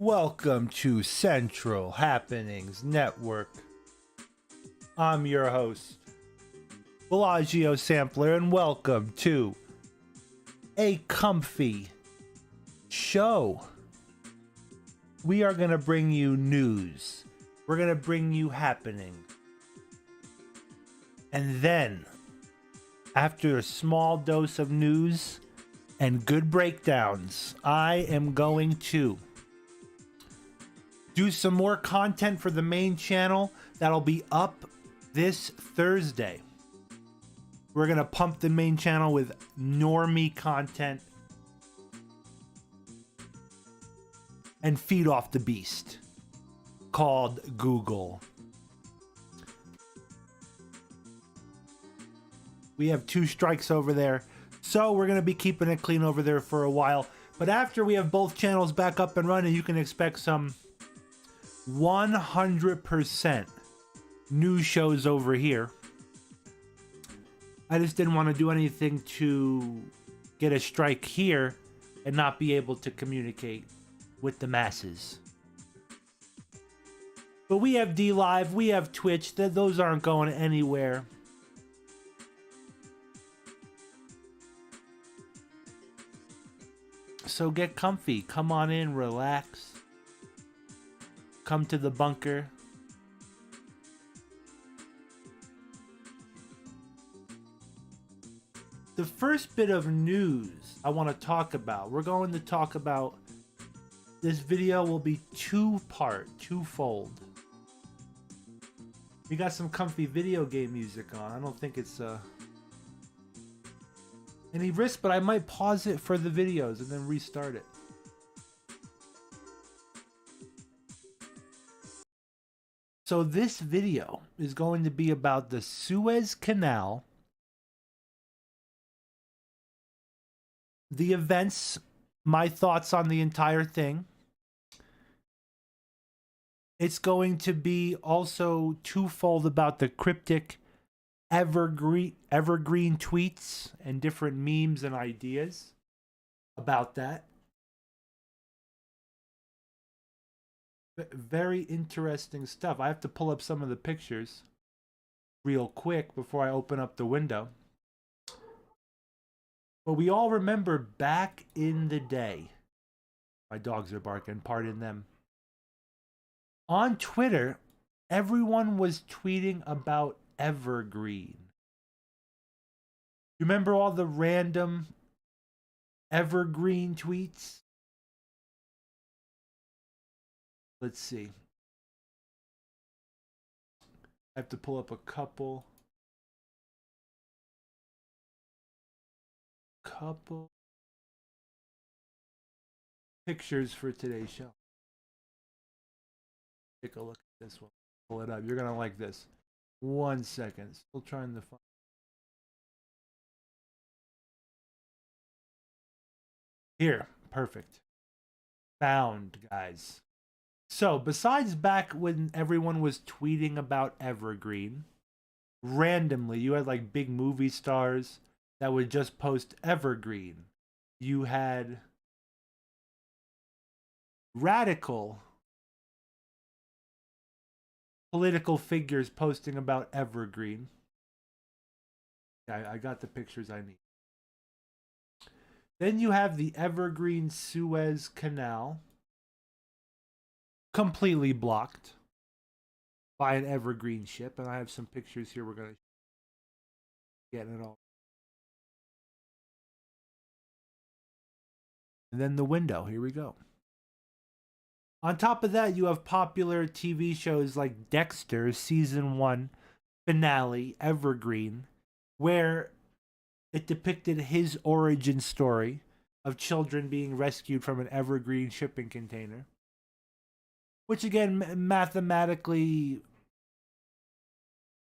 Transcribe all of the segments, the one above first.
Welcome to Central Happenings Network. I'm your host, Bellagio Sampler, and welcome to a comfy show. We are going to bring you news. We're going to bring you happening. And then, after a small dose of news and good breakdowns, I am going to do some more content for the main channel that'll be up this Thursday. We're gonna pump the main channel with normie content and feed off the beast called Google. We have 2 strikes over there, so we're gonna be keeping it clean over there for a while. But after we have both channels back up and running, you can expect some 100% new shows over here. I just didn't want to do anything to get a strike here and not be able to communicate with the masses. But we have D Live, we have Twitch, those aren't going anywhere. So get comfy, come on in, relax. Come to the bunker. The first bit of news I want to talk about, we're going to talk about, this video will be twofold. We got some comfy video game music on. I don't think it's any risk, but I might pause it for the videos and then restart it. So this video is going to be about the Suez Canal, the events, my thoughts on the entire thing. It's going to be also twofold about the cryptic evergreen tweets and different memes and ideas about that. Very interesting stuff. I have to pull up some of the pictures real quick before I open up the window. But we all remember back in the day, my dogs are barking, pardon them. On Twitter, everyone was tweeting about evergreen. You remember all the random evergreen tweets? Let's see. I have to pull up a couple pictures for today's show. Take a look at this one. Pull it up. You're gonna like this. 1 second. Still trying to find. Here. Perfect. Found, guys. So, besides back when everyone was tweeting about Evergreen, randomly, you had like big movie stars that would just post Evergreen. You had radical political figures posting about Evergreen. I got the pictures I need. Then you have the Evergreen Suez Canal, completely blocked by an Evergreen ship. And I have some pictures here. We're going to get it all. And then the window. Here we go. On top of that, you have popular TV shows like Dexter, Season 1 finale, Evergreen, where it depicted his origin story of children being rescued from an Evergreen shipping container. Which again, mathematically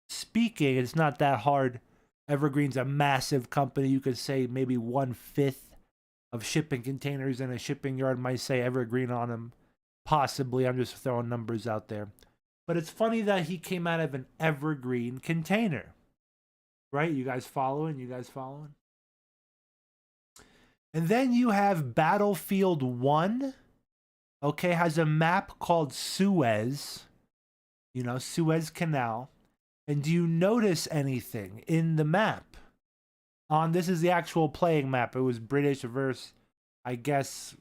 speaking, it's not that hard. Evergreen's a massive company. You could say maybe 1/5 of shipping containers in a shipping yard might say Evergreen on them. Possibly, I'm just throwing numbers out there. But it's funny that he came out of an Evergreen container. Right? You guys following? You guys following? And then you have Battlefield 1. Okay, has a map called Suez. You know, Suez Canal. And do you notice anything in the map? This is the actual playing map. It was British versus, I guess,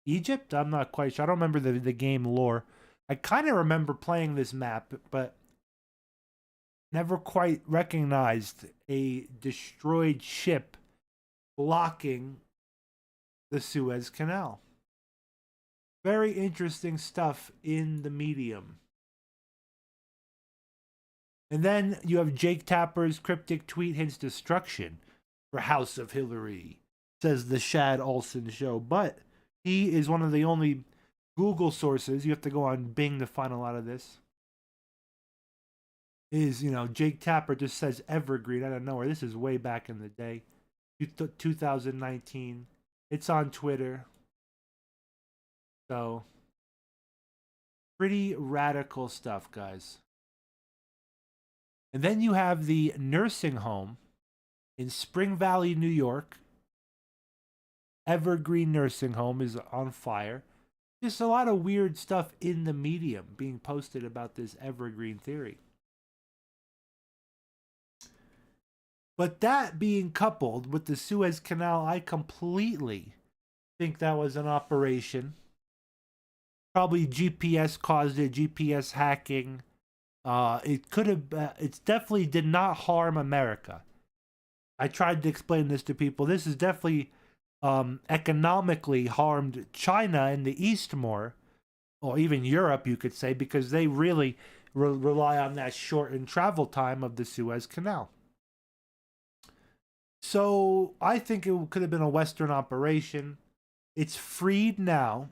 Egypt? I'm not quite sure. I don't remember the game lore. I kind of remember playing this map, but never quite recognized a destroyed ship blocking the Suez Canal. Very interesting stuff in the medium. And then you have Jake Tapper's cryptic tweet hints destruction for House of Hillary, says the Shad Olson show. But he is one of the only Google sources, you have to go on Bing to find a lot of this, is, you know, Jake Tapper just says Evergreen out of nowhere. This is way back in the day, 2019. It's on Twitter. So, pretty radical stuff, guys. And then you have the nursing home in Spring Valley, New York. Evergreen Nursing Home is on fire. Just a lot of weird stuff in the medium being posted about this Evergreen theory. But that being coupled with the Suez Canal, I completely think that was an operation. Probably GPS caused it, GPS hacking. It could have, it definitely did not harm America. I tried to explain this to people. This is definitely economically harmed China and the East more, or even Europe, you could say, because they really rely on that shortened travel time of the Suez Canal. So I think it could have been a Western operation. It's freed now.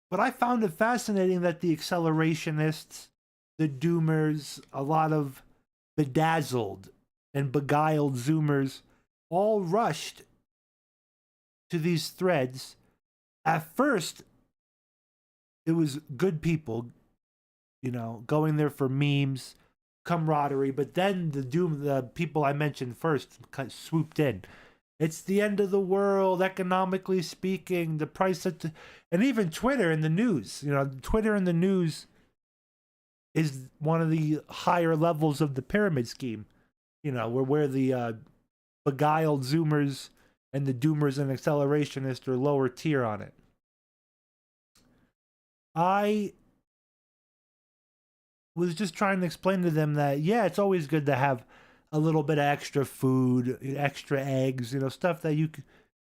But I found it fascinating that the accelerationists, the doomers, a lot of bedazzled and beguiled Zoomers all rushed to these threads. At first, it was good people, you know, going there for memes, camaraderie, but then the people I mentioned first swooped in. It's the end of the world, economically speaking, the price of and even Twitter in the news. You know, Twitter in the news is one of the higher levels of the pyramid scheme. You know, where the beguiled Zoomers and the doomers and accelerationists are lower tier on it. I was just trying to explain to them that, yeah, it's always good to have a little bit of extra food, extra eggs, you know, stuff that you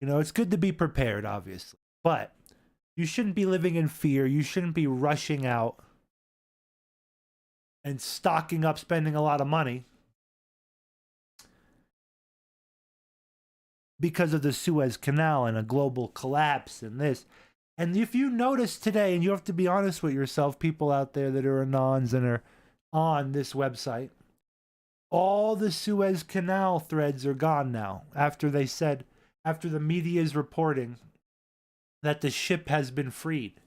know, it's good to be prepared, obviously. But you shouldn't be living in fear. You shouldn't be rushing out and stocking up, spending a lot of money because of the Suez Canal and a global collapse and this. And if you notice today, and you have to be honest with yourself, people out there that are anons and are on this website, all the Suez Canal threads are gone now after they said, after the media is reporting that the ship has been freed.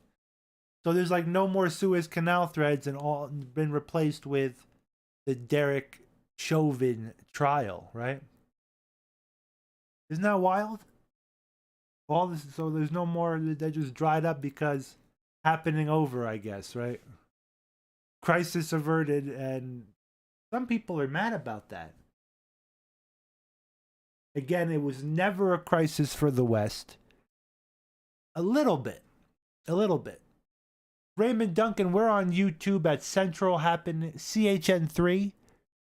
So there's like no more Suez Canal threads, and all been replaced with the Derek Chauvin trial, right? Isn't that wild? All this, so there's no more, they just dried up because happening over, I guess, right? Crisis averted, and some people are mad about that. Again, it was never a crisis for the West. A little bit. Raymond Duncan, we're on YouTube at Central Happen CHN3.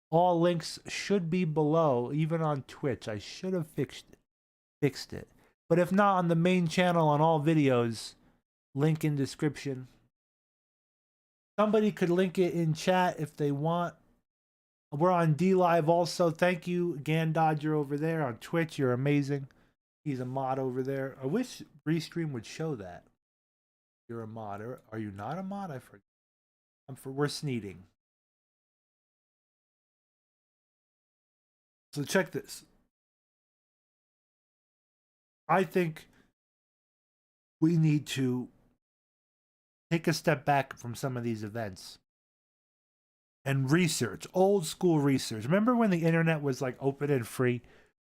All links should be below, even on Twitch. I should have fixed it. But if not, on the main channel on all videos, link in description. Somebody could link it in chat if they want. We're on DLive also. Thank you, Gan Dodger over there on Twitch. You're amazing. He's a mod over there. I wish Restream would show that. You're a mod. Or are you not a mod? I forget. We're sneeding. So check this. I think we need to take a step back from some of these events and research, old school research. Remember when the internet was like open and free?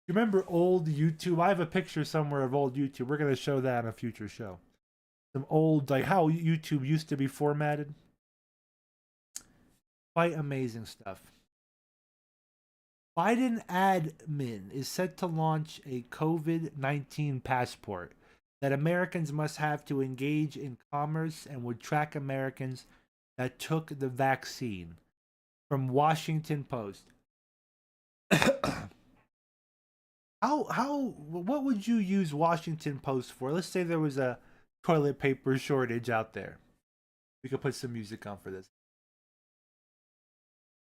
You remember old YouTube? I have a picture somewhere of old YouTube. We're going to show that in a future show. Some old, like how YouTube used to be formatted. Quite amazing stuff. Biden admin is set to launch a COVID-19 passport that Americans must have to engage in commerce and would track Americans that took the vaccine. From Washington Post. What would you use Washington Post for? Let's say there was a toilet paper shortage out there. We could put some music on for this.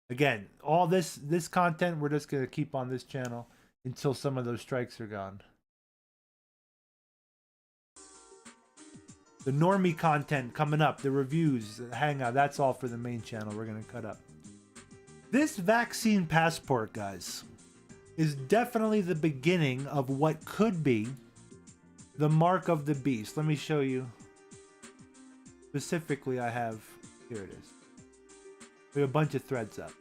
Again, all this content we're just going to keep on this channel until some of those strikes are gone. The normie content coming up, the reviews, the hangout, that's all for the main channel. We're going to cut up. This vaccine passport, guys, is definitely the beginning of what could be the mark of the beast. Let me show you. Specifically, I have, here it is. We have a bunch of threads up.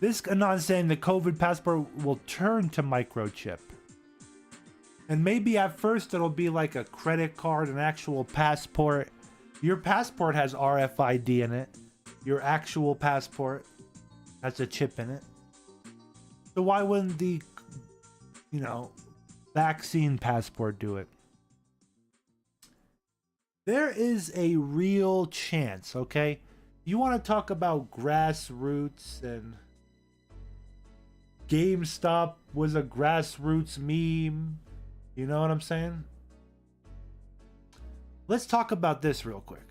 This anon saying the COVID passport will turn to microchip. And maybe at first it'll be like a credit card, an actual passport. Your passport has RFID in it. Your actual passport has a chip in it. So why wouldn't the, vaccine passport do it? There is a real chance, okay? You want to talk about grassroots, and GameStop was a grassroots meme. You know what I'm saying? Let's talk about this real quick.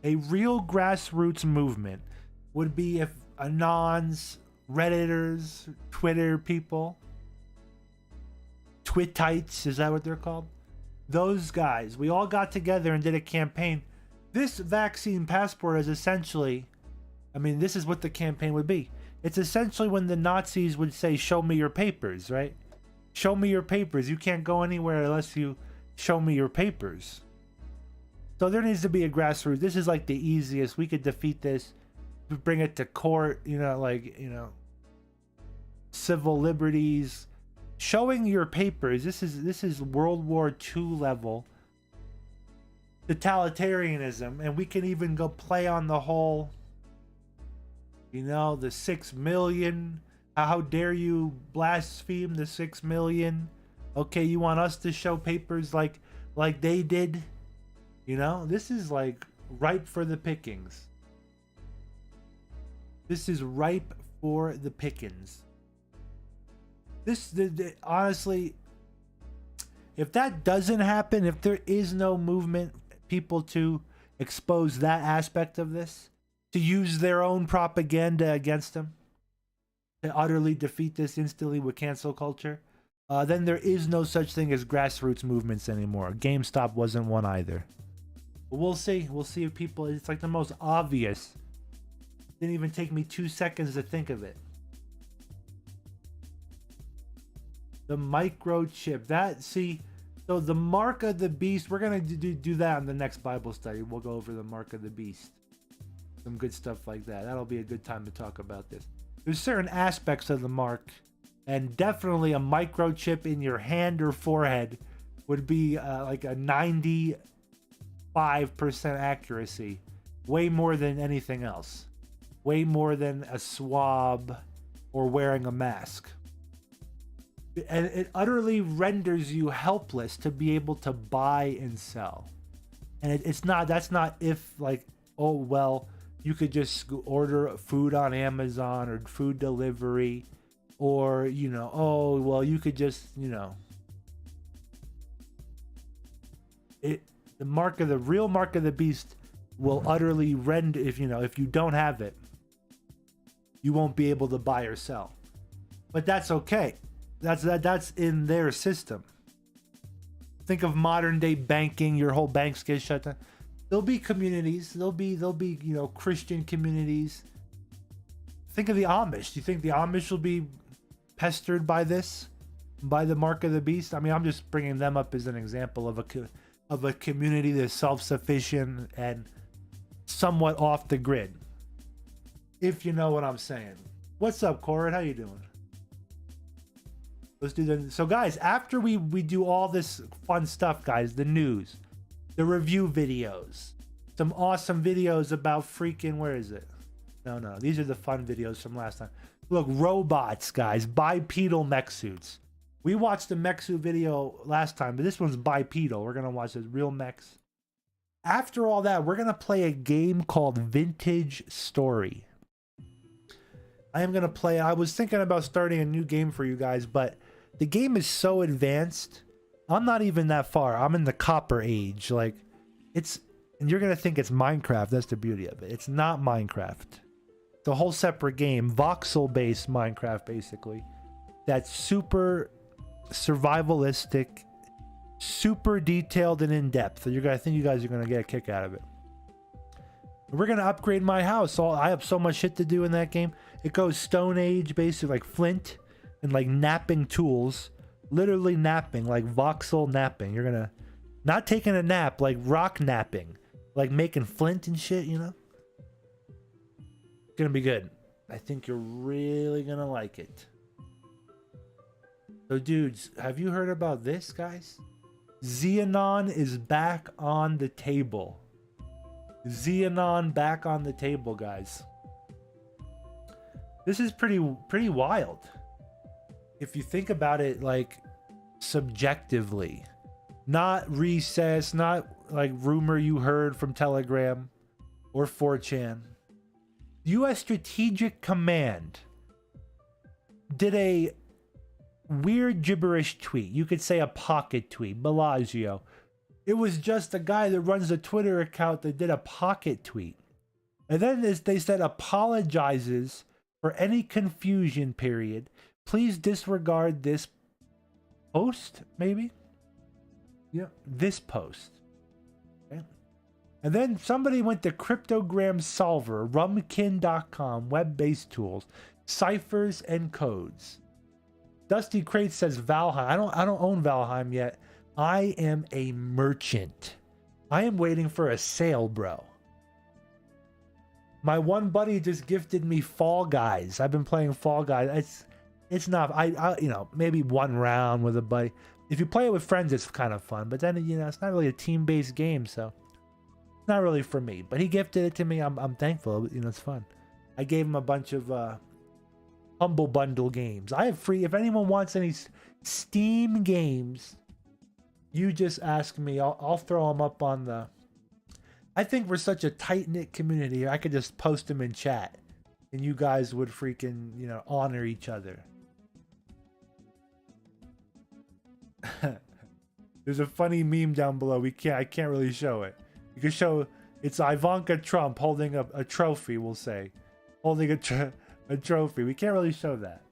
A real grassroots movement would be if Anons, Redditors, Twitter people, Twittites, is that what they're called? Those guys, we all got together and did a campaign. This vaccine passport is essentially, this is what the campaign would be. It's essentially when the Nazis would say, show me your papers, right? Show me your papers. You can't go anywhere unless you show me your papers. So there needs to be a grassroots. This is like the easiest. We could defeat this. We bring it to court, civil liberties. Showing your papers. This is World War II level totalitarianism, and we can even go play on the whole, the 6 million. How dare you blaspheme the 6 million? Okay, you want us to show papers like they did? This is like ripe for the pickings. This is ripe for the pickings. Honestly, if that doesn't happen, if there is no movement, people to expose that aspect of this, to use their own propaganda against them, to utterly defeat this instantly with cancel culture, then there is no such thing as grassroots movements anymore. GameStop wasn't one either. But we'll see. We'll see if people... It's like the most obvious. Didn't even take me 2 seconds to think of it. The microchip. That, see... So the mark of the beast, we're going to do that in the next Bible study. We'll go over the mark of the beast. Some good stuff like that. That'll be a good time to talk about this. There's certain aspects of the mark, and definitely a microchip in your hand or forehead would be like a 95% accuracy. Way more than anything else. Way more than a swab or wearing a mask. And it utterly renders you helpless to be able to buy and sell. And that's not if like, oh, well, you could just order food on Amazon or food delivery, or, you know, oh, well, you could just, you know, the real mark of the beast will utterly render, if you don't have it, you won't be able to buy or sell. But that's okay. That's in their system. Think of modern day banking. Your whole banks get shut down. There'll be communities. There'll be Christian communities. Think of the Amish. Do you think the Amish will be pestered by this, by the mark of the beast? I mean, I'm just bringing them up as an example of a community that's self-sufficient and somewhat off the grid. If you know what I'm saying. What's up, Corin? How you doing? Let's do the... So, guys, after we do all this fun stuff, guys, the news, the review videos, some awesome videos about freaking... Where is it? No. These are the fun videos from last time. Look, robots, guys. Bipedal mech suits. We watched the mech suit video last time, but this one's bipedal. We're going to watch this real mechs. After all that, we're going to play a game called Vintage Story. I am going to play... I was thinking about starting a new game for you guys, but the game is so advanced. I'm not even that far. I'm in the copper age. Like, it's... And you're going to think it's Minecraft. That's the beauty of it. It's not Minecraft. It's a whole separate game. Voxel-based Minecraft, basically. That's super survivalistic, super detailed and in-depth. I think you guys are going to get a kick out of it. We're going to upgrade my house. I have so much shit to do in that game. It goes Stone Age, basically, like flint and like napping tools. Literally napping, like voxel napping. You're going to... Not taking a nap, like rock napping. Like making flint and shit, you know? It's going to be good. I think you're really going to like it. So, dudes, have you heard about this, guys? Xenon is back on the table. Xenon back on the table, guys. This is pretty wild. If you think about it, like, subjectively. Not recess, not like rumor you heard from Telegram or 4chan. U.S. Strategic Command did a weird gibberish tweet. You could say a pocket tweet. Bellagio. It was just a guy that runs a Twitter account that did a pocket tweet. And then they said apologizes for any confusion, period. Please disregard this post, maybe? Yeah, this post. Okay. And then somebody went to Cryptogram Solver, rumkin.com, web-based tools, ciphers and codes. Dusty Crate says Valheim. I don't own Valheim yet. I am a merchant. I am waiting for a sale, bro. My one buddy just gifted me Fall Guys. I've been playing Fall Guys. It's not... I maybe one round with a buddy. If you play it with friends, it's kind of fun. But then, it's not really a team-based game, so... It's not really for me. But he gifted it to me. I'm thankful. It's fun. I gave him a bunch of... Humble Bundle games. I have free... If anyone wants any Steam games, you just ask me. I'll throw them up on the... I think we're such a tight-knit community. I could just post them in chat. And you guys would freaking, honor each other. There's a funny meme down below. I can't really show it. You can show It's Ivanka Trump holding a trophy, we'll say. Holding a trophy. We can't really show that.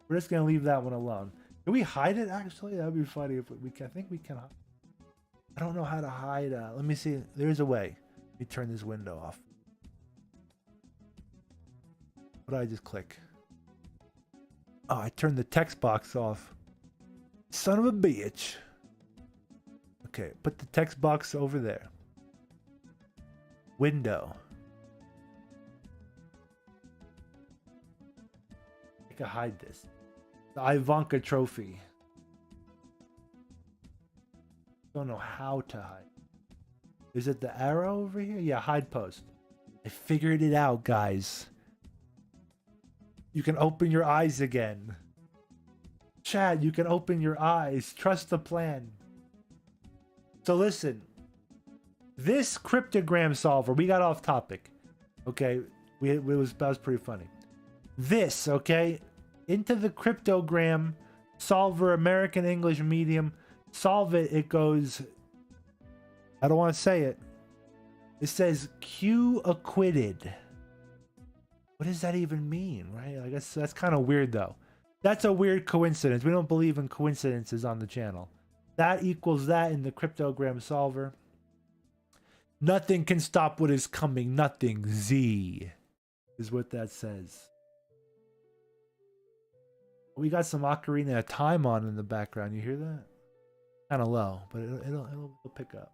We're just going to leave that one alone. Can we hide it, actually? That would be funny if we can. I think we can. I don't know how to hide. Let me see. There's a way. Let me turn this window off. What did I just click? Oh, I turned the text box off. Son of a bitch. Okay, put the text box over there. Window. I can hide this. The Ivanka trophy. Don't know how to hide. Is it the arrow over here? Yeah, hide post. I figured it out, guys. You can open your eyes again. Chad, you can open your eyes. Trust the plan. So listen. This cryptogram solver, we got off topic. Okay, that was pretty funny. This, okay, into the cryptogram solver, American English medium, solve it. It goes, I don't want to say it. It says Q acquitted. What does that even mean, right? I guess that's kind of weird, though. That's a weird coincidence. We don't believe in coincidences on the channel. That equals that in the cryptogram solver. Nothing can stop what is coming. Nothing. Z is what that says. We got some Ocarina of Time on in the background. You hear that? Kind of low, but it'll pick up.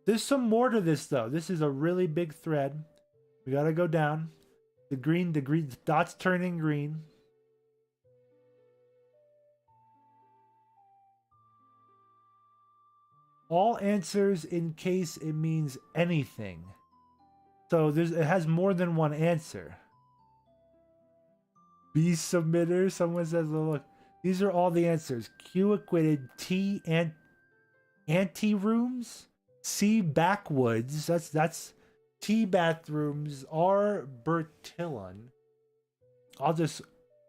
There's some more to this, though. This is a really big thread. We gotta go down. The green dot's turning green. All answers in case it means anything. So it has more than one answer. B submitter, someone says, look, these are all the answers. Q acquitted, T anti rooms, C backwoods, that's T bathrooms, R Bertillon. I'll just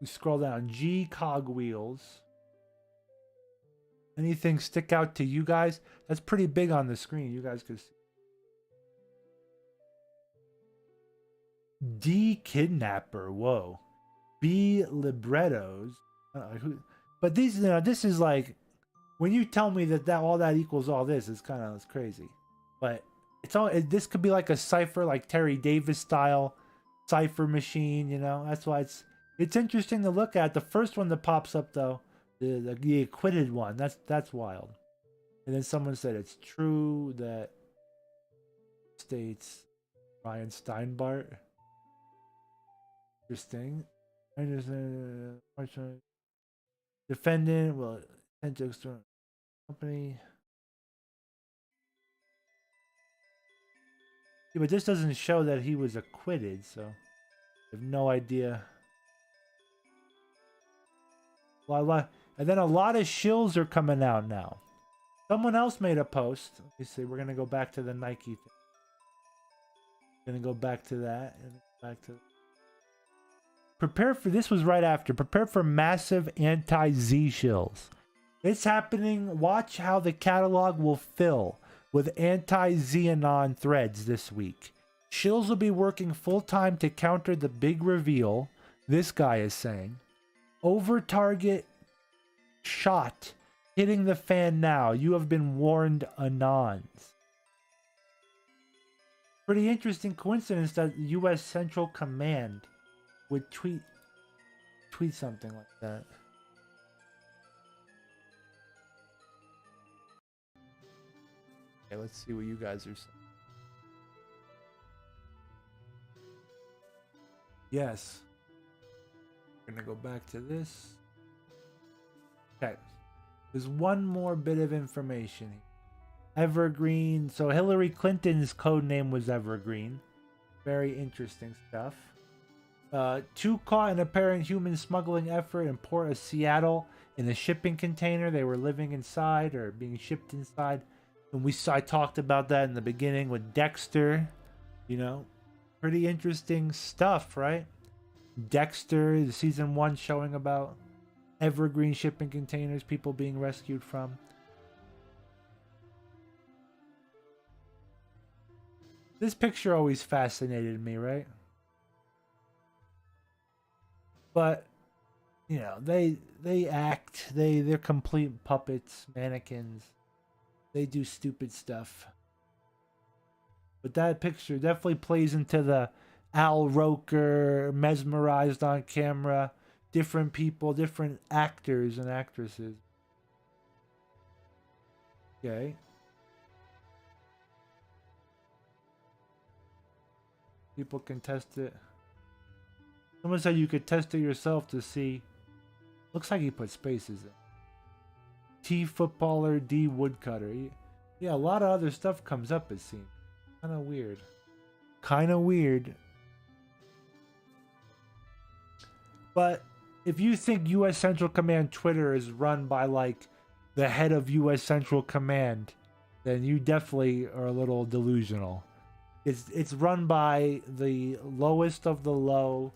scroll down. G cogwheels. Anything stick out to you guys? That's pretty big on the screen. You guys could see. D kidnapper. Whoa. B librettos. But these, this is like, when you tell me that all that equals all this, it's crazy. But this could be like a cipher, like Terry Davis style cipher machine. That's why it's interesting to look at. The first one that pops up, though, the acquitted one, that's wild. And then someone said it's true that states Ryan Steinbart. Interesting. Defendant will intend to external company. Yeah, but this doesn't show that he was acquitted, so I have no idea. And then a lot of shills are coming out now. Someone else made a post. Let me see. We're gonna go back to the Nike thing. Gonna go back to that and back to. Prepare for this was right after. Prepare for massive anti-Z shills. It's happening. Watch how the catalog will fill with anti-Xenon threads this week. Shills will be working full-time to counter the big reveal, this guy is saying. Over-target shot hitting the fan now. You have been warned, Anons. Pretty interesting coincidence that U.S. Central Command would tweet something like that. Okay, let's see what you guys are saying. Yes. We're gonna go back to this. Okay. There's one more bit of information here. Evergreen. So Hillary Clinton's code name was Evergreen. Very interesting stuff. Two caught in apparent human smuggling effort in Port of Seattle in a shipping container. They were living inside or being shipped inside. And I talked about that in the beginning with Dexter. Pretty interesting stuff, right? Dexter, the season 1 showing about Evergreen shipping containers, people being rescued from. This picture always fascinated me, right? But you know, they act, they're complete puppets, mannequins. They do stupid stuff. But that picture definitely plays into the Al Roker, mesmerized on camera, different people, different actors and actresses. Okay. People can test it. Someone said you could test it yourself to see. Looks like he put spaces in. T footballer, D woodcutter. Yeah, a lot of other stuff comes up, it seems. Kind of weird. Kind of weird. But if you think U.S. Central Command Twitter is run by like the head of U.S. Central Command, then you definitely are a little delusional. It's run by the lowest of the low,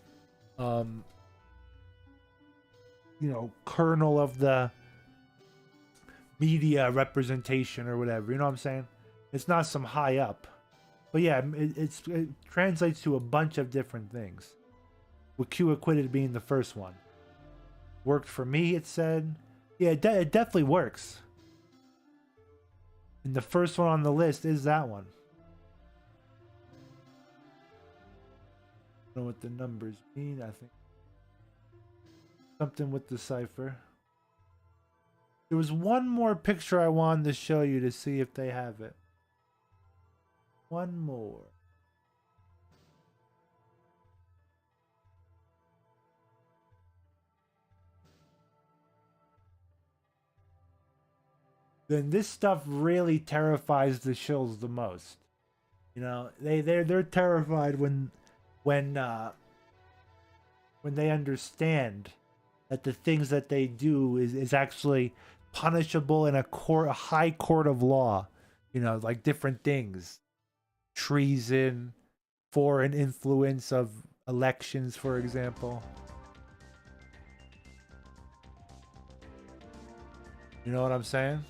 kernel of the media representation or whatever. You know what I'm saying? It's not some high up. But yeah, it translates to a bunch of different things. With Q acquitted being the first one. Worked for me, it said. Yeah, it definitely works. And the first one on the list is that one. I don't know what the numbers mean, I think. Something with the cipher. There was one more picture I wanted to show you to see if they have it. One more. Then this stuff really terrifies the shills the most. You know, they're terrified when they understand that the things that they do is actually punishable in a high court of law. You know, like different things. Treason, foreign influence of elections, for example. You know what I'm saying?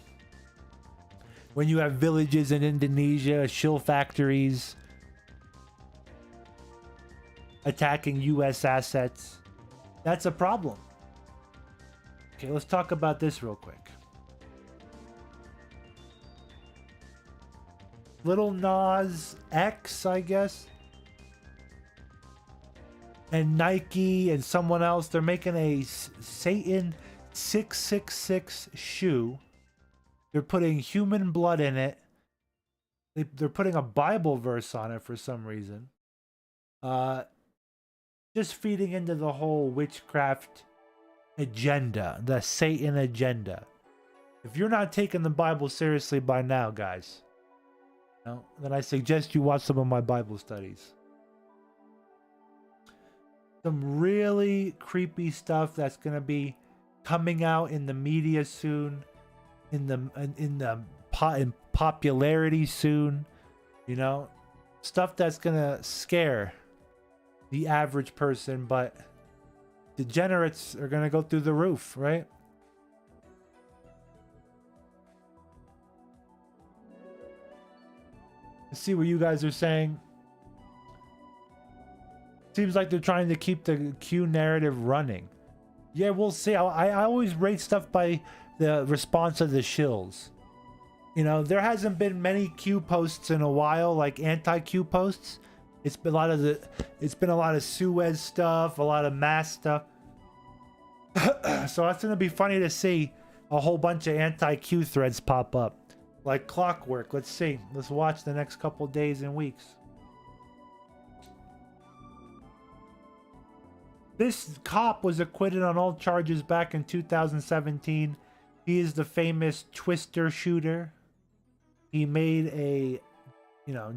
When you have villages in Indonesia, shill factories, attacking U.S. assets, that's a problem. Okay, let's talk about this real quick. Little Nas X, I guess, and Nike and someone else, they're making a Satan 666 shoe. They're putting human blood in it. They're putting a Bible verse on it for some reason. Just feeding into the whole witchcraft agenda, the Satan agenda. If you're not taking the Bible seriously by now, guys, then I suggest you watch some of my Bible studies. Some really creepy stuff that's going to be coming out in the media soon, in popularity soon, you know, stuff that's going to scare the average person, but degenerates are going to go through the roof, right? Let's see what you guys are saying. Seems like they're trying to keep the Q narrative running. Yeah, we'll see. I always rate stuff by the response of the shills. You know, there hasn't been many Q posts in a while, like anti-Q posts. It's been a lot of Suez stuff, a lot of mass stuff. So that's gonna be funny to see a whole bunch of anti-Q threads pop up. Like clockwork. Let's see. Let's watch the next couple days and weeks. This cop was acquitted on all charges back in 2017. He is the famous Twister shooter. He made a,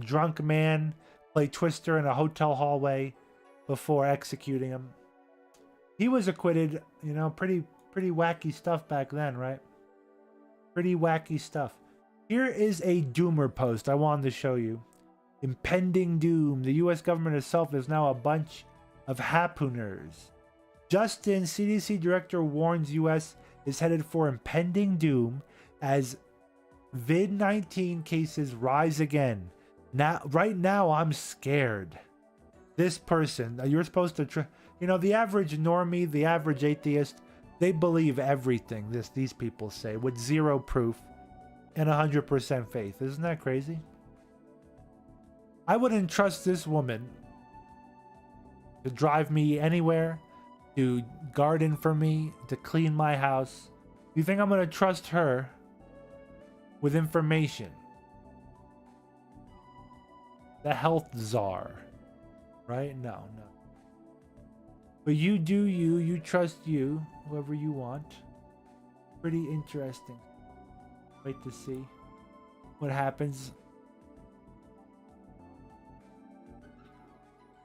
drunk man play Twister in a hotel hallway before executing him. He was acquitted, pretty wacky stuff back then, right? Pretty wacky stuff. Here is a doomer post I wanted to show you. Impending doom. The U.S. government itself is now a bunch of harpooners. Justin, CDC director, warns U.S. is headed for impending doom as COVID-19 cases rise again. Now, right now, I'm scared. This person, you're supposed to, you know, the average normie, the average atheist, they believe everything these people say with zero proof and 100% faith. Isn't that crazy? I wouldn't trust this woman to drive me anywhere, to garden for me, to clean my house. You think I'm going to trust her with information? The health czar, right? No. But you do you trust you, whoever you want. Pretty interesting. Wait to see what happens.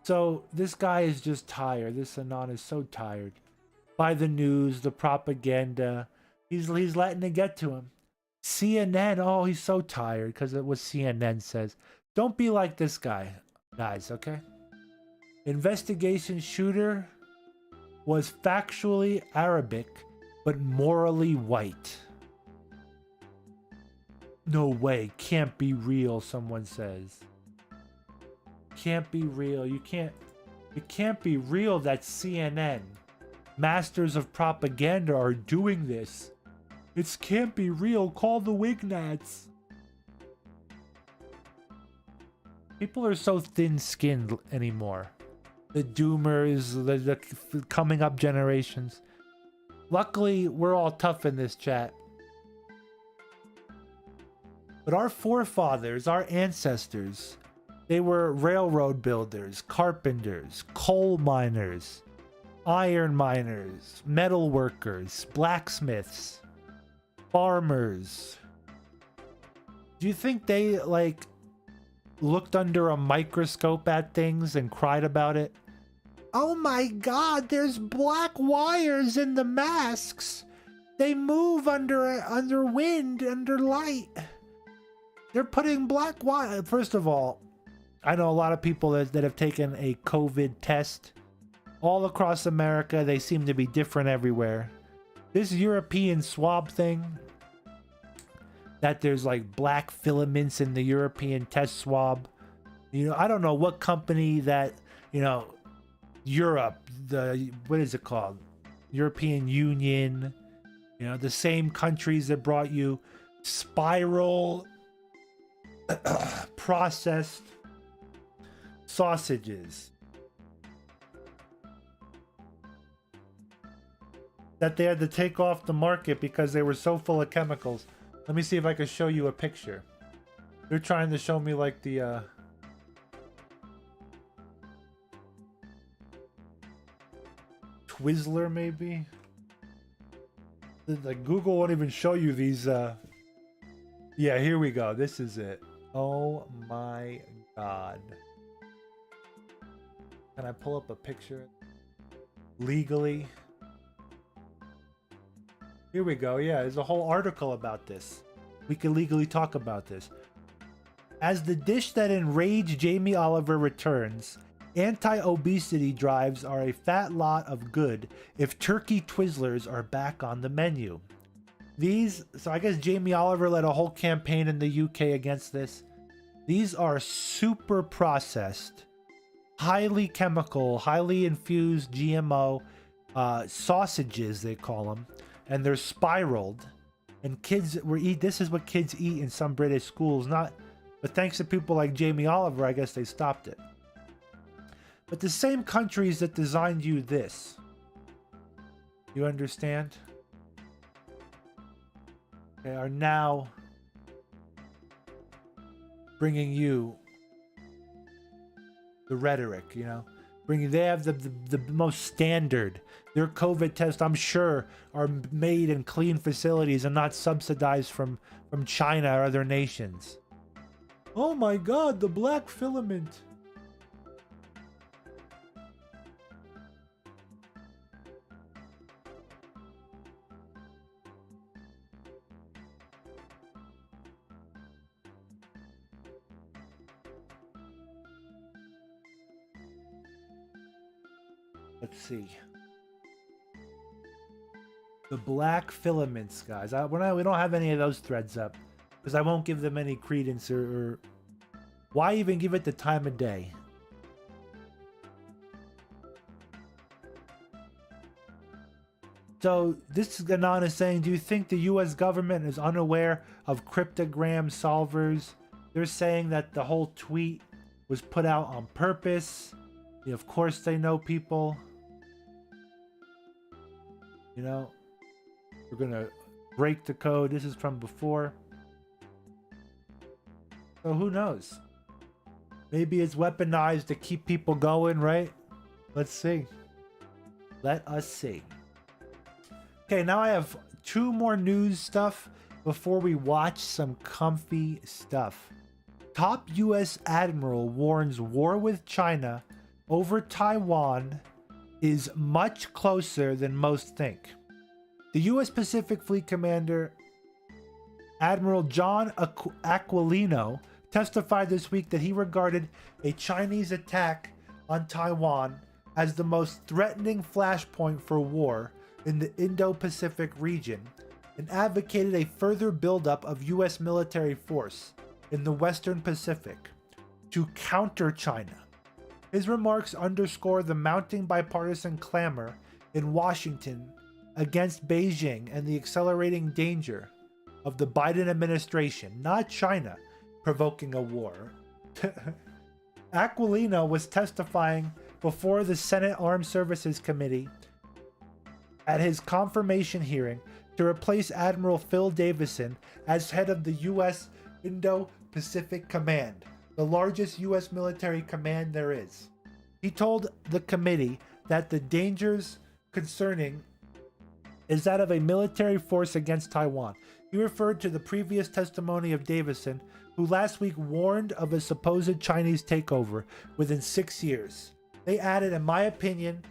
So this guy is just tired. This Anon is so tired by the news, the propaganda. He's letting it get to him. CNN, oh, he's so tired because of what CNN says. Don't be like this guy, guys, okay? Investigation shooter was factually Arabic, but morally white. No way, can't be real, someone says. Can't be real. It can't be real that CNN, masters of propaganda, are doing this. It can't be real. Call the Wignats. People are so thin-skinned anymore. The doomers, the coming up generations. Luckily, we're all tough in this chat. But our forefathers, our ancestors, they were railroad builders, carpenters, coal miners, iron miners, metal workers, blacksmiths, farmers. Do you think they, like, looked under a microscope at things and cried about it? Oh my god, there's black wires in the masks. They move under wind, under light. They're putting black wire. First of all, I know a lot of people that have taken a COVID test all across America. They seem to be different everywhere. This European swab thing, that there's like black filaments in the European test swab. You know, I don't know what company that, you know, Europe, what is it called? European Union, you know, the same countries that brought you spiral processed sausages that they had to take off the market because they were so full of chemicals. Let me see if I can show you a picture. They're trying to show me like the Twizzler maybe. Like Google won't even show you these. Yeah, here we go. This is it. Oh my god. Can I pull up a picture legally? Here we go. Yeah, there's a whole article about this. We can legally talk about this. As the dish that enraged Jamie Oliver returns, anti-obesity drives are a fat lot of good if turkey Twizzlers are back on the menu. So I guess Jamie Oliver led a whole campaign in the UK against this. These are super processed, highly chemical, highly infused GMO sausages, they call them, and they're spiraled. And kids this is what kids eat in some British schools, but thanks to people like Jamie Oliver, I guess they stopped it. But the same countries that designed you this, you understand? They are now bringing you the rhetoric, you know? They have the most standard. Their COVID tests, I'm sure, are made in clean facilities and not subsidized from China or other nations. Oh my god, the black filament. Let's see. The black filaments, guys. We don't have any of those threads up because I won't give them any credence or Why even give it the time of day? So this is Ganon is saying, do you think the US government is unaware of cryptogram solvers? They're saying that the whole tweet was put out on purpose. Of course they know, people. You know, we're gonna break the code. This is from before. So who knows? Maybe it's weaponized to keep people going, right? Let's see. Let us see. Okay, now I have 2 more news stuff before we watch some comfy stuff. Top US Admiral warns war with China over Taiwan is much closer than most think. The US Pacific Fleet Commander, Admiral John Aquilino, testified this week that he regarded a Chinese attack on Taiwan as the most threatening flashpoint for war in the Indo-Pacific region and advocated a further buildup of US military force in the Western Pacific to counter China. His remarks underscore the mounting bipartisan clamor in Washington against Beijing and the accelerating danger of the Biden administration, not China, provoking a war. Aquilino was testifying before the Senate Armed Services Committee at his confirmation hearing to replace Admiral Phil Davison as head of the U.S. Indo-Pacific Command, the largest U.S. military command there is. He told the committee that the dangers concerning is that of a military force against Taiwan. He referred to the previous testimony of Davison, who last week warned of a supposed Chinese takeover within 6 years. They added, in my opinion,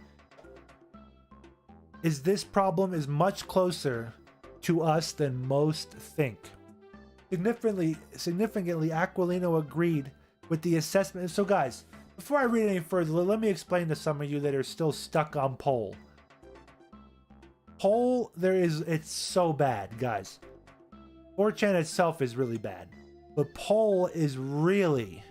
this problem is much closer to us than most think. Significantly, Aquilino agreed with the assessment. So guys, before I read any further, let me explain to some of you that are still stuck on poll. Poll, it's so bad, guys. 4chan itself is really bad, but poll is really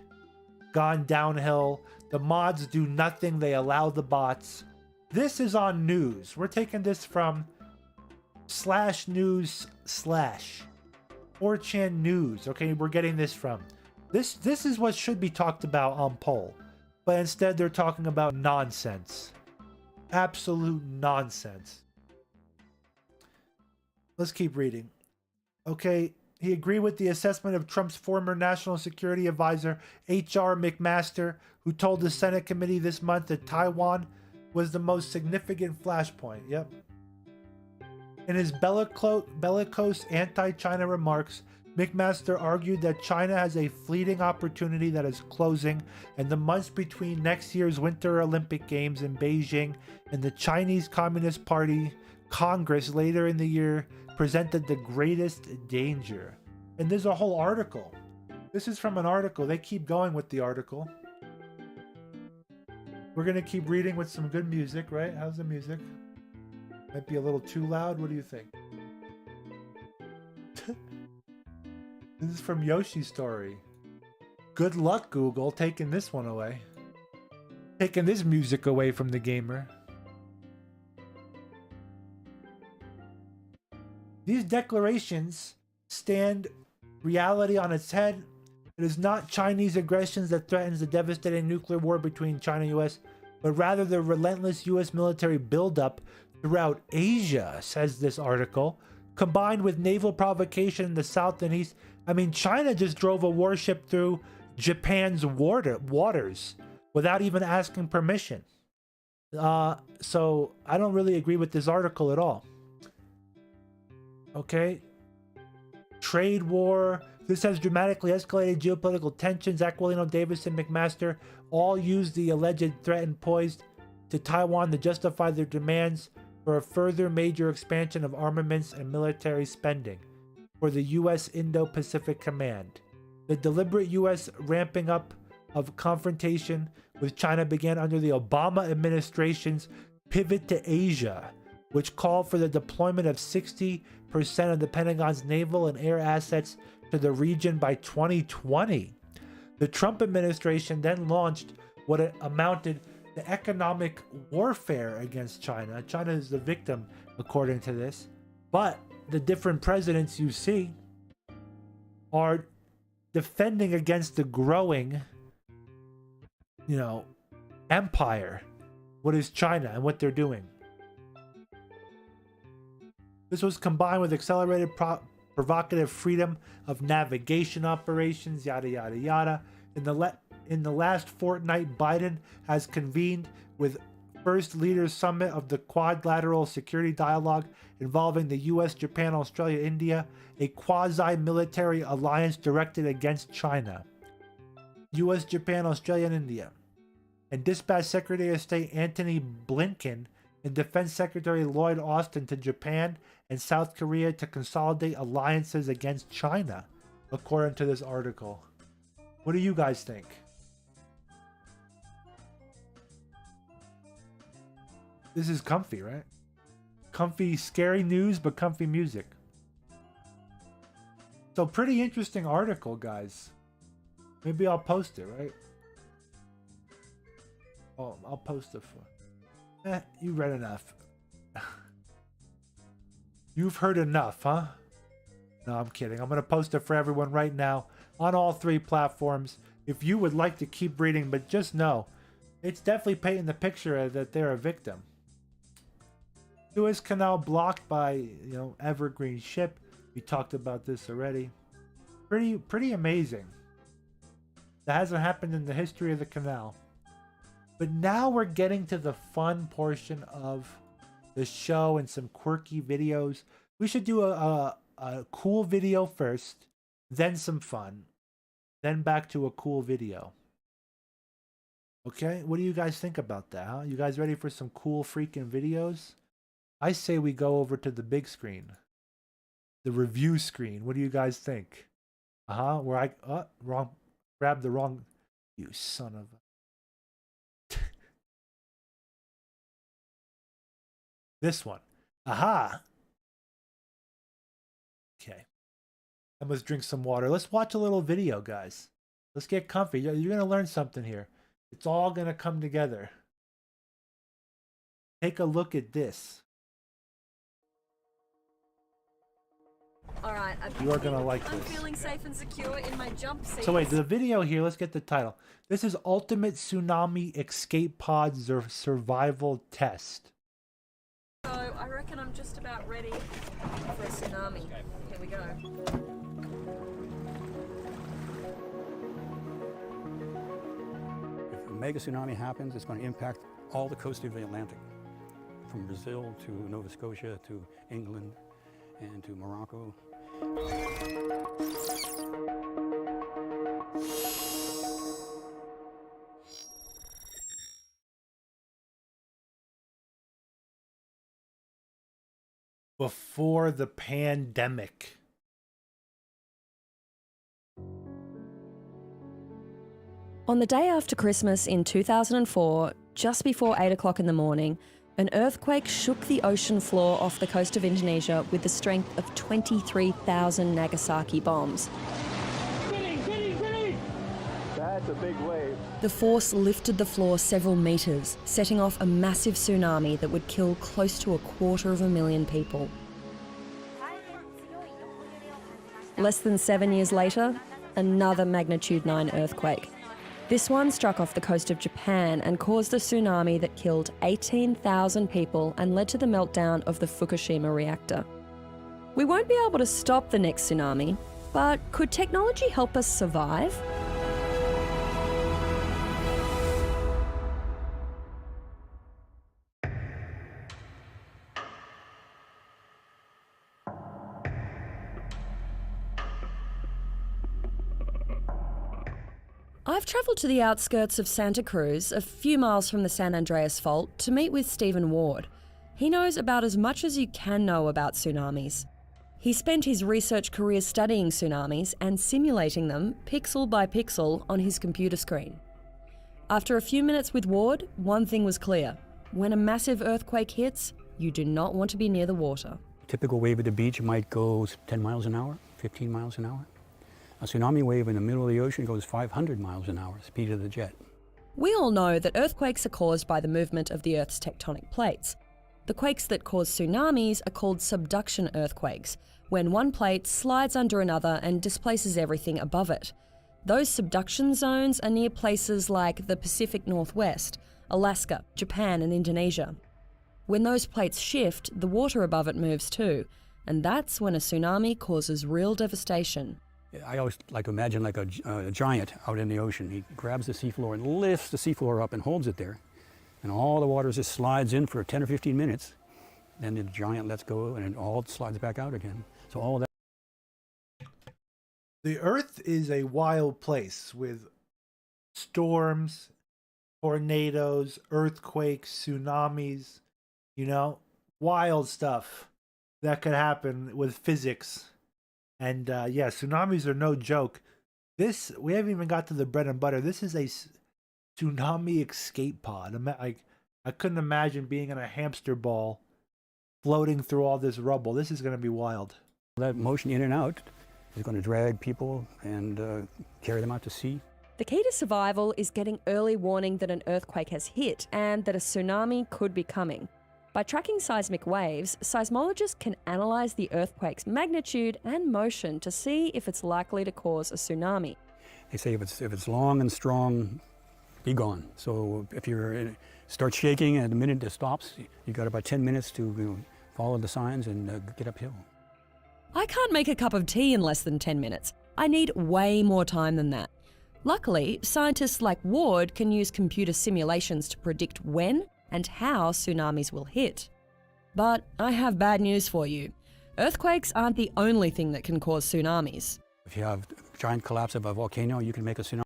gone downhill. The mods do nothing. They allow the bots. This is on news. We're taking this from /news/ 4chan news. Okay, we're getting this from. This is what should be talked about on poll. But instead they're talking about nonsense. Absolute nonsense. Let's keep reading. Okay, he agreed with the assessment of Trump's former National Security Advisor, H.R. McMaster, who told the Senate committee this month that Taiwan was the most significant flashpoint. Yep. In his bellicose anti-China remarks, McMaster argued that China has a fleeting opportunity that is closing, and the months between next year's Winter Olympic Games in Beijing and the Chinese Communist Party Congress later in the year presented the greatest danger. And there's a whole article. This is from an article. They keep going with the article. We're going to keep reading with some good music, right? How's the music? Might be a little too loud. What do you think? This is from Yoshi's Story. Good luck, Google, taking this one away. Taking this music away from the gamer. These declarations stand reality on its head. It is not Chinese aggressions that threatens the devastating nuclear war between China and US, but rather the relentless US military buildup throughout Asia, says this article, combined with naval provocation in the south and east. I mean, China just drove a warship through Japan's waters without even asking permission. So I don't really agree with this article at all. Okay. Trade war. This has dramatically escalated geopolitical tensions. Aquilino, Davison, McMaster all used the alleged threat and poised to Taiwan to justify their demands for a further major expansion of armaments and military spending for the U.S. Indo-Pacific Command. The deliberate U.S. ramping up of confrontation with China began under the Obama administration's pivot to Asia, which called for the deployment of 60% of the Pentagon's naval and air assets to the region by 2020. The Trump administration then launched what it amounted to economic warfare against China. China is the victim, according to this. But the different presidents you see are defending against the growing, empire. What is China and what they're doing. This was combined with accelerated provocative freedom of navigation operations, yada, yada, yada. In the last fortnight, Biden has convened with First Leaders Summit of the Quadrilateral Security Dialogue involving the US, Japan, Australia, India, a quasi-military alliance directed against China. US, Japan, Australia, and India. And dispatched Secretary of State Antony Blinken and Defense Secretary Lloyd Austin to Japan and South Korea to consolidate alliances against China, according to this article. What do you guys think? This is comfy, right? Comfy, scary news, but comfy music. So pretty interesting article, guys. Maybe I'll post it, right? Oh, I'll post it for... you read enough. You've heard enough, huh? No, I'm kidding. I'm going to post it for everyone right now on all 3 platforms. If you would like to keep reading, but just know, it's definitely painting the picture that they're a victim. Suez Canal blocked by, evergreen ship. We talked about this already. Pretty amazing. That hasn't happened in the history of the canal. But now we're getting to the fun portion of the show and some quirky videos. We should do a cool video first, then some fun, then back to a cool video. Okay, what do you guys think about that, huh? You guys ready for some cool freaking videos? I say we go over to the big screen. The review screen. What do you guys think? Where I grabbed the wrong, you son of a... This one. Aha. Okay. I must drink some water. Let's watch a little video, guys. Let's get comfy. You're going to learn something here. It's all going to come together. Take a look at this. All right, you are going to like this. I'm feeling safe and secure in my jump seat. So wait, the video here, let's get the title. This is Ultimate Tsunami Escape Pod Survival Test. So I reckon I'm just about ready for a tsunami. Here we go. If a mega tsunami happens, it's going to impact all the coast of the Atlantic, from Brazil to Nova Scotia to England and to Morocco. Before the pandemic. On the day after Christmas in 2004, just before 8 o'clock in the morning, an earthquake shook the ocean floor off the coast of Indonesia with the strength of 23,000 Nagasaki bombs. That's a big wave. The force lifted the floor several meters, setting off a massive tsunami that would kill close to 250,000 people. Less than 7 years later, another magnitude 9 earthquake. This one struck off the coast of Japan and caused a tsunami that killed 18,000 people and led to the meltdown of the Fukushima reactor. We won't be able to stop the next tsunami, but could technology help us survive? I've travelled to the outskirts of Santa Cruz, a few miles from the San Andreas Fault, to meet with Stephen Ward. He knows about as much as you can know about tsunamis. He spent his research career studying tsunamis and simulating them pixel by pixel on his computer screen. After a few minutes with Ward, one thing was clear. When a massive earthquake hits, you do not want to be near the water. A typical wave at the beach might go 10 miles an hour, 15 miles an hour. A tsunami wave in the middle of the ocean goes 500 miles an hour, speed of the jet. We all know that earthquakes are caused by the movement of the Earth's tectonic plates. The quakes that cause tsunamis are called subduction earthquakes, when one plate slides under another and displaces everything above it. Those subduction zones are near places like the Pacific Northwest, Alaska, Japan and Indonesia. When those plates shift, the water above it moves too, and that's when a tsunami causes real devastation. I always like to imagine like a giant out in the ocean. He grabs the seafloor and lifts the seafloor up and holds it there. And all the water just slides in for 10 or 15 minutes. Then the giant lets go and it all slides back out again. So all of that. The Earth is a wild place with storms, tornadoes, earthquakes, tsunamis, you know, wild stuff that could happen with physics. And yeah, tsunamis are no joke. We haven't even got to the bread and butter. This is a tsunami escape pod. I couldn't imagine being in a hamster ball floating through all this rubble. This is going to be wild. That motion in and out is going to drag people and carry them out to sea. The key to survival is getting early warning that an earthquake has hit and that a tsunami could be coming. By tracking seismic waves, seismologists can analyse the earthquake's magnitude and motion to see if it's likely to cause a tsunami. They say if it's long and strong, be gone. So if start shaking and the minute it stops, you've got about 10 minutes to follow the signs and get uphill. I can't make a cup of tea in less than 10 minutes. I need way more time than that. Luckily, scientists like Ward can use computer simulations to predict when and how tsunamis will hit. But I have bad news for you. Earthquakes aren't the only thing that can cause tsunamis. If you have a giant collapse of a volcano, you can make a tsunami.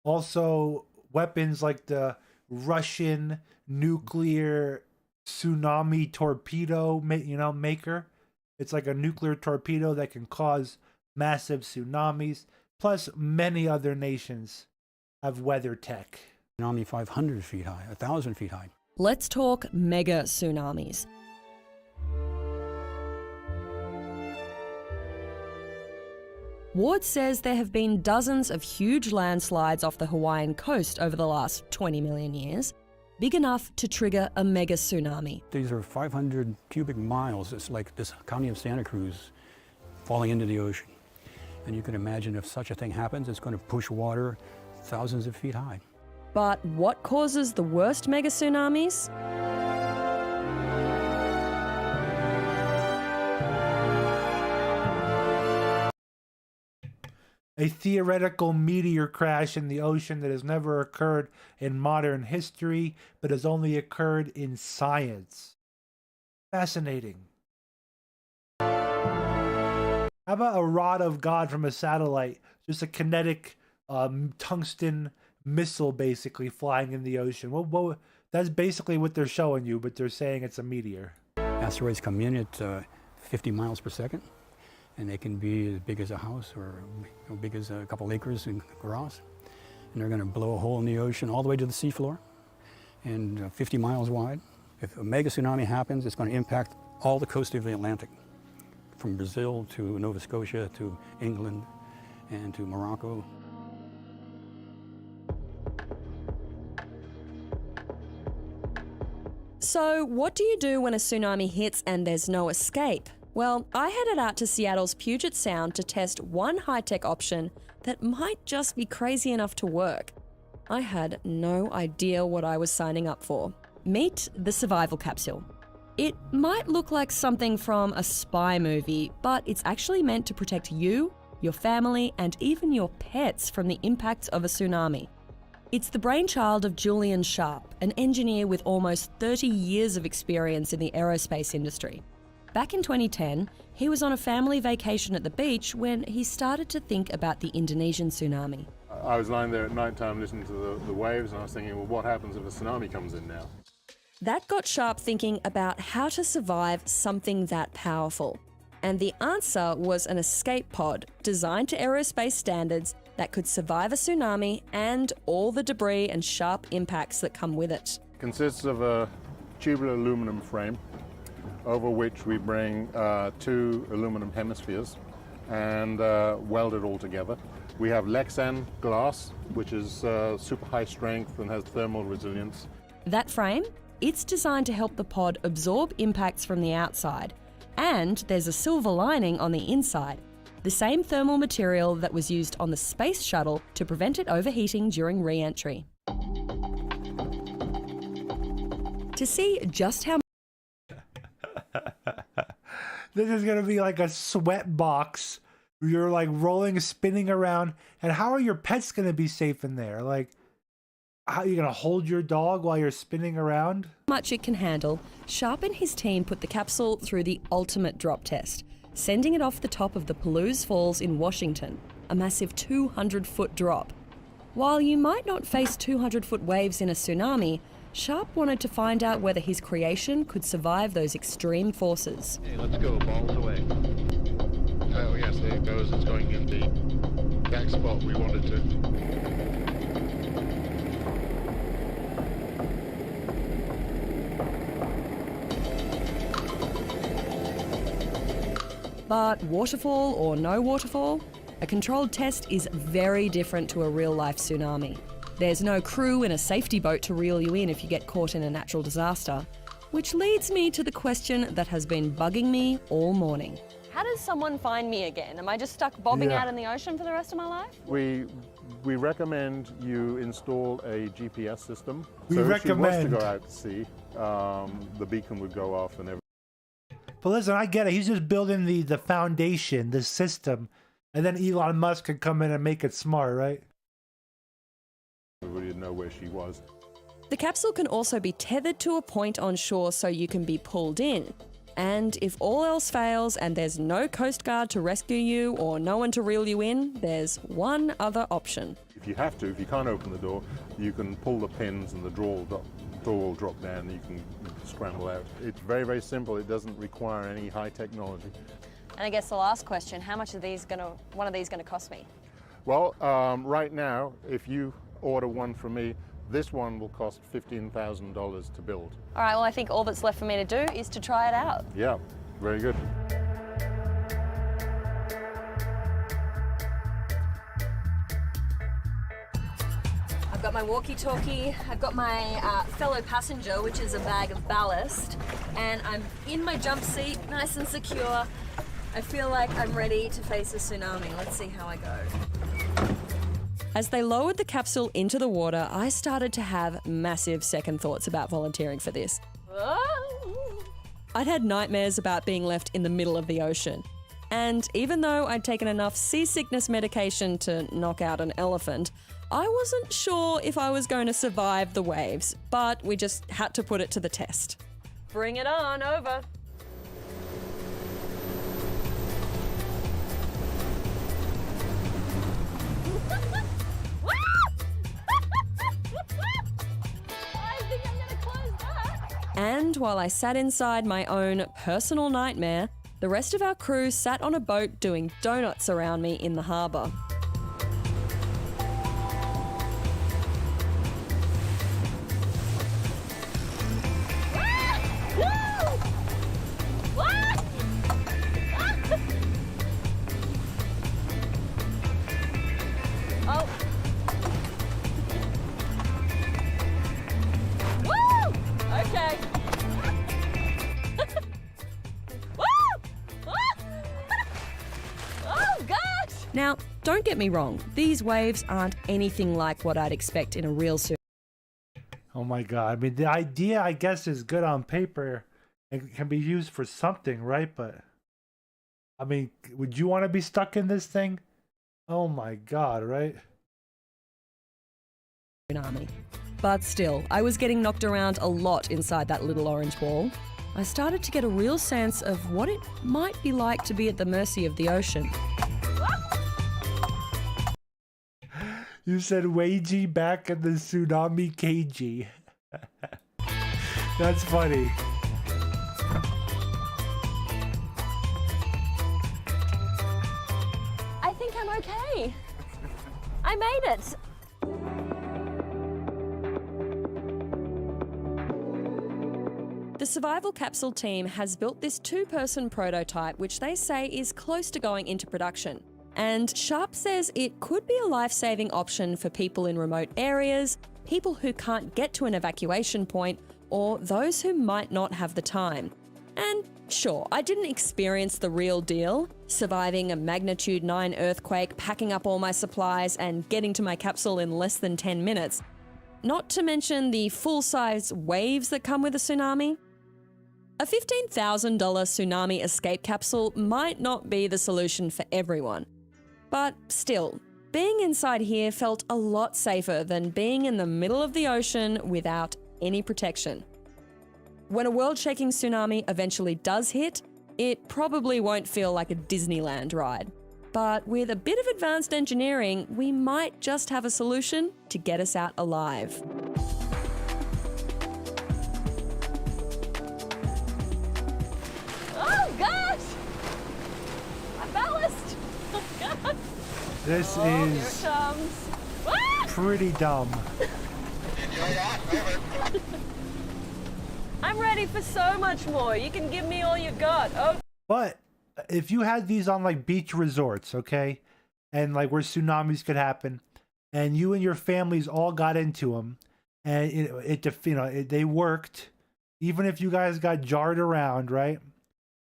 Also, weapons like the Russian nuclear tsunami torpedo, maker. It's like a nuclear torpedo that can cause massive tsunamis. Plus, many other nations have weather tech. Tsunami 500 feet high, 1,000 feet high. Let's talk mega tsunamis. Ward says there have been dozens of huge landslides off the Hawaiian coast over the last 20 million years, big enough to trigger a mega tsunami. These are 500 cubic miles. It's like this county of Santa Cruz falling into the ocean. And you can imagine if such a thing happens, it's going to push water thousands of feet high. But what causes the worst mega tsunamis? A theoretical meteor crash in the ocean that has never occurred in modern history, but has only occurred in science. Fascinating. How about a rod of God from a satellite? Just a kinetic tungsten missile basically flying in the ocean. Well, that's basically what they're showing you, but they're saying it's a meteor. Asteroids come in at 50 miles per second, and they can be as big as a house or big as a couple acres in grass. And they're going to blow a hole in the ocean all the way to the seafloor and 50 miles wide. If a mega tsunami happens, it's going to impact all the coast of the Atlantic, from Brazil to Nova Scotia to England and to Morocco. So what do you do when a tsunami hits and there's no escape? Well, I headed out to Seattle's Puget Sound to test one high-tech option that might just be crazy enough to work. I had no idea what I was signing up for. Meet the survival capsule. It might look like something from a spy movie, but it's actually meant to protect you, your family, and even your pets from the impacts of a tsunami. It's the brainchild of Julian Sharp, an engineer with almost 30 years of experience in the aerospace industry. Back in 2010, he was on a family vacation at the beach when he started to think about the Indonesian tsunami. I was lying there at night time listening to the waves, and I was thinking, well, what happens if a tsunami comes in now? That got Sharp thinking about how to survive something that powerful. And the answer was an escape pod designed to aerospace standards that could survive a tsunami and all the debris and sharp impacts that come with it. It consists of a tubular aluminum frame over which we bring two aluminum hemispheres, and weld it all together. We have Lexan glass, which is super high strength and has thermal resilience. That frame? It's designed to help the pod absorb impacts from the outside. And there's a silver lining on the inside, the same thermal material that was used on the space shuttle to prevent it overheating during re-entry. To see just how This is gonna be like a sweat box. You're like rolling, spinning around, and how are your pets gonna be safe in there? Like, how are you gonna hold your dog while you're spinning around? much it can handle, Sharp and his team put the capsule through the ultimate drop test, sending it off the top of the Palouse Falls in Washington, a massive 200-foot drop. While you might not face 200-foot waves in a tsunami, Sharp wanted to find out whether his creation could survive those extreme forces. Okay, let's go, balls away. Oh yes, there it goes, it's going in the exact spot we wanted to. But waterfall or no waterfall, a controlled test is very different to a real-life tsunami. There's no crew in a safety boat to reel you in if you get caught in a natural disaster. Which leads me to the question that has been bugging me all morning. How does someone find me again? Am I just stuck bobbing out in the ocean for the rest of my life? We recommend you install a GPS system. We so recommend. If she wants to go out to sea, the beacon would go off and everything. But listen, I get it. He's just building the foundation, the system, and then Elon Musk could come in and make it smart, right? Everybody would know where she was. The capsule can also be tethered to a point on shore so you can be pulled in. And if all else fails and there's no Coast Guard to rescue you or no one to reel you in, there's one other option. If you have to, if you can't open the door, you can pull the pins and the door will drop down and you can scramble out. It's very, very simple. It doesn't require any high technology. And I guess the last question, how much are one of these gonna cost me? Well, right now, if you order one from me, this one will cost $15,000 to build. All right, well, I think all that's left for me to do is to try it out. Yeah, very good. I've got my walkie-talkie, I've got my fellow passenger, which is a bag of ballast, and I'm in my jump seat, nice and secure. I feel like I'm ready to face a tsunami. Let's see how I go. As they lowered the capsule into the water, I started to have massive second thoughts about volunteering for this. I'd had nightmares about being left in the middle of the ocean. And even though I'd taken enough seasickness medication to knock out an elephant, I wasn't sure if I was going to survive the waves, but we just had to put it to the test. Bring it on, over. And while I sat inside my own personal nightmare, the rest of our crew sat on a boat doing donuts around me in the harbour. Now, don't get me wrong, these waves aren't anything like what I'd expect in a real tsunami. Oh my God. I mean, the idea, I guess, is good on paper. It can be used for something, right? But, I mean, would you want to be stuck in this thing? Oh my God, right? But still, I was getting knocked around a lot inside that little orange ball. I started to get a real sense of what it might be like to be at the mercy of the ocean. You said Wagey back in the tsunami KG. That's funny. I think I'm okay. I made it. The survival capsule team has built this two-person prototype which they say is close to going into production. And Sharp says it could be a life-saving option for people in remote areas, people who can't get to an evacuation point, or those who might not have the time. And sure, I didn't experience the real deal, surviving a magnitude 9 earthquake, packing up all my supplies, and getting to my capsule in less than 10 minutes. Not to mention the full-size waves that come with a tsunami. A $15,000 tsunami escape capsule might not be the solution for everyone. But still, being inside here felt a lot safer than being in the middle of the ocean without any protection. When a world-shaking tsunami eventually does hit, it probably won't feel like a Disneyland ride. But with a bit of advanced engineering, we might just have a solution to get us out alive. Oh gosh! My ballast! Oh god! This Oh, here it is comes. Ah! pretty dumb. I'm ready for so much more. You can give me all you got. Oh. But if you had these on like beach resorts, okay, and like where tsunamis could happen, and you and your families all got into them, and they worked, even if you guys got jarred around, right?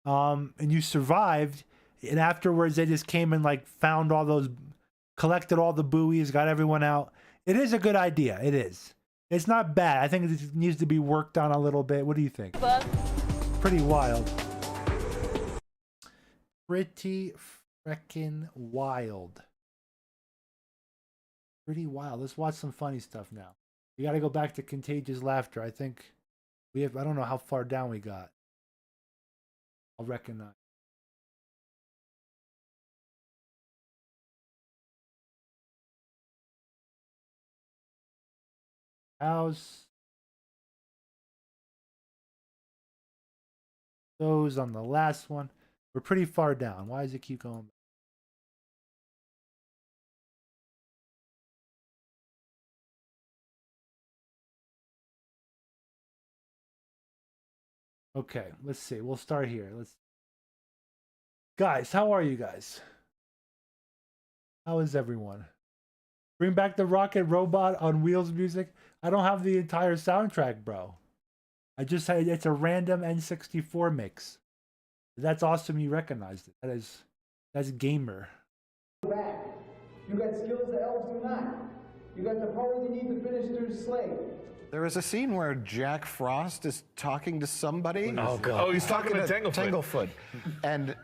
And you survived, and afterwards they just came and like found all those, collected all the buoys, got everyone out. It is a good idea. It is. It's not bad. I think it needs to be worked on a little bit. What do you think? Pretty wild. Pretty frickin' wild. Pretty wild. Let's watch some funny stuff now. We gotta go back to contagious laughter. I think we have, I don't know how far down we got. I'll recognize. House. Those on the last one. We're pretty far down. Why does it keep going? Okay, let's see. We'll start here. Guys, how are you guys? How is everyone? Bring back the Rocket Robot on Wheels music. I don't have the entire soundtrack, bro. I just had, it's a random N64 mix. That's awesome you recognized it. That's gamer. Back. You got skills the elves do not. You got the power you need to finish their slate. There is a scene where Jack Frost is talking to somebody. Oh, God. Oh, he's talking to Tanglefoot. And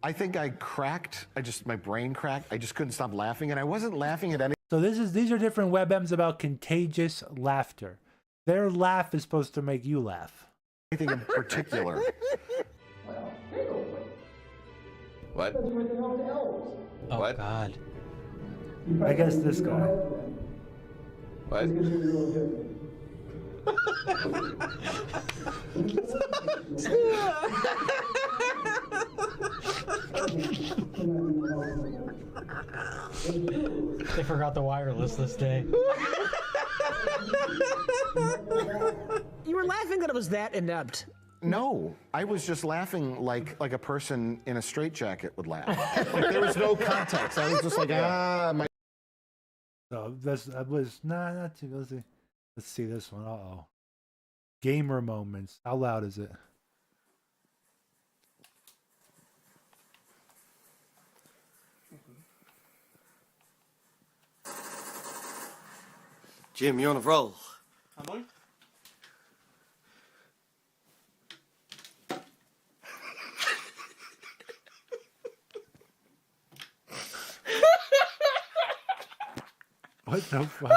I think I cracked. My brain cracked. I just couldn't stop laughing, and I wasn't laughing at any. So these are different WebMs about contagious laughter. Their laugh is supposed to make you laugh. Anything in particular. Well, they go away. What? That's where they help the elves. Oh, What? God. I guess this guy. What? It's gonna be real different. They forgot the wireless this day. You were laughing that it was that inept. No, I was just laughing like a person in a straitjacket would laugh. Like, there was no context. I was just like, my. So that was not too. Let's see this one. Uh-oh. Gamer moments. How loud is it? Jim, you're on a roll. Am I? What the fuck?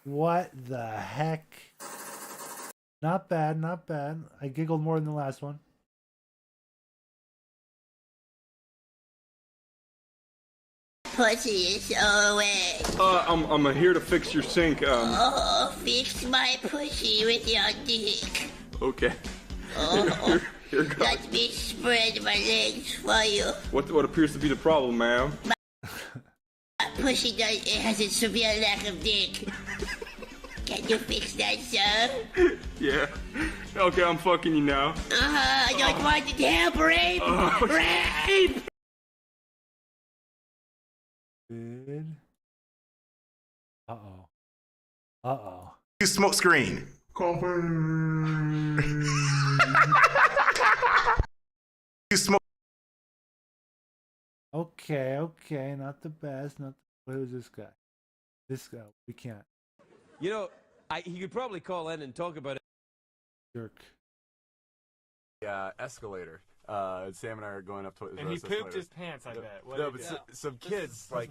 What the heck? Not bad, not bad. I giggled more than the last one. Pussy is away. I'm here to fix your sink. Oh, fix my pussy with your dick. Okay. Oh, Here goes. let me spread my legs for you. What appears to be the problem, ma'am? Pussy does, it has a severe lack of dick. Can you fix that, sir? Yeah. Okay, I'm fucking you now. I don't want to help, rape! Rape! Good. Uh-oh. Uh-oh. Use smoke screen. Use smoke. Okay, okay, not the best. Not the, who's this guy? This guy. We can't. You know, he could probably call in and talk about it. Jerk. Escalator. Sam and I are going up to And he pooped his pants, I bet. What No, did but he do? some kids, like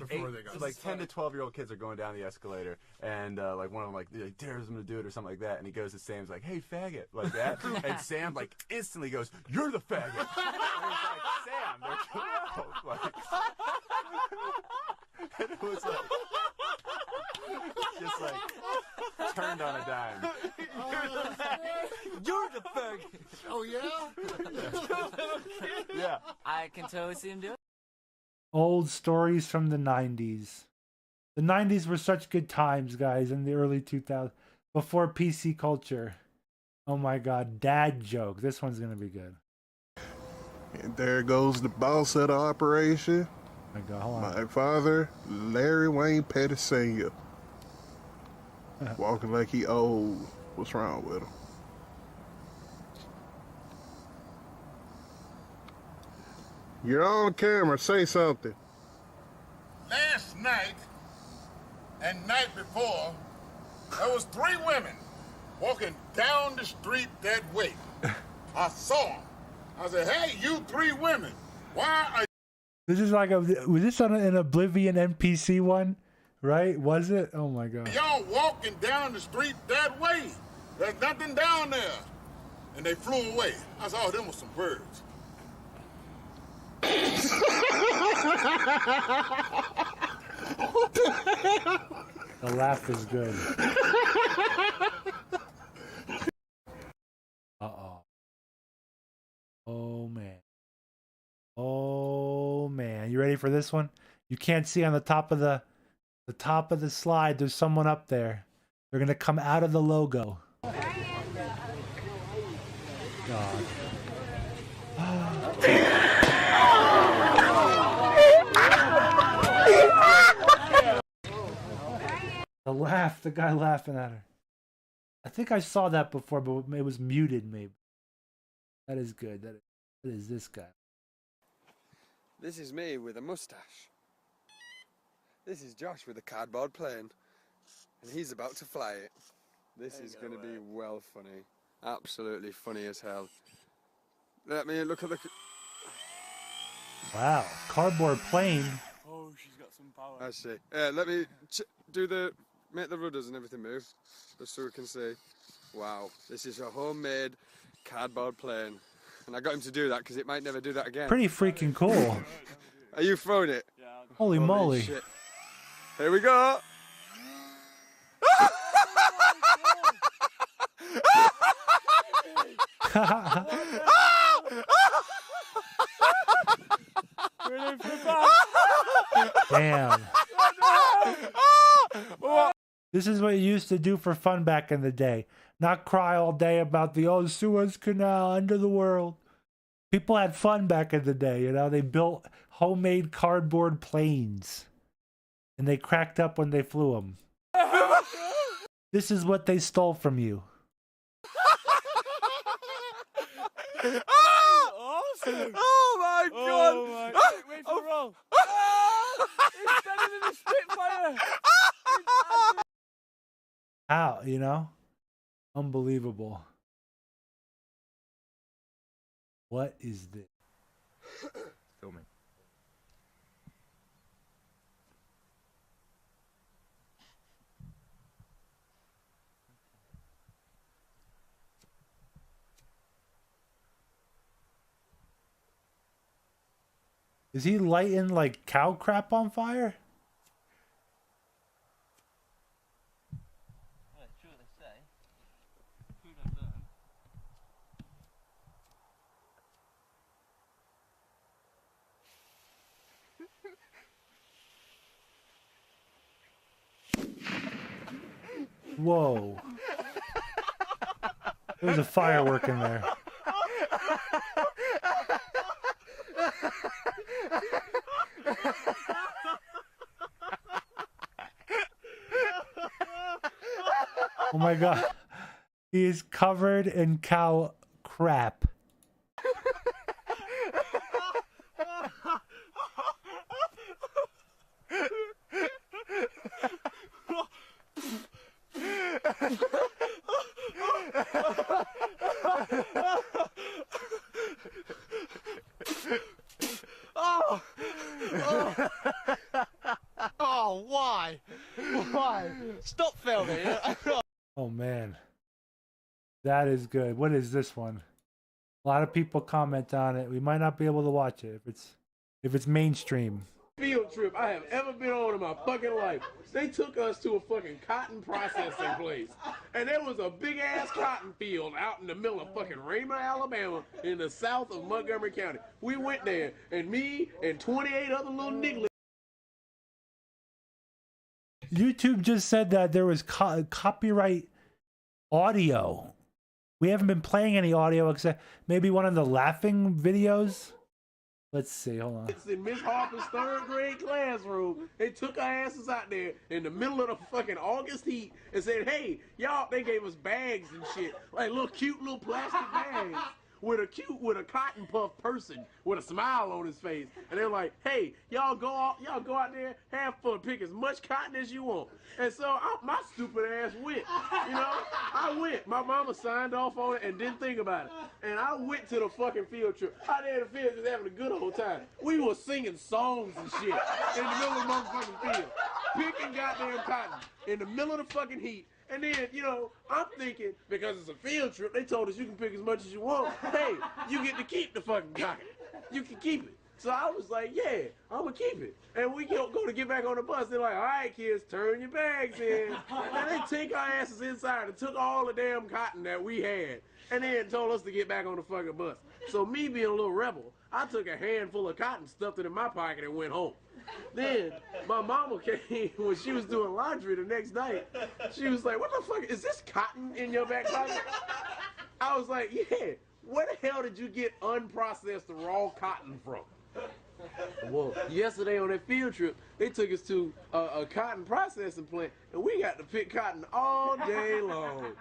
like 10 to 12-year-old kids are going down the escalator, and like one of them like dares him to do it or something like that, and he goes to Sam's like, "Hey, faggot," like that, and Sam like instantly goes, "You're the faggot." And he's like, "Sam, they're 12." Like, and it was like just like turned on a dime. You're the faggot. Oh, yeah? Yeah. I can totally see him do it. Old stories from the 90s. The 90s were such good times, guys, in the early 2000s. Before PC culture. Oh my god, dad joke. This one's gonna be good. And there goes the boss of the operation. Oh my god, hold on. My father, Larry Wayne Petty Sr. Walking like he old. What's wrong with him? You're on camera. Say something. Last night and night before, there was 3 women walking down the street that way. I saw them. I said, "Hey, you 3 women, why are This is like a, was this on an Oblivion NPC one? Right? Was it? Oh my god. y'all walking down the street that way? There's nothing down there." And they flew away. I said, "Oh, them was some birds." The laugh is good. Uh-oh. Oh man. Oh man. You ready for this one? You can't see on the top of the slide, there's someone up there. They're gonna come out of the logo. God. The laugh, the guy laughing at her. I think I saw that before, but it was muted maybe. That is good. That is this guy. This is me with a mustache. This is Josh with a cardboard plane. And he's about to fly it. This is going to be well funny. Absolutely funny as hell. Let me look at the... Wow, cardboard plane. Oh, she's got some power. I see. Let me do the... Make the rudders and everything move. Just so we can see. Wow, this is a homemade cardboard plane. And I got him to do that because it might never do that again. Pretty freaking cool. Are you throwing it? Yeah. Holy moly. Shit. Here we go. Damn. This is what you used to do for fun back in the day. Not cry all day about the Suez Canal, end of the world. People had fun back in the day, you know. They built homemade cardboard planes. And they cracked up when they flew them. This is what they stole from you. Awesome. Oh my god! Oh my. Wait for the roll. It's better than a Spitfire. How, you know? Unbelievable. What is this? Filming. Is he lighting like cow crap on fire? Whoa. There's a firework in there. Oh my god. He is covered in cow crap. Oh! Oh, why? Why? Stop filming. Oh man. That is good. What is this one? A lot of people comment on it. We might not be able to watch it if it's mainstream. Field trip I have ever been on in my fucking life. They took us to a fucking cotton processing place. And there was a big ass cotton field out in the middle of fucking Raymond, Alabama, in the south of Montgomery County. We went there, and me and 28 other little niggas. YouTube just said that there was copyright audio. We haven't been playing any audio except maybe one of the laughing videos. Let's see, hold on. It's in Miss Harper's 3rd grade classroom. They took our asses out there in the middle of the fucking August heat and said, hey, y'all, they gave us bags and shit. Like little cute little plastic bags with a cotton puff person with a smile on his face. And they're like, hey, y'all go out there, have fun, pick as much cotton as you want. And so my stupid ass went. You know, I went. My mama signed off on it and didn't think about it. And I went to the fucking field trip. Out there in the field just having a good old time. We were singing songs and shit in the middle of the motherfucking field. Picking goddamn cotton in the middle of the fucking heat. And then, you know, I'm thinking, because it's a field trip, they told us you can pick as much as you want. Hey, you get to keep the fucking cotton. You can keep it. So I was like, yeah, I'm going to keep it. And we go to get back on the bus. They're like, all right, kids, turn your bags in. And they take our asses inside and took all the damn cotton that we had. And then told us to get back on the fucking bus. So me being a little rebel, I took a handful of cotton, stuffed it in my pocket, and went home. Then my mama came when she was doing laundry the next night. She was like, what the fuck, is this cotton in your back pocket? I was like, yeah, where the hell did you get unprocessed raw cotton from? Well, yesterday on that field trip, they took us to a cotton processing plant, and we got to pick cotton all day long.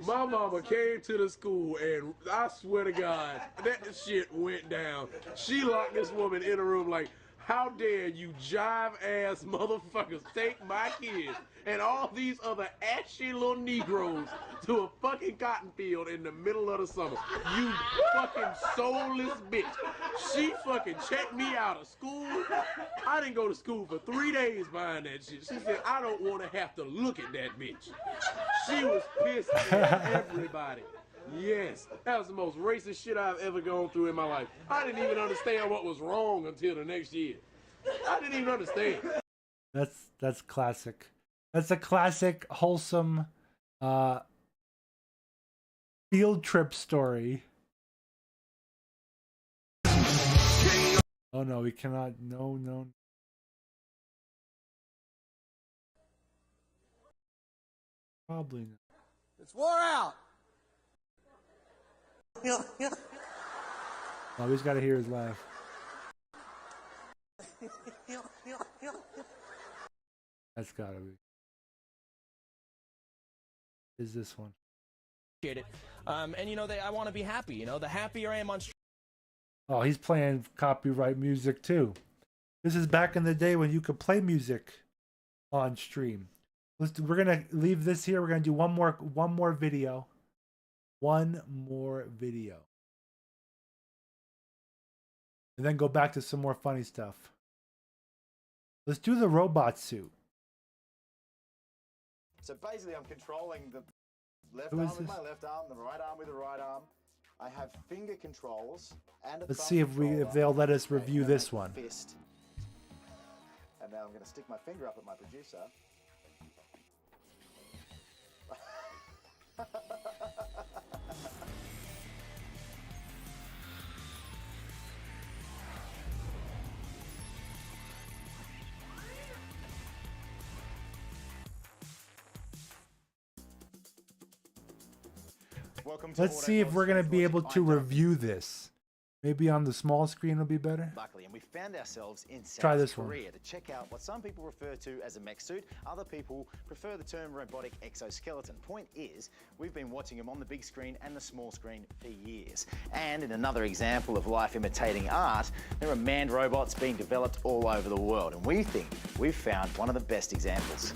My mama came to the school, and I swear to God, that shit went down. She locked this woman in a room like, how dare you jive-ass motherfuckers take my kids and all these other ashy little Negroes to a fucking cotton field in the middle of the summer. You fucking soulless bitch. She fucking checked me out of school. I didn't go to school for 3 days behind that shit. She said, I don't want to have to look at that bitch. She was pissed at everybody. Yes, that was the most racist shit I've ever gone through in my life. I didn't even understand what was wrong until the next year. I didn't even understand. That's classic. That's a classic, wholesome field trip story. Oh no, we cannot. No. Probably not. It's wore out. Oh, we just gotta hear his laugh. That's gotta be. Is this one? And you know, I want to be happy. You know, the happier I am on. Oh, he's playing copyright music too. This is back in the day when you could play music on stream. We're gonna leave this here. We're gonna do one more video. One more video. And then go back to some more funny stuff. Let's do the robot suit. So basically I'm controlling the left arm with my left arm, the right arm with the right arm. I have finger controls and a Let's see if they'll let us review this one. Fist. And now I'm going to stick my finger up at my producer. Let's see if we're going to be able to review this. Maybe on the small screen will be better. Buckley, and we found ourselves in South Try this Korea to check out what some people refer to as a mech suit. Other people prefer the term robotic exoskeleton. Point is, we've been watching them on the big screen and the small screen for years. And in another example of life imitating art, there are manned robots being developed all over the world. And we think we've found one of the best examples.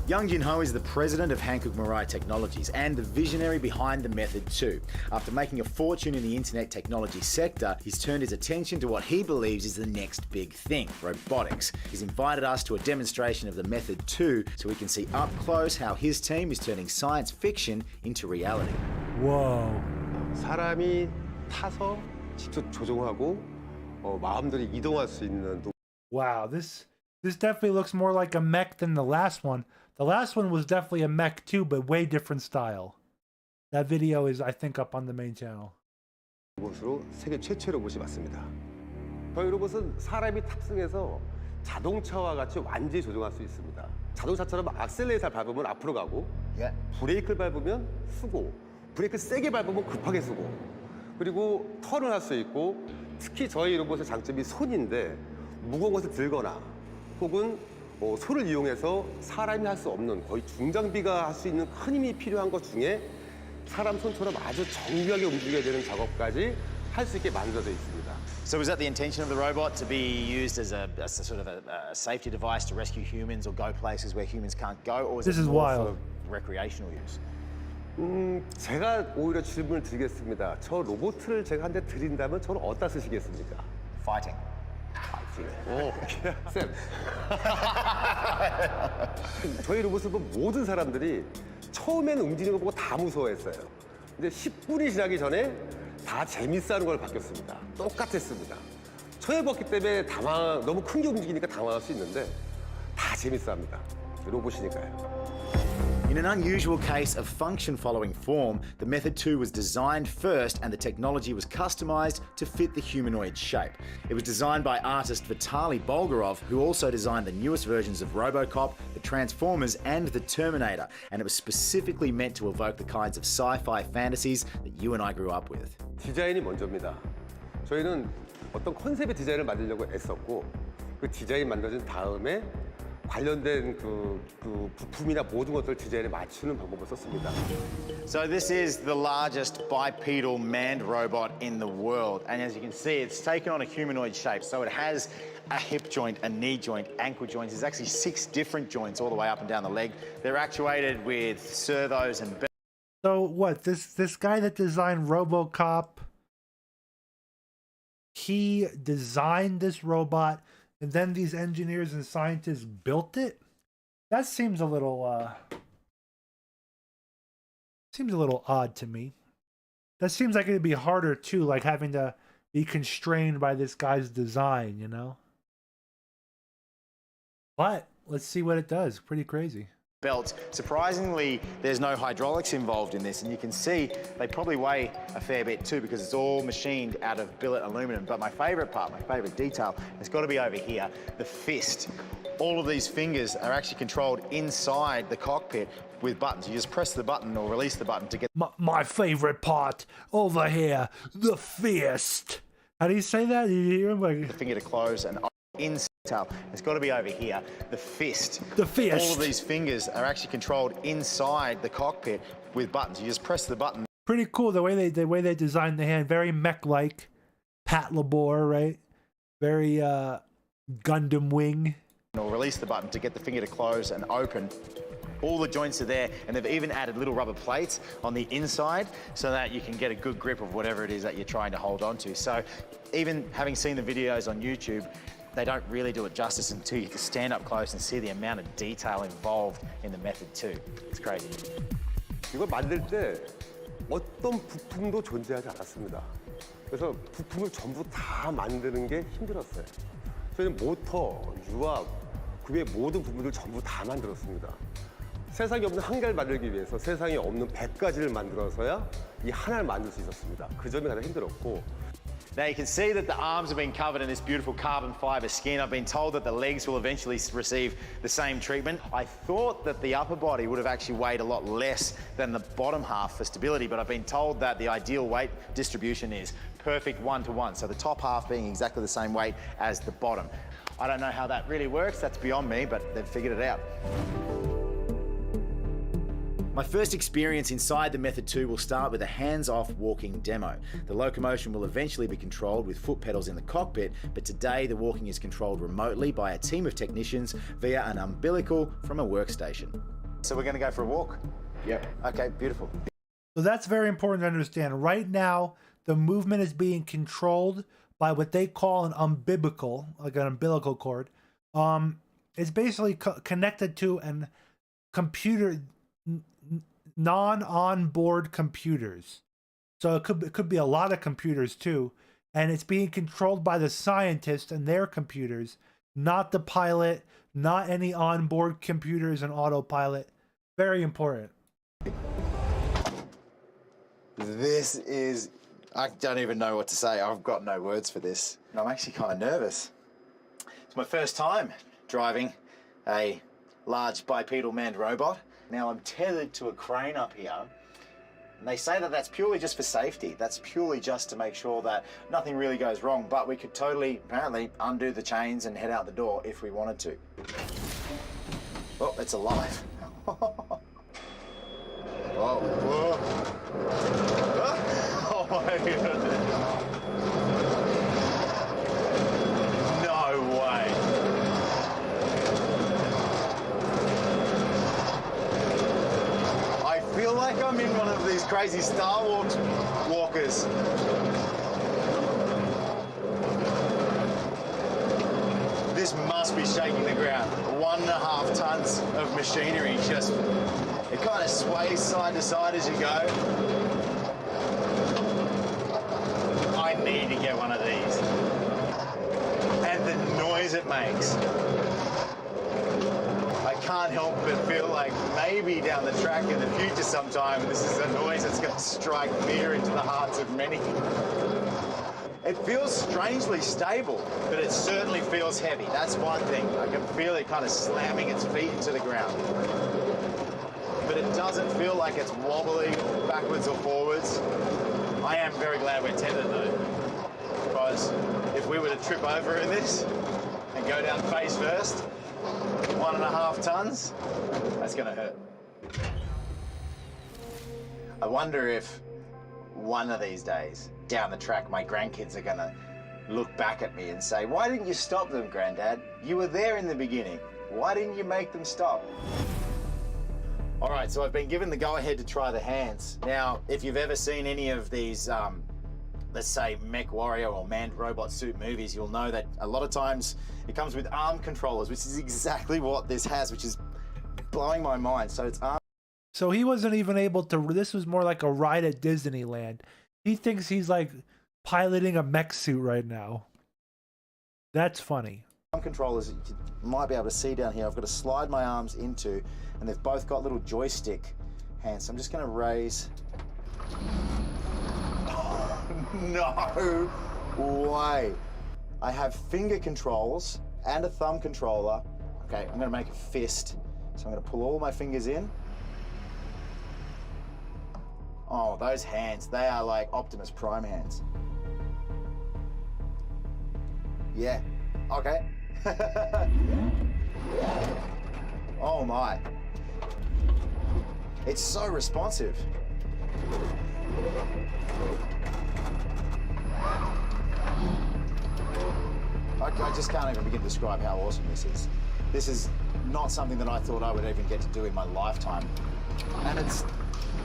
Young Jin Ho is the president of HANGOUT Mirai Technologies and the visionary behind the Method 2. After making a fortune in the internet technology sector, he's turned his attention to what he believes is the next big thing, robotics. He's invited us to a demonstration of the Method 2 so we can see up close how his team is turning science fiction into reality. Whoa. 사람이 타서 직접 조종하고 마음대로 이동할 수 있는. Wow, this definitely looks more like a mech than the last one. The last one was definitely a mech too, but way different style. That video is, I think, up on the main channel. 로봇으로 세계 최초의 로봇이 맞습니다. 저희 로봇은 사람이 탑승해서 자동차와 같이 완전히 조종할 수 있습니다. 자동차처럼 악셀레이터를 밟으면 앞으로 가고, 브레이크를 밟으면 쓰고, 브레이크 세게 밟으면 급하게 쓰고, 그리고 턴을 할 수 있고, 특히 저희 로봇의 장점이 손인데 무거운 것을 들거나 혹은 손을 이용해서 사람이 할 수 없는 거의 중장비가 할 수 있는 큰 힘이 필요한 것 중에 사람 손처럼 아주 정교하게 움직여야 되는 작업까지 할 수 있게 만들어져 있습니다. So is that the intention of the robot, to be used as a sort of a safety device to rescue humans or go places where humans can't go, or is it more for recreational use? 제가 오히려 질문을 드리겠습니다. 저 로봇을 제가 한 대 드린다면 저는 어디다 쓰시겠습니까? Fighting. 오, 쌤. 저희 로봇을 본 모든 사람들이 처음에는 움직이는 거 보고 다 무서워했어요. 근데 10분이 지나기 전에 다 재밌어하는 걸 바뀌었습니다. 똑같았습니다. 처해봤기 때문에 너무 큰 게 움직이니까 당황할 수 있는데 다 재밌어합니다. 로봇이니까요. In an unusual case of function-following form, the Method 2 was designed first and the technology was customized to fit the humanoid shape. It was designed by artist Vitaly Bulgarov, who also designed the newest versions of RoboCop, the Transformers and the Terminator, and it was specifically meant to evoke the kinds of sci-fi fantasies that you and I grew up with. 디자인이 먼저입니다. 저희는 어떤 컨셉의 디자인을 만들려고 애썼고 그 디자인 만들어진 다음에 관련된 그 부품이나 모든 것들 디자인에 맞추는 방법을 썼습니다. So this is the largest bipedal manned robot in the world, and as you can see, it's taken on a humanoid shape. So it has a hip joint, a knee joint, ankle joints. There's actually 6 different joints all the way up and down the leg. They're actuated with servos and belts. So what? This guy that designed RoboCop, he designed this robot. And then these engineers and scientists built it? That seems a little odd to me. That seems like it'd be harder too, like having to be constrained by this guy's design, you know? But let's see what it does. Pretty crazy. Belts. Surprisingly, there's no hydraulics involved in this, and you can see they probably weigh a fair bit too because it's all machined out of billet aluminum. But my favorite part, my favorite detail, has got to be over here, the fist. All of these fingers are actually controlled inside the cockpit with buttons. You just press the button or release the button to get... My favorite part, over here, the fist. How do you say that? You hear him like... The finger to close and inside. It's got to be over here, the fist. The fist. All of these fingers are actually controlled inside the cockpit with buttons. You just press the button. Pretty cool the way they designed the hand. Very mech-like. Pat Labor, right? Very Gundam Wing. Or release the button to get the finger to close and open. All the joints are there, and they've even added little rubber plates on the inside so that you can get a good grip of whatever it is that you're trying to hold on to. So even having seen the videos on YouTube, they don't really do it justice until you can stand up close and see the amount of detail involved in the Method 2. It's crazy. 이걸 만들 때 어떤 부품도 존재하지 않았습니다. 그래서 부품을 전부 다 만드는 게 힘들었어요. 저희는 모터, 유압, 그 외 모든 부분들 전부 다 만들었습니다. 세상에 없는 한 개를 만들기 위해서 세상에 없는 100가지를 만들어서야 이 하나를 만들 수 있었습니다. 그 점이 가장 힘들었고 Now you can see that the arms have been covered in this beautiful carbon fiber skin. I've been told that the legs will eventually receive the same treatment. I thought that the upper body would have actually weighed a lot less than the bottom half for stability, but I've been told that the ideal weight distribution is perfect 1-to-1. So the top half being exactly the same weight as the bottom. I don't know how that really works. That's beyond me, but they've figured it out. My first experience inside the Method 2 will start with a hands-off walking demo. The locomotion will eventually be controlled with foot pedals in the cockpit, but today the walking is controlled remotely by a team of technicians via an umbilical from a workstation. So we're going to go for a walk? Yep. Okay, beautiful. So that's very important to understand. Right now, the movement is being controlled by what they call an umbilical, like an umbilical cord. It's basically connected to an computer, non-onboard computers. So it could be a lot of computers too, and it's being controlled by the scientists and their computers, not the pilot, not any onboard computers and autopilot. Very important. This is, I don't even know what to say. I've got no words for this. I'm actually kind of nervous. It's my first time driving a large bipedal manned robot. Now I'm tethered to a crane up here, and they say that that's purely just for safety. That's purely just to make sure that nothing really goes wrong, but we could totally, apparently, undo the chains and head out the door if we wanted to. Oh, it's alive. Whoa, whoa. Oh my goodness. No way. I feel like I'm in one of these crazy Star Wars walkers. This must be shaking the ground. 1.5 tons of machinery just, it kind of sways side to side as you go. I need to get one of these. And the noise it makes. I can't help but feel like maybe down the track in the future sometime, this is a noise that's going to strike fear into the hearts of many. It feels strangely stable, but it certainly feels heavy. That's one thing. I can feel it kind of slamming its feet into the ground. But it doesn't feel like it's wobbly backwards or forwards. I am very glad we're tethered though, because if we were to trip over in this and go down face first, 1.5 tons, that's gonna hurt. I wonder if one of these days down the track, my grandkids are gonna look back at me and say, why didn't you stop them, Granddad? You were there in the beginning. Why didn't you make them stop? All right, so I've been given the go-ahead to try the hands. Now, if you've ever seen any of these, let's say, Mech Warrior or Manned Robot Suit movies, you'll know that a lot of times it comes with arm controllers, which is exactly what this has, which is blowing my mind. So it's arm. So he wasn't even able to, this was more like a ride at Disneyland. He thinks he's like piloting a mech suit right now. That's funny. Arm controllers, you might be able to see down here, I've got to slide my arms into, and they've both got little joystick hands. So I'm just going to raise. No way. I have finger controls and a thumb controller. Okay, I'm going to make a fist. So I'm going to pull all my fingers in. Oh, those hands, they are like Optimus Prime hands. Yeah, okay. Oh my. It's so responsive. I just can't even begin to describe how awesome this is. This is not something that I thought I would even get to do in my lifetime. And it's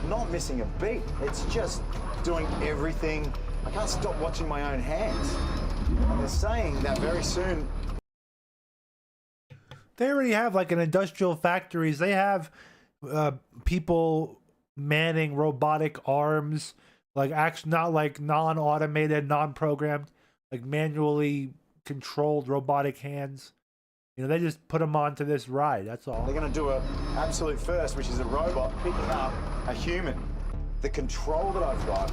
not missing a beat. It's just doing everything. I can't stop watching my own hands. And they're saying that very soon. They already have, like, in industrial factories, they have people manning robotic arms, like not like non-automated, non-programmed, like manually controlled robotic hands. You know, they just put them onto this ride, that's all. They're going to do an absolute first, which is a robot picking up a human. The control that I've got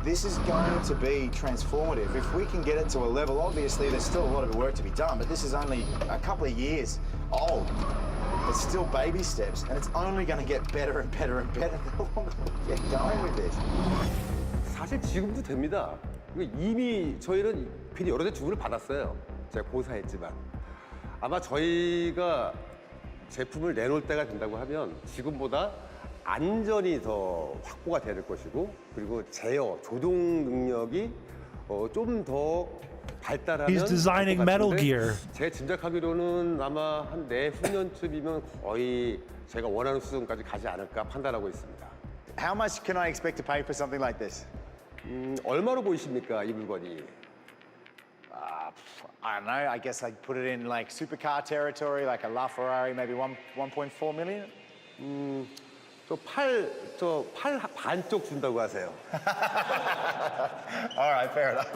This is going to be transformative. If we can get it to a level, obviously there's still a lot of work to be done, but this is only a couple of years old. It's still baby steps, and it's only going to get better and better and better the longer we get going with this. 사실 지금도 됩니다. 이미 저희는 괜히 여러 대 주문을 받았어요. 제가 고사했지만. 아마 저희가 제품을 내놓을 때가 된다고 하면 지금보다 안전이 더 확보가 될 것이고, 그리고 제어, 조종 능력이 좀 더 발달하면 He's designing Metal Gear. 제 짐작하기로는 아마 한 내후년쯤이면 거의 제가 원하는 수준까지 가지 않을까 판단하고 있습니다. How much can I expect to pay for something like this? 얼마로 보이십니까, 이 물건이? I don't know. I guess I'd put it in like supercar territory, like a LaFerrari, maybe 1.4 million. 팔 반쪽 준다고 하세요. All right, fair enough.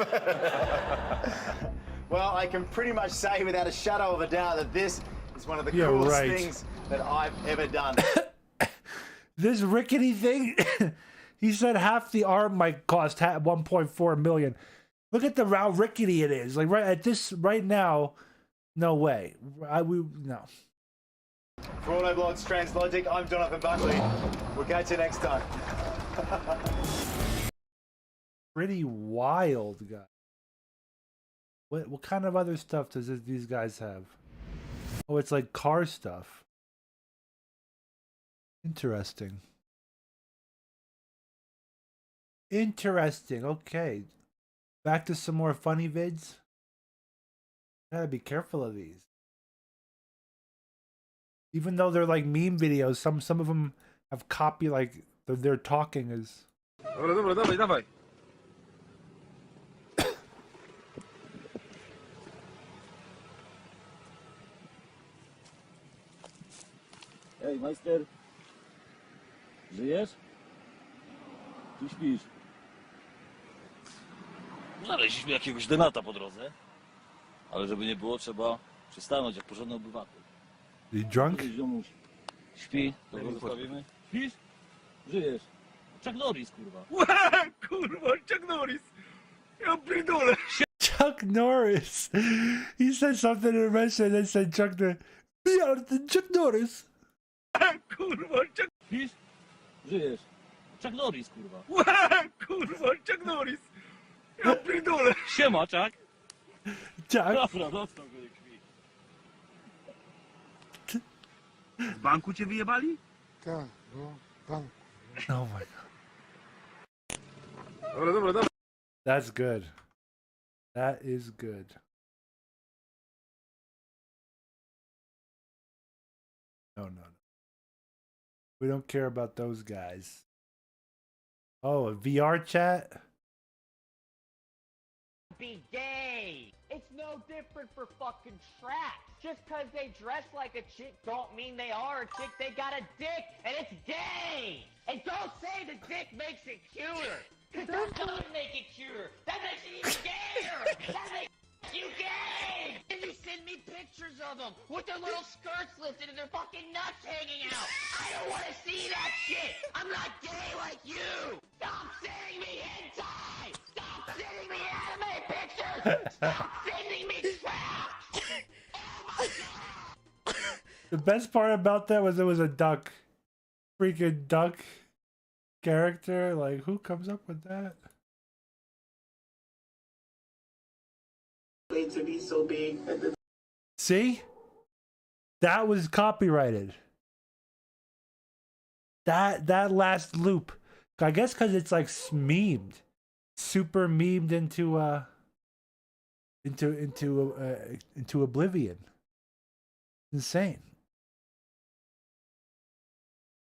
Well, I can pretty much say without a shadow of a doubt that this is one of the coolest things that I've ever done. This rickety thing, he said half the arm might cost 1.4 million. Look at how rickety it is. Like right now, no way. No. For Autoblog's Translogic, I'm Jonathan Buckley. We'll catch you next time. Pretty wild guy. What kind of other stuff does these guys have? Oh, it's like car stuff. Interesting. Interesting. Okay. Back to some more funny vids. Gotta be careful of these. Even though they're like meme videos, some of them have copy, like they're talking as. Dobra, dawaj. Ej, majster. Żyjesz? Czy śpisz? Znaleźliśmy jakiegoś denata po drodze. Ale żeby nie było, trzeba przystanąć jak porządny obywatel. You drunk? Śpi, to go zostawimy. Śpisz? Żyjesz. Chuck Norris, kurwa. Kurwa, Chuck Norris. Ja pierdolę. Chuck Norris. He said something in Russian and then said Chuck Norris. Kurwa, Chuck... Śpisz? Żyjesz. Chuck Norris, kurwa. Kurwa, Chuck Norris. Ja pierdolę. Siema, Chuck. Chuck. Dobra, dostał go, jak śpi. Z banku cię wyjebali? Tak, no, banku. Oh my god. Dobra. That's good. That is good. No. We don't care about those guys. Oh, a VR chat? Be gay. It's no different for fucking traps. Just cause they dress like a chick don't mean they are a chick. They got a dick and it's gay. And don't say the dick makes it cuter. Cause that doesn't make it cuter. That makes it even gayer. That makes you gay. And you send me pictures of them with their little skirts lifted and their fucking nuts hanging out. I don't want to see that shit. I'm not gay like you. Stop sending me hentai. Stop sending me anime pictures. Stop sending me traps. Oh my god. The best part about that was it was a duck. Freaking duck character. Like, who comes up with that? To be so big. See? That was copyrighted. That last loop. I guess because it's like memed. Super memed into oblivion. Insane.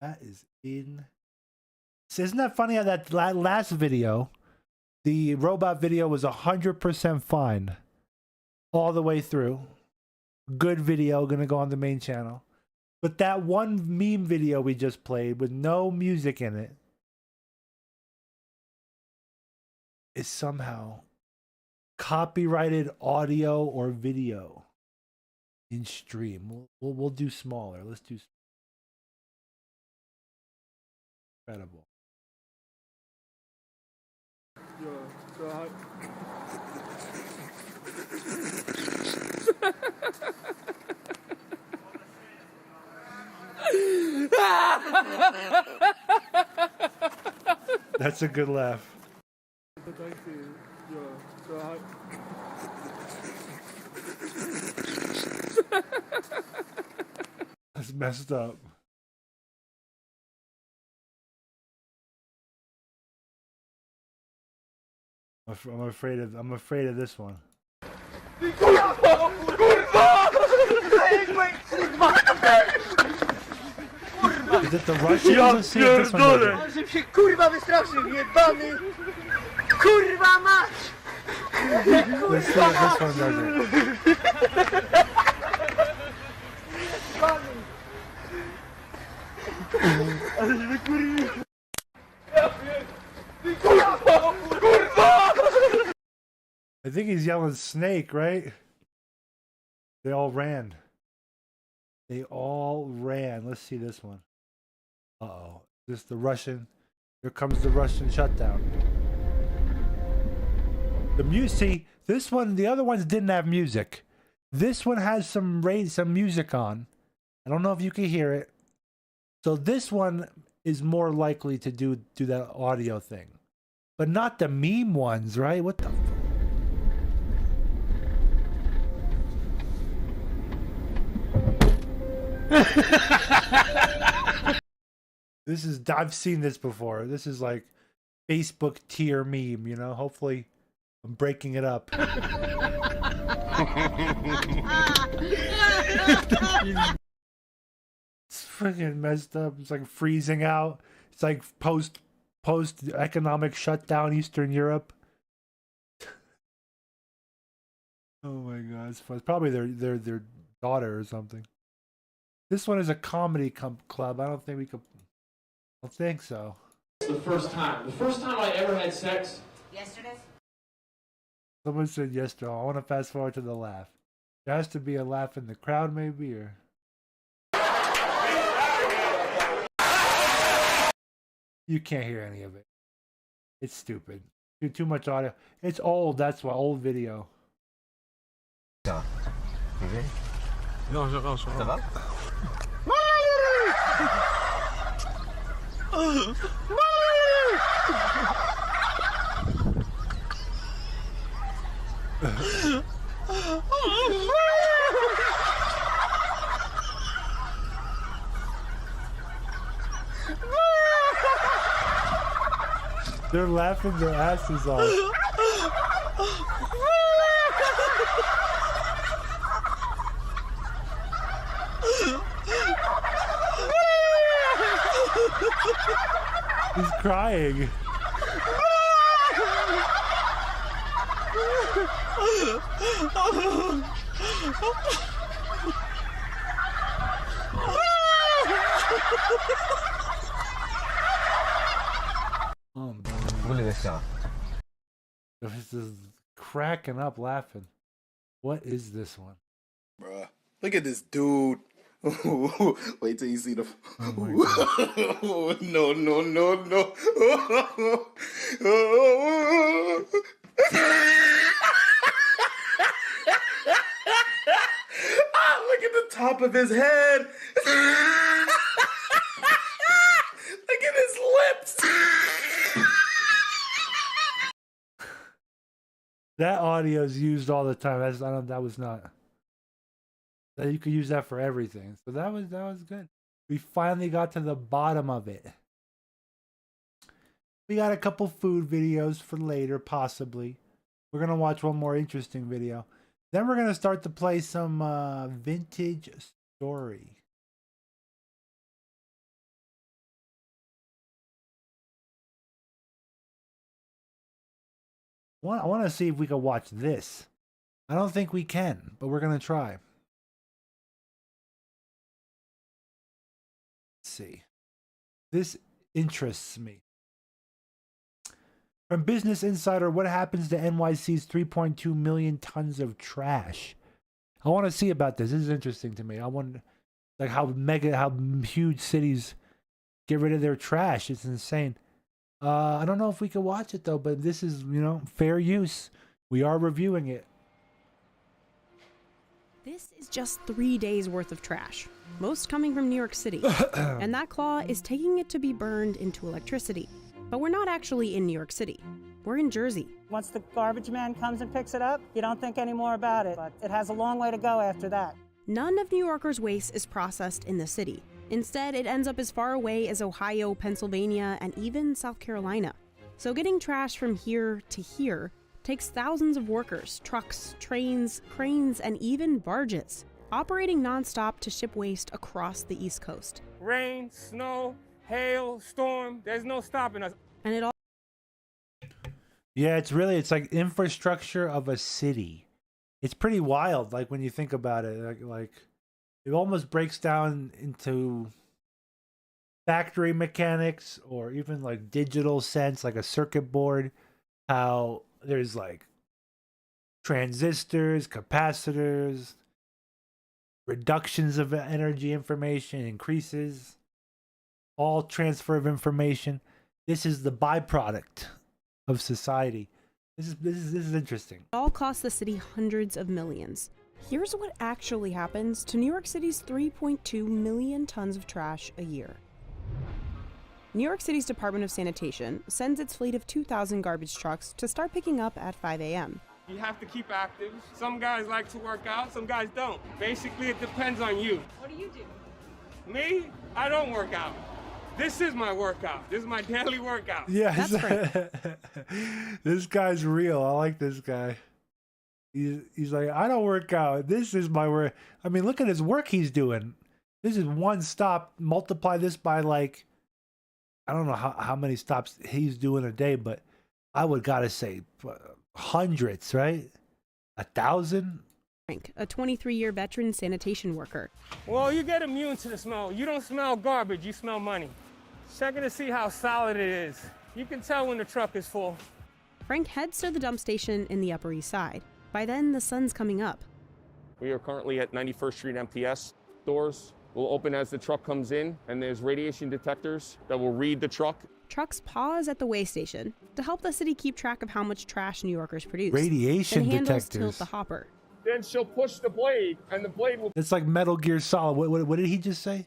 That is So isn't that funny how that last video, the robot video, was 100% fine all the way through. Good video, gonna go on the main channel. But that one meme video we just played with no music in it is somehow copyrighted audio or video in stream. We'll do smaller. Let's do incredible. That's a good laugh. That's messed up. I'm afraid of this one. Is it the Russians? Let's see if this one does it. Żebym się kurwa wystraszył, jebany! Kurwa mać! Let's see if this one does it. I think he's yelling snake, right? They all ran. They all ran. Let's see this one. Uh-oh. This is the Russian. Here comes the Russian shutdown. The music. See, this one, the other ones didn't have music. This one has some music on. I don't know if you can hear it. So this one is more likely to do that audio thing. But not the meme ones, right? What the This is, I've seen this before. This is like Facebook tier meme, you know? Hopefully I'm breaking it up. It's freaking messed up. It's like freezing out. It's like post economic shutdown Eastern Europe. Oh my god, it's fun. It's probably their daughter or something. This one is a comedy club. I don't think we could. I don't think so. The first time I ever had sex. Yesterday? Someone said yes to. I want to fast forward to the laugh. There has to be a laugh in the crowd, maybe, or. You can't hear any of it. It's stupid. Too much audio. It's old. That's why old video. Ça va? They're laughing their asses off. He's crying. This is cracking up laughing. What is this one? Bruh, look at this dude. Wait till you see the. Oh no, no, no, no. Look at the top of his head. Look at his lips. That audio is used all the time. That was not. You could use that for everything. So that was good. We finally got to the bottom of it. We got a couple food videos for later, possibly. We're gonna watch one more interesting video. Then we're gonna start to play some vintage story. I want to see if we can watch this. I don't think we can, but we're gonna try. See, this interests me. From Business Insider, what happens to NYC's 3.2 million tons of trash? I want to see about this. This is interesting to me. I wonder, like, how huge cities get rid of their trash. It's insane. I don't know if we can watch it though, but this is, you know, fair use. We are reviewing it. This is just 3 days worth of trash, most coming from New York City. And that claw is taking it to be burned into electricity. But we're not actually in New York City. We're in Jersey. Once the garbage man comes and picks it up, you don't think any more about it. But it has a long way to go after that. None of New Yorkers' waste is processed in the city. Instead, it ends up as far away as Ohio, Pennsylvania, and even South Carolina. So getting trash from here to here takes thousands of workers, trucks, trains, cranes, and even barges, operating nonstop to ship waste across the East Coast. Rain, snow, hail, storm, there's no stopping us. And it all... Yeah, it's like infrastructure of a city. It's pretty wild, like when you think about it. Like it almost breaks down into factory mechanics or even like digital sense, like a circuit board, how there's like transistors, capacitors, reductions of energy information, increases, all transfer of information. This is the byproduct of society. This is interesting. It all costs the city hundreds of millions. Here's what actually happens to New York City's 3.2 million tons of trash a year. New York City's Department of Sanitation sends its fleet of 2,000 garbage trucks to start picking up at 5 a.m. You have to keep active. Some guys like to work out, some guys don't. Basically, it depends on you. What do you do? Me? I don't work out. This is my workout. This is my daily workout. Yeah, that's right. This guy's real. I like this guy. He's like, I don't work out. This is my work. I mean, look at his work he's doing. This is one stop. Multiply this by like, I don't know how many stops he's doing a day, but I would gotta say hundreds, right? 1,000? Frank, a 23-year veteran sanitation worker. Well, you get immune to the smell. You don't smell garbage, you smell money. Checking to see how solid it is. You can tell when the truck is full. Frank heads to the dump station in the Upper East Side. By then, the sun's coming up. We are currently at 91st Street MTS. Doors will open as the truck comes in, and there's radiation detectors that will read the truck. Trucks pause at the weigh station to help the city keep track of how much trash New Yorkers produce. Radiation and handles detectors. tilt the hopper. Then she'll push the blade, and the blade will... It's like Metal Gear Solid. What did he just say?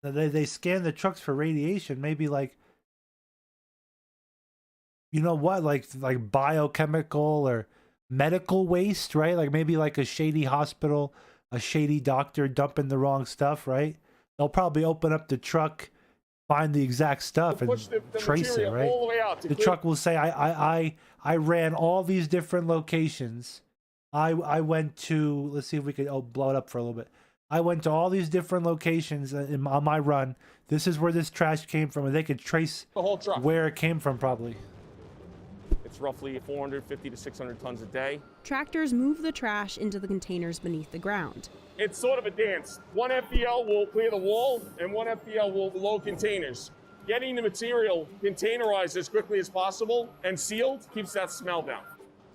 They scan the trucks for radiation. Maybe like, you know what? Like biochemical or medical waste, right? Like maybe like a shady hospital, a shady doctor dumping the wrong stuff, right? They'll probably open up the truck, find the exact stuff, and trace it, right? All the way out the truck will say, I ran all these different locations. I went to, let's see if we could blow it up for a little bit. I went to all these different locations on my run. This is where this trash came from, and they could trace the whole truck where it came from, probably. It's roughly 450 to 600 tons a day. Tractors move the trash into the containers beneath the ground. It's sort of a dance. One FPL will clear the wall, and one FPL will load containers. Getting the material containerized as quickly as possible and sealed keeps that smell down.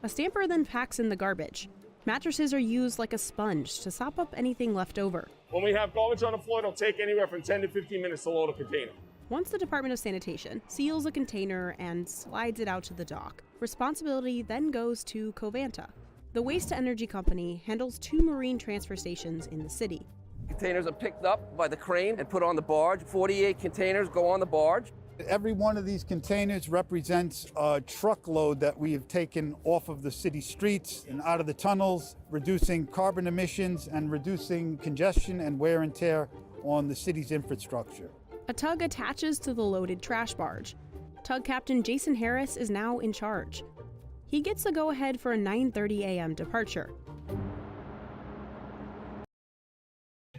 A stamper then packs in the garbage. Mattresses are used like a sponge to sop up anything left over. When we have garbage on the floor, it'll take anywhere from 10 to 15 minutes to load a container. Once the Department of Sanitation seals a container and slides it out to the dock, responsibility then goes to Covanta. The waste-to-energy company handles 2 marine transfer stations in the city. Containers are picked up by the crane and put on the barge. 48 containers go on the barge. Every one of these containers represents a truckload that we have taken off of the city streets and out of the tunnels, reducing carbon emissions and reducing congestion and wear and tear on the city's infrastructure. A tug attaches to the loaded trash barge. Tug Captain Jason Harris is now in charge. He gets the go-ahead for a 9:30 a.m. departure.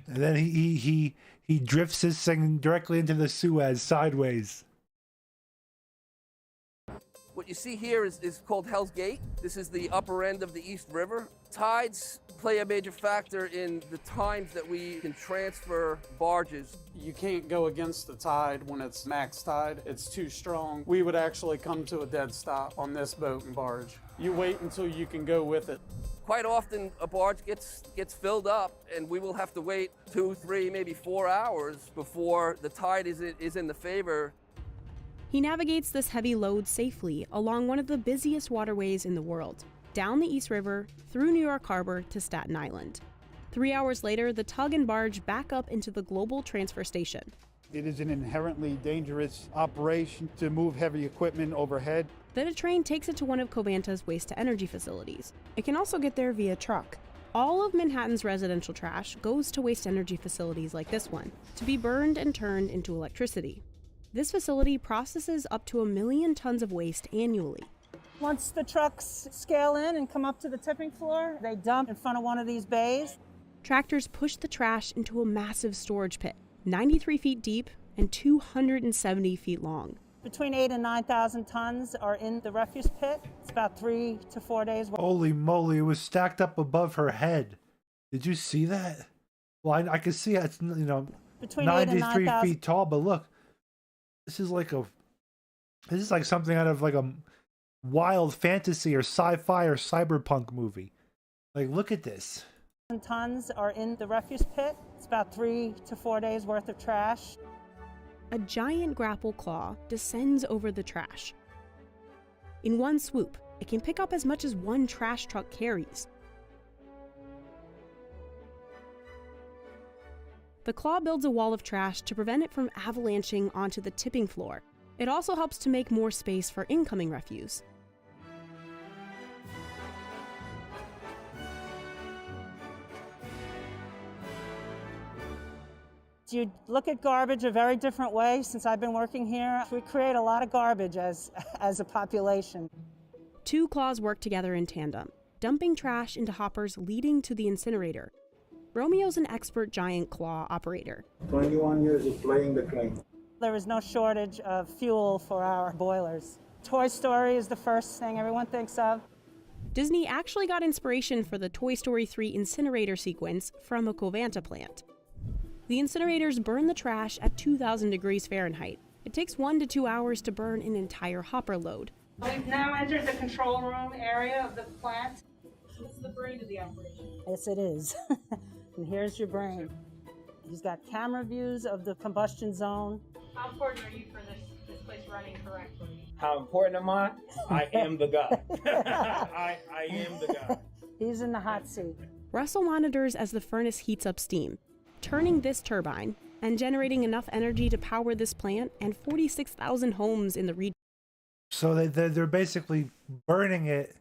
And then he drifts his thing directly into the Suez sideways. What you see here is called Hell's Gate. This is the upper end of the East River. Tides play a major factor in the times that we can transfer barges. You can't go against the tide when it's max tide. It's too strong. We would actually come to a dead stop on this boat and barge. You wait until you can go with it. Quite often a barge gets filled up and we will have to wait 2, 3, maybe 4 hours before the tide is in the favor. He navigates this heavy load safely along one of the busiest waterways in the world, down the East River, through New York Harbor to Staten Island. 3 hours later, the tug and barge back up into the global transfer station. It is an inherently dangerous operation to move heavy equipment overhead. Then a train takes it to one of Covanta's waste-to-energy facilities. It can also get there via truck. All of Manhattan's residential trash goes to waste-energy facilities like this one, to be burned and turned into electricity. This facility processes up to 1 million tons of waste annually. Once the trucks scale in and come up to the tipping floor, they dump in front of one of these bays. Tractors push the trash into a massive storage pit, 93 feet deep and 270 feet long. Between 8,000 and 9,000 tons are in the refuse pit. It's about 3 to 4 days. Holy moly, it was stacked up above her head. Did you see that? Well, I can see it's, Between 8,000 and 93 9,000. feet tall, but look, this is like something out of like a wild fantasy or sci-fi or cyberpunk movie. Like, look at this. Tons are in the refuse pit. It's about 3 to 4 days worth of trash. A giant grapple claw descends over the trash. In one swoop, it can pick up as much as one trash truck carries. The claw builds a wall of trash to prevent it from avalanching onto the tipping floor. It also helps to make more space for incoming refuse. You look at garbage a very different way since I've been working here. We create a lot of garbage as a population. 2 claws work together in tandem, dumping trash into hoppers leading to the incinerator. Romeo's an expert giant claw operator. 21 years of playing the crane. There is no shortage of fuel for our boilers. Toy Story is the first thing everyone thinks of. Disney actually got inspiration for the Toy Story 3 incinerator sequence from a Covanta plant. The incinerators burn the trash at 2,000 degrees Fahrenheit. It takes 1 to 2 hours to burn an entire hopper load. We've now entered the control room area of the plant. This is the brain of the operation. Yes, it is. And here's your brain. He's got camera views of the combustion zone. How important are you for this place running correctly? How important am I? I am the guy. I am the guy. He's in the hot seat. Russell monitors as the furnace heats up steam, turning this turbine and generating enough energy to power this plant and 46,000 homes in the region. So they're basically burning it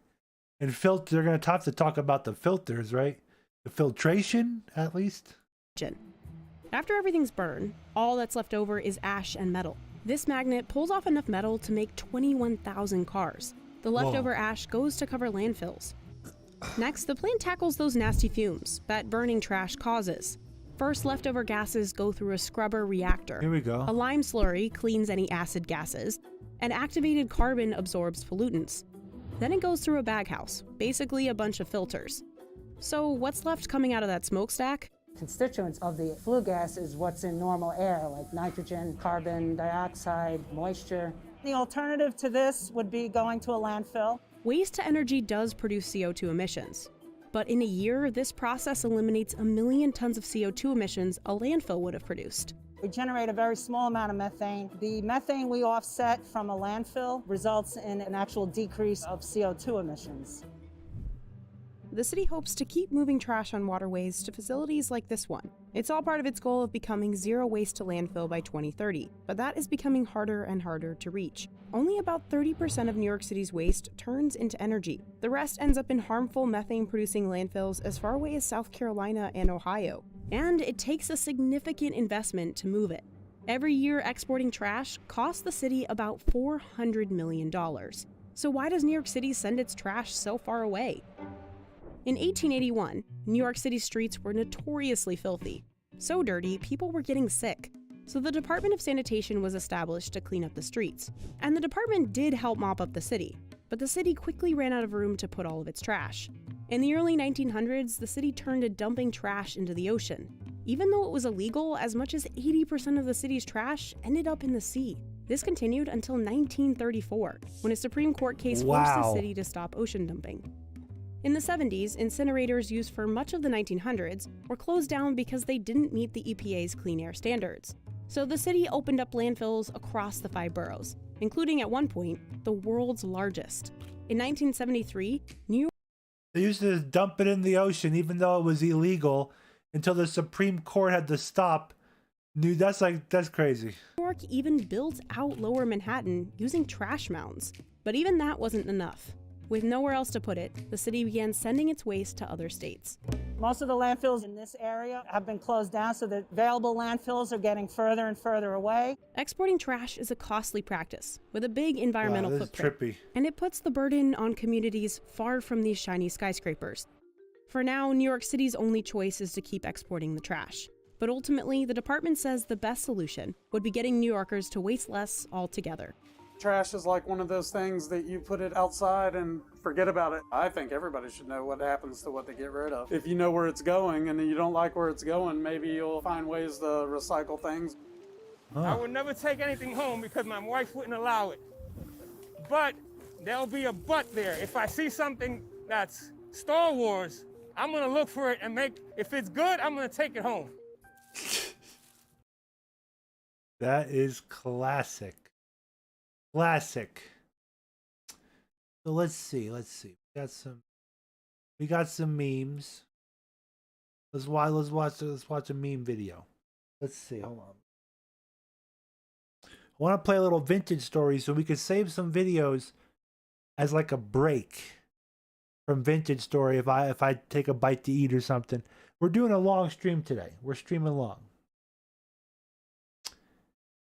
and they're going to have to talk about the filters, right? The filtration, at least. After everything's burned, all that's left over is ash and metal. This magnet pulls off enough metal to make 21,000 cars. The leftover ash goes to cover landfills. Next, the plant tackles those nasty fumes that burning trash causes. First, leftover gases go through a scrubber reactor. Here we go. A lime slurry cleans any acid gases, and activated carbon absorbs pollutants. Then it goes through a baghouse, basically a bunch of filters. So what's left coming out of that smokestack? Constituents of the flue gas is what's in normal air, like nitrogen, carbon dioxide, moisture. The alternative to this would be going to a landfill. Waste to energy does produce CO2 emissions. But in a year, this process eliminates 1 million tons of CO2 emissions a landfill would have produced. We generate a very small amount of methane. The methane we offset from a landfill results in an actual decrease of CO2 emissions. The city hopes to keep moving trash on waterways to facilities like this one. It's all part of its goal of becoming zero waste to landfill by 2030, but that is becoming harder and harder to reach. Only about 30% of New York City's waste turns into energy. The rest ends up in harmful methane-producing landfills as far away as South Carolina and Ohio. And it takes a significant investment to move it. Every year, exporting trash costs the city about $400 million. So why does New York City send its trash so far away? In 1881, New York City streets were notoriously filthy. So dirty, people were getting sick. So the Department of Sanitation was established to clean up the streets. And the department did help mop up the city, but the city quickly ran out of room to put all of its trash. In the early 1900s, the city turned to dumping trash into the ocean. Even though it was illegal, as much as 80% of the city's trash ended up in the sea. This continued until 1934, when a Supreme Court case forced the city to stop ocean dumping. In the 70s, incinerators used for much of the 1900s were closed down because they didn't meet the EPA's clean air standards. So the city opened up landfills across the 5 boroughs. including at one point, the world's largest. In 1973, New York They used to just dump it in the ocean, even though it was illegal, until the Supreme Court had to stop. That's crazy. even built out Lower Manhattan using trash mounds. But even that wasn't enough. With nowhere else to put it, the city began sending its waste to other states. Most of the landfills in this area have been closed down, so the available landfills are getting further and further away. Exporting trash is a costly practice with a big environmental Wow, this is footprint. trippy. And it puts the burden on communities far from these shiny skyscrapers. For now, New York City's only choice is to keep exporting the trash. But ultimately, the department says the best solution would be getting New Yorkers to waste less altogether. Trash is like one of those things that you put it outside and forget about it. I think everybody should know what happens to what they get rid of. If you know where it's going and you don't like where it's going, maybe you'll find ways to recycle things. I would never take anything home because my wife wouldn't allow it. But there'll be a but there. If I see something that's Star Wars, I'm gonna look for it and if it's good, I'm gonna take it home. That is classic. Classic. So let's see. We got some memes. Let's watch a meme video. Let's see. Hold on. I want to play a little vintage story so we could save some videos as like a break from vintage story if I take a bite to eat or something. We're doing a long stream today. We're streaming long.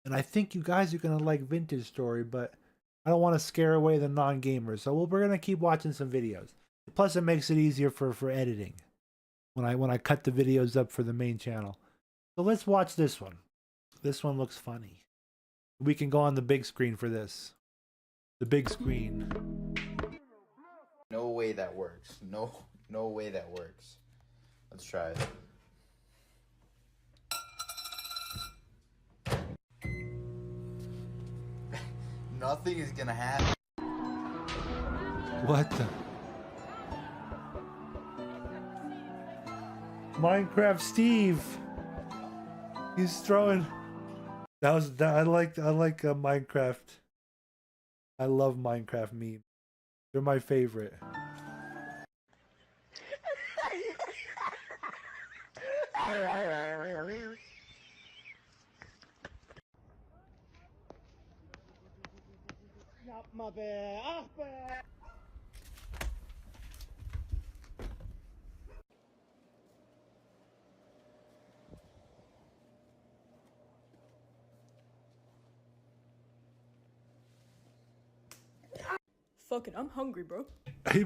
And I think you guys are going to like vintage story, but I don't want to scare away the non-gamers. So we're going to keep watching some videos. Plus it makes it easier for editing when I cut the videos up for the main channel. So let's watch this one. This one looks funny. We can go on the big screen for this. The big screen. No way that works. No way that works. Let's try it. Nothing is gonna happen. What the? Minecraft Steve. He's throwing. I like Minecraft. I love Minecraft memes. They're my favorite. Fuck it, I'm hungry, bro. I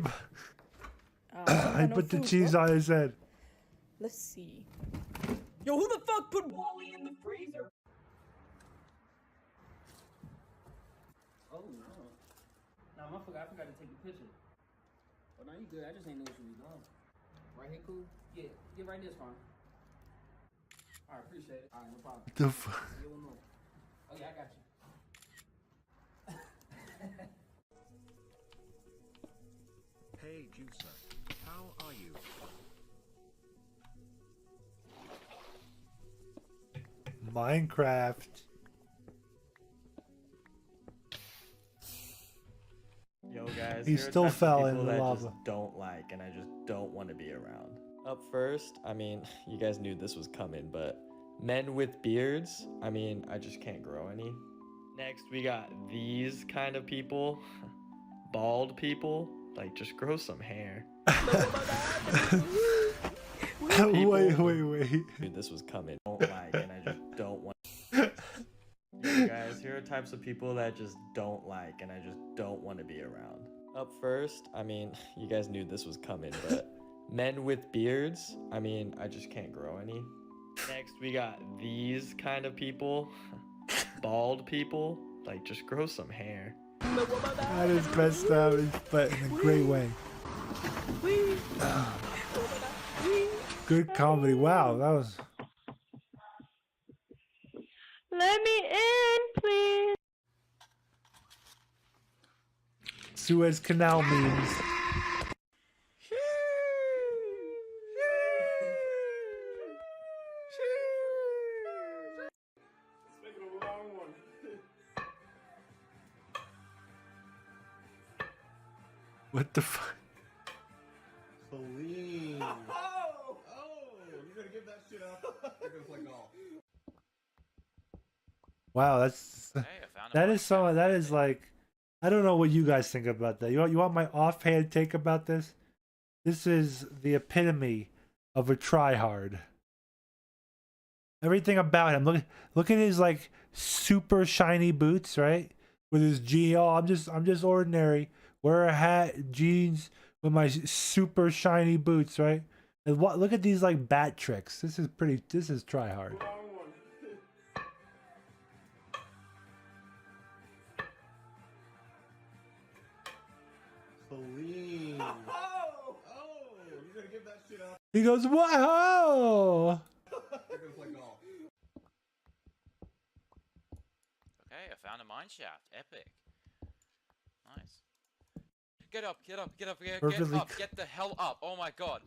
put the cheese on his head. Let's see. Yo, who the fuck put Wally in the freezer? Oh no. Nah, I forgot to take a picture. Oh no, you good. I just ain't know what you was doing. Right here, cool? Yeah, right this fine. Alright, appreciate it. Alright, no problem. The fuck? Oh yeah, I got you. Hey, Juicer. How are you? Minecraft. Yo guys, He here are still types of fell people in the that I lava. just don't like and I just don't want to be around. Up first, I mean, you guys knew this was coming, but men with beards, I mean, I just can't grow any. Next, we got these kind of people. Bald people. Like, just grow some hair. Wait. Dude, this was coming. Don't like and I just don't want. Yo guys, here are types of people that I just don't like and I just don't want to be around. Up first, I mean, you guys knew this was coming, but men with beards, I mean, I just can't grow any. Next, we got these kind of people. Bald people. Like, just grow some hair. That is messed up, but in a great way. Good comedy. Wow, that was. Let me in, please. Suez Canal memes. What the fuck? Clean. Oh, you gotta give that shit up. You're gonna play golf. Wow, that is so. That is like, I don't know what you guys think about that. You want my offhand take about this? This is the epitome of a tryhard. Everything about him. Look at his like super shiny boots, right? With his jeans. Oh, I'm just ordinary. Wear a hat, jeans, with my super shiny boots, right? And what? Look at these like bat tricks. This is tryhard. Clean. Oh, you gotta give that shit up. He goes, whoa! You're gonna play golf. Okay, I found a mine shaft. Epic. Nice. Get up, get up, get up, get up, get the hell up. Oh my god.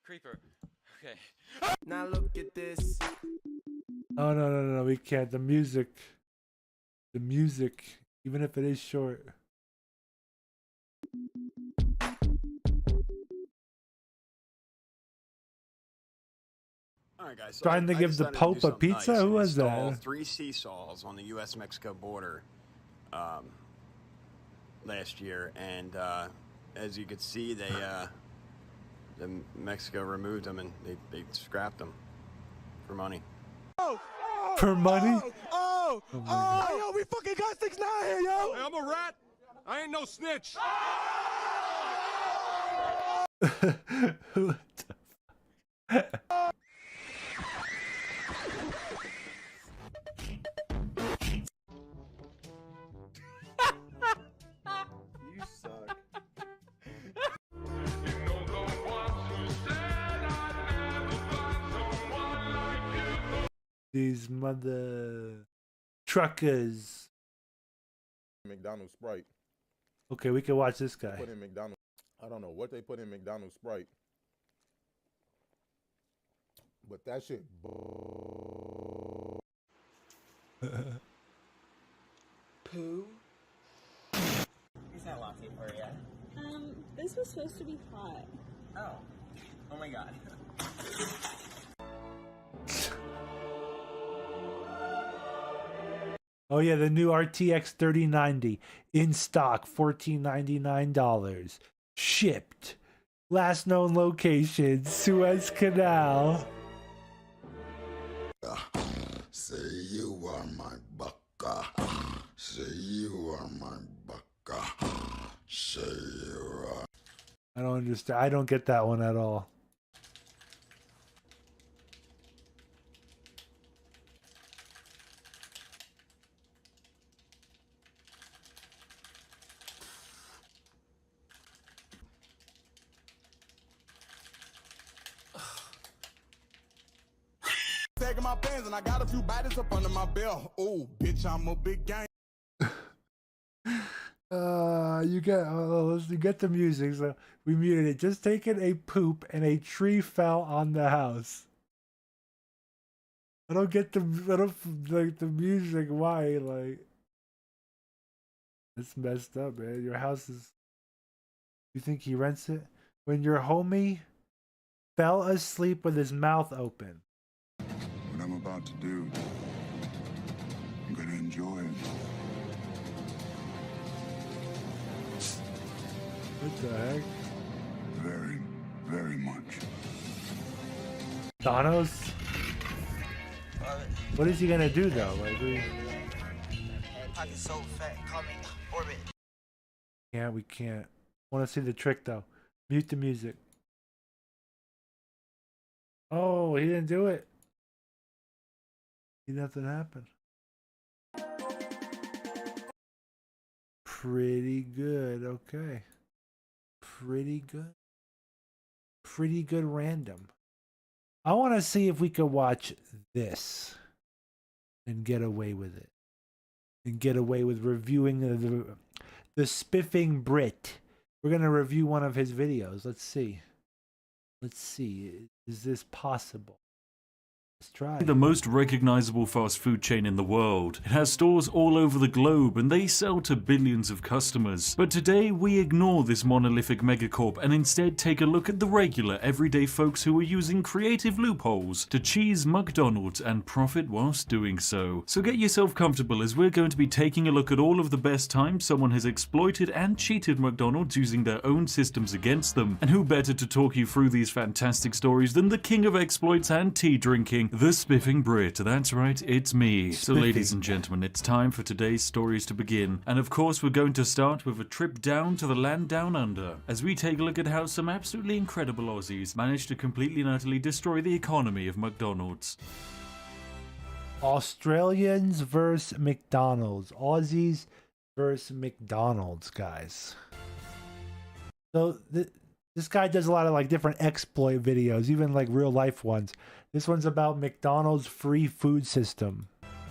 Creeper. Okay. Now look at this. Oh no, we can't. The music, even if it is short. All right, guys. So Trying to I give the decided to Pope do a something pizza? nice Who and was that? install 3 seesaws on the U.S.-Mexico border last year, and as you could see, Mexico removed them and they scrapped them for money. For money? Oh, yo, we fucking got 6ix9ine here, yo. Hey, I'm a rat. I ain't no snitch. What the fuck? You suck. These mother truckers. McDonald's Sprite. Okay, we can watch this guy. Put in McDonald's. I don't know what they put in McDonald's Sprite, but that shit. Poo? Is that latte for you? This was supposed to be hot. Oh. Oh my god. Oh yeah, the new RTX 3090 in stock, $14.99. Shipped. Last known location, Suez Canal. Say you are my bucka. Say you are my bucka. Say you are. I don't understand. I don't get that one at all. Taking my pants and I got a few bodies up under my belt. Oh, bitch, I'm a big gang. You get the music. So we muted it. Just taking a poop and a tree fell on the house. I don't get the music. Why? Like, it's messed up, man. Your house is. You think he rents it? When your homie fell asleep with his mouth open. What I'm about to do, I'm gonna enjoy it. What the heck? Very, very much. Thanos? What is he gonna do though? Like, Pocket so fat, call me orbit. we can't. Want to see the trick though? Mute the music. Oh, he didn't do it. Nothing happened. Pretty good. Okay. Pretty good. Pretty good random. I want to see if we could watch this and get away with it. And get away with reviewing the Spiffing Brit. We're going to review one of his videos. Let's see. Let's see. Is this possible? Let's try. The most recognizable fast food chain in the world. It has stores all over the globe and they sell to billions of customers. But today we ignore this monolithic megacorp and instead take a look at the regular everyday folks who are using creative loopholes to cheese McDonald's and profit whilst doing so. So get yourself comfortable as we're going to be taking a look at all of the best times someone has exploited and cheated McDonald's using their own systems against them. And who better to talk you through these fantastic stories than the king of exploits and tea drinking, the Spiffing Brit. That's right, it's me. So ladies and gentlemen, it's time for today's stories to begin. And of course we're going to start with a trip down to the land down under, as we take a look at how some absolutely incredible Aussies managed to completely and utterly destroy the economy of McDonald's. Australians versus McDonald's. Aussies versus McDonald's, guys. So this guy does a lot of like different exploit videos, even like real life ones. This one's about McDonald's free food system.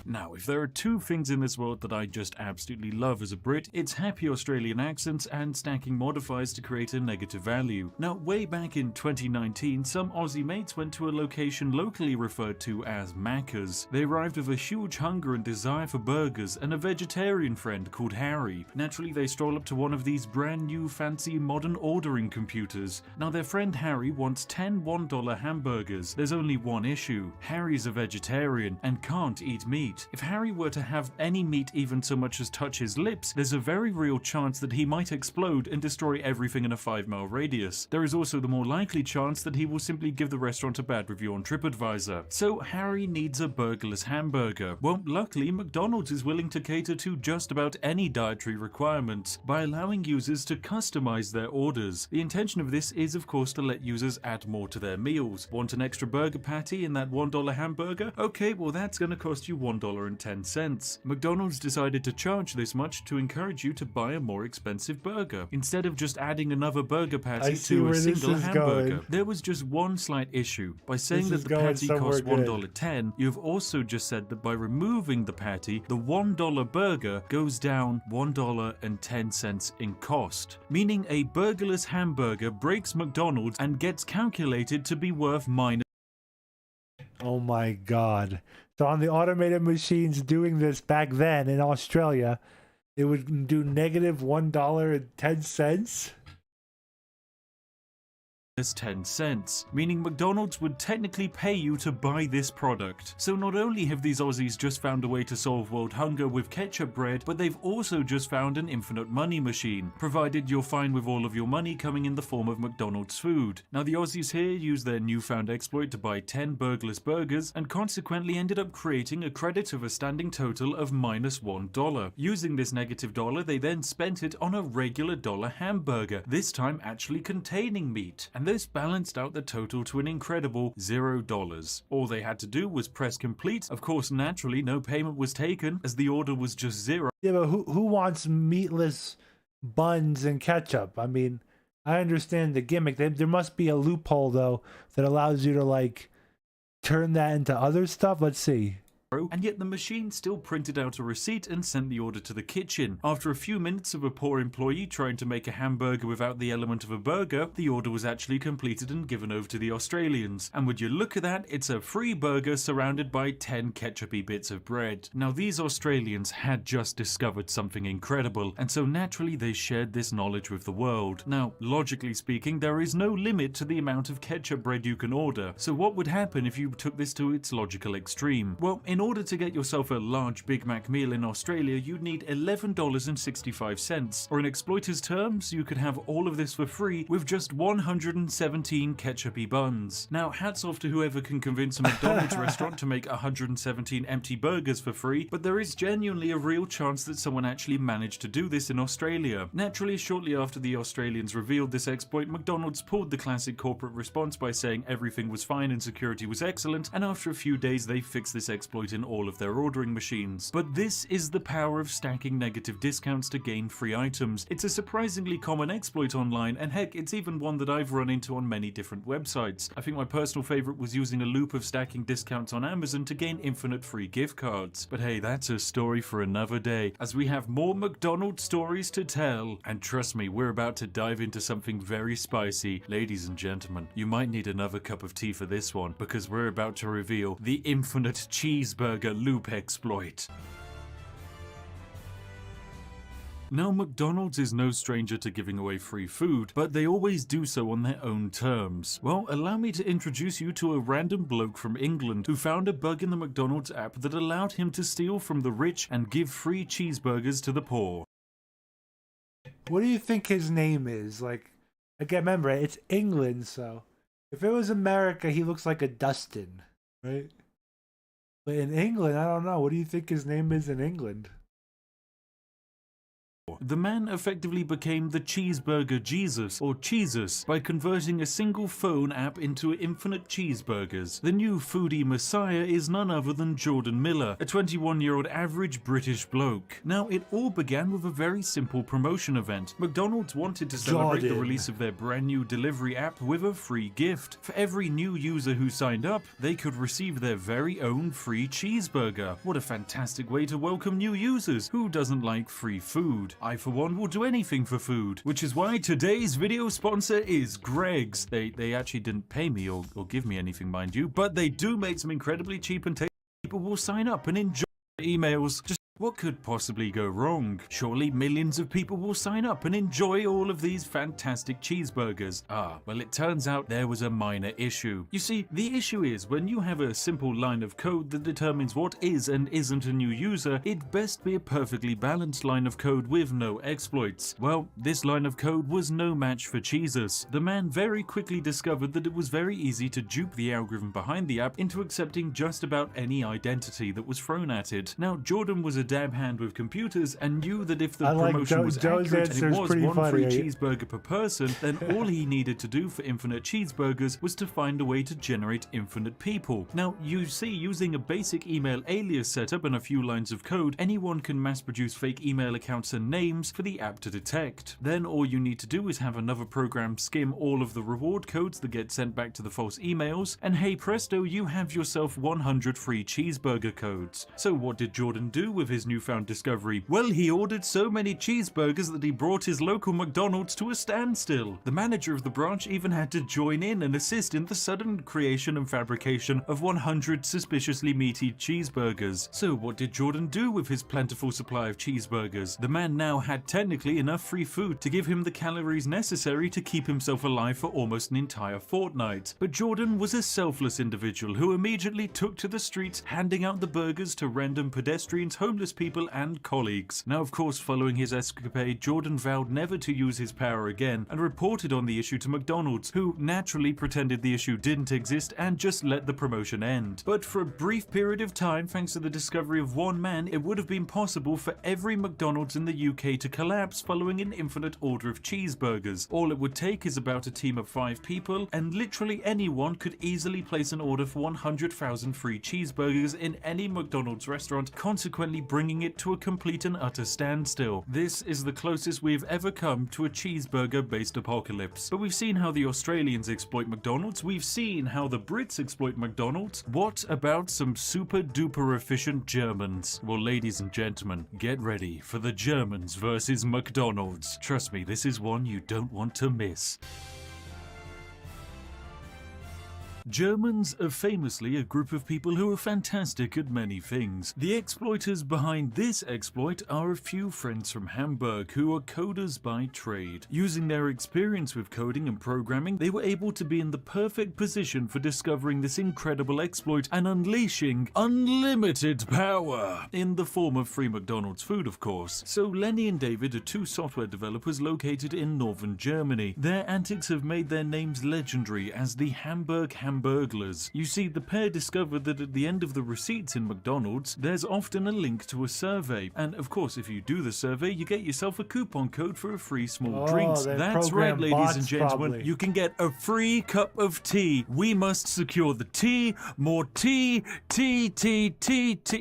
Now, if there are two things in this world that I just absolutely love as a Brit, it's happy Australian accents and stacking modifiers to create a negative value. Now, way back in 2019, some Aussie mates went to a location locally referred to as Macca's. They arrived with a huge hunger and desire for burgers and a vegetarian friend called Harry. Naturally, they stroll up to one of these brand new fancy modern ordering computers. Now, their friend Harry wants 10 $1 hamburgers. There's only one issue. Harry's a vegetarian and can't eat meat. If Harry were to have any meat even so much as touch his lips, there's a very real chance that he might explode and destroy everything in a 5-mile radius. There is also the more likely chance that he will simply give the restaurant a bad review on TripAdvisor. So Harry needs a burgerless hamburger. Well, luckily McDonald's is willing to cater to just about any dietary requirements by allowing users to customize their orders. The intention of this is of course to let users add more to their meals. Want an extra burger patty in that $1 hamburger? Okay, well that's gonna cost you $1.10. McDonald's decided to charge this much to encourage you to buy a more expensive burger, instead of just adding another burger patty to a single hamburger. There was just one slight issue. By saying that the patty costs $1.10, you've also just said that by removing the patty, the $1 burger goes down $1.10 in cost, meaning a burgerless hamburger breaks McDonald's and gets calculated to be worth minus. Oh my god. So on the automated machines doing this back then in Australia, it would do negative $1.10. 10 cents, meaning McDonald's would technically pay you to buy this product. So not only have these Aussies just found a way to solve world hunger with ketchup bread, but they've also just found an infinite money machine, provided you're fine with all of your money coming in the form of McDonald's food. Now the Aussies here used their newfound exploit to buy 10 burgerless burgers and consequently ended up creating a credit of a standing total of minus $1. Using this negative dollar, they then spent it on a regular dollar hamburger, this time actually containing meat. And this balanced out the total to an incredible $0. All they had to do was press complete. Of course, naturally, no payment was taken as the order was just zero. Yeah, but who wants meatless buns and ketchup? I mean, I understand the gimmick. There must be a loophole, though, that allows you to, like, turn that into other stuff. Let's see. And yet the machine still printed out a receipt and sent the order to the kitchen. After a few minutes of a poor employee trying to make a hamburger without the element of a burger, the order was actually completed and given over to the Australians. And would you look at that, it's a free burger surrounded by 10 ketchupy bits of bread. Now these Australians had just discovered something incredible, and so naturally they shared this knowledge with the world. Now, logically speaking, there is no limit to the amount of ketchup bread you can order. So what would happen if you took this to its logical extreme? Well, in order to get yourself a large Big Mac meal in Australia, you'd need $11.65, or in exploiters' terms, you could have all of this for free with just 117 ketchupy buns. Now, hats off to whoever can convince a McDonald's restaurant to make 117 empty burgers for free, but there is genuinely a real chance that someone actually managed to do this in Australia. Naturally, shortly after the Australians revealed this exploit, McDonald's pulled the classic corporate response by saying everything was fine and security was excellent, and after a few days they fixed this exploit exploit in all of their ordering machines. But this is the power of stacking negative discounts to gain free items. It's a surprisingly common exploit online, and heck, it's even one that I've run into on many different websites. I think my personal favorite was using a loop of stacking discounts on Amazon to gain infinite free gift cards. But hey, that's a story for another day, as we have more McDonald's stories to tell. And trust me, we're about to dive into something very spicy. Ladies and gentlemen, you might need another cup of tea for this one, because we're about to reveal the infinite cheeseburger loop exploit. Now, McDonald's is no stranger to giving away free food, but they always do so on their own terms. Well, allow me to introduce you to a random bloke from England who found a bug in the McDonald's app that allowed him to steal from the rich and give free cheeseburgers to the poor. What do you think his name is? Like, again, remember, it's England, so if it was America, he looks like a Dustin, right? But in England, I don't know. What do you think his name is in England? The man effectively became the cheeseburger Jesus, or Cheesus, by converting a single phone app into infinite cheeseburgers. The new foodie messiah is none other than Jordan Miller, a 21-year-old average British bloke. Now, it all began with a very simple promotion event. McDonald's wanted to celebrate the release of their brand new delivery app with a free gift. For every new user who signed up, they could receive their very own free cheeseburger. What a fantastic way to welcome new users. Who doesn't like free food? I, for one, will do anything for food, which is why today's video sponsor is Greg's. They actually didn't pay me or give me anything, mind you, but they do make some incredibly cheap and tasty. People will sign up and enjoy emails. Just what could possibly go wrong? Surely millions of people will sign up and enjoy all of these fantastic cheeseburgers. Ah, well, it turns out there was a minor issue. You see, the issue is when you have a simple line of code that determines what is and isn't a new user, it best be a perfectly balanced line of code with no exploits. Well, this line of code was no match for Cheesus. The man very quickly discovered that it was very easy to dupe the algorithm behind the app into accepting just about any identity that was thrown at it. Now, Jordan was a dab hand with computers and knew that if the promotion was accurate and it was one free cheeseburger per person, then all he needed to do for infinite cheeseburgers was to find a way to generate infinite people. Now, you see, using a basic email alias setup and a few lines of code, anyone can mass produce fake email accounts and names for the app to detect. Then all you need to do is have another program skim all of the reward codes that get sent back to the false emails, and hey presto, you have yourself 100 free cheeseburger codes. So what did Jordan do with his newfound discovery? Well, he ordered so many cheeseburgers that he brought his local McDonald's to a standstill. The manager of the branch even had to join in and assist in the sudden creation and fabrication of 100 suspiciously meaty cheeseburgers. So what did Jordan do with his plentiful supply of cheeseburgers? The man now had technically enough free food to give him the calories necessary to keep himself alive for almost an entire fortnight. But Jordan was a selfless individual who immediately took to the streets, handing out the burgers to random pedestrians, homeless people, and colleagues. Now, of course, following his escapade, Jordan vowed never to use his power again and reported on the issue to McDonald's, who naturally pretended the issue didn't exist and just let the promotion end. But for a brief period of time, thanks to the discovery of one man, it would have been possible for every McDonald's in the UK to collapse following an infinite order of cheeseburgers. All it would take is about a team of 5 people, and literally anyone could easily place an order for 100,000 free cheeseburgers in any McDonald's restaurant, consequently bringing it to a complete and utter standstill. This is the closest we've ever come to a cheeseburger-based apocalypse. But we've seen how the Australians exploit McDonald's, we've seen how the Brits exploit McDonald's. What about some super duper efficient Germans? Well, ladies and gentlemen, get ready for the Germans versus McDonald's. Trust me, this is one you don't want to miss. Germans are famously a group of people who are fantastic at many things. The exploiters behind this exploit are a few friends from Hamburg who are coders by trade. Using their experience with coding and programming, they were able to be in the perfect position for discovering this incredible exploit and unleashing unlimited power in the form of free McDonald's food, of course. So Lenny and David are 2 software developers located in northern Germany. Their antics have made their names legendary as the Hamburg Hamburglers. You see, the pair discovered that at the end of the receipts in McDonald's, there's often a link to a survey. And of course, if you do the survey, you get yourself a coupon code for a free small drinks. That's right, ladies and gentlemen. Probably. You can get a free cup of tea. We must secure the tea. More tea, tea, tea, tea, tea.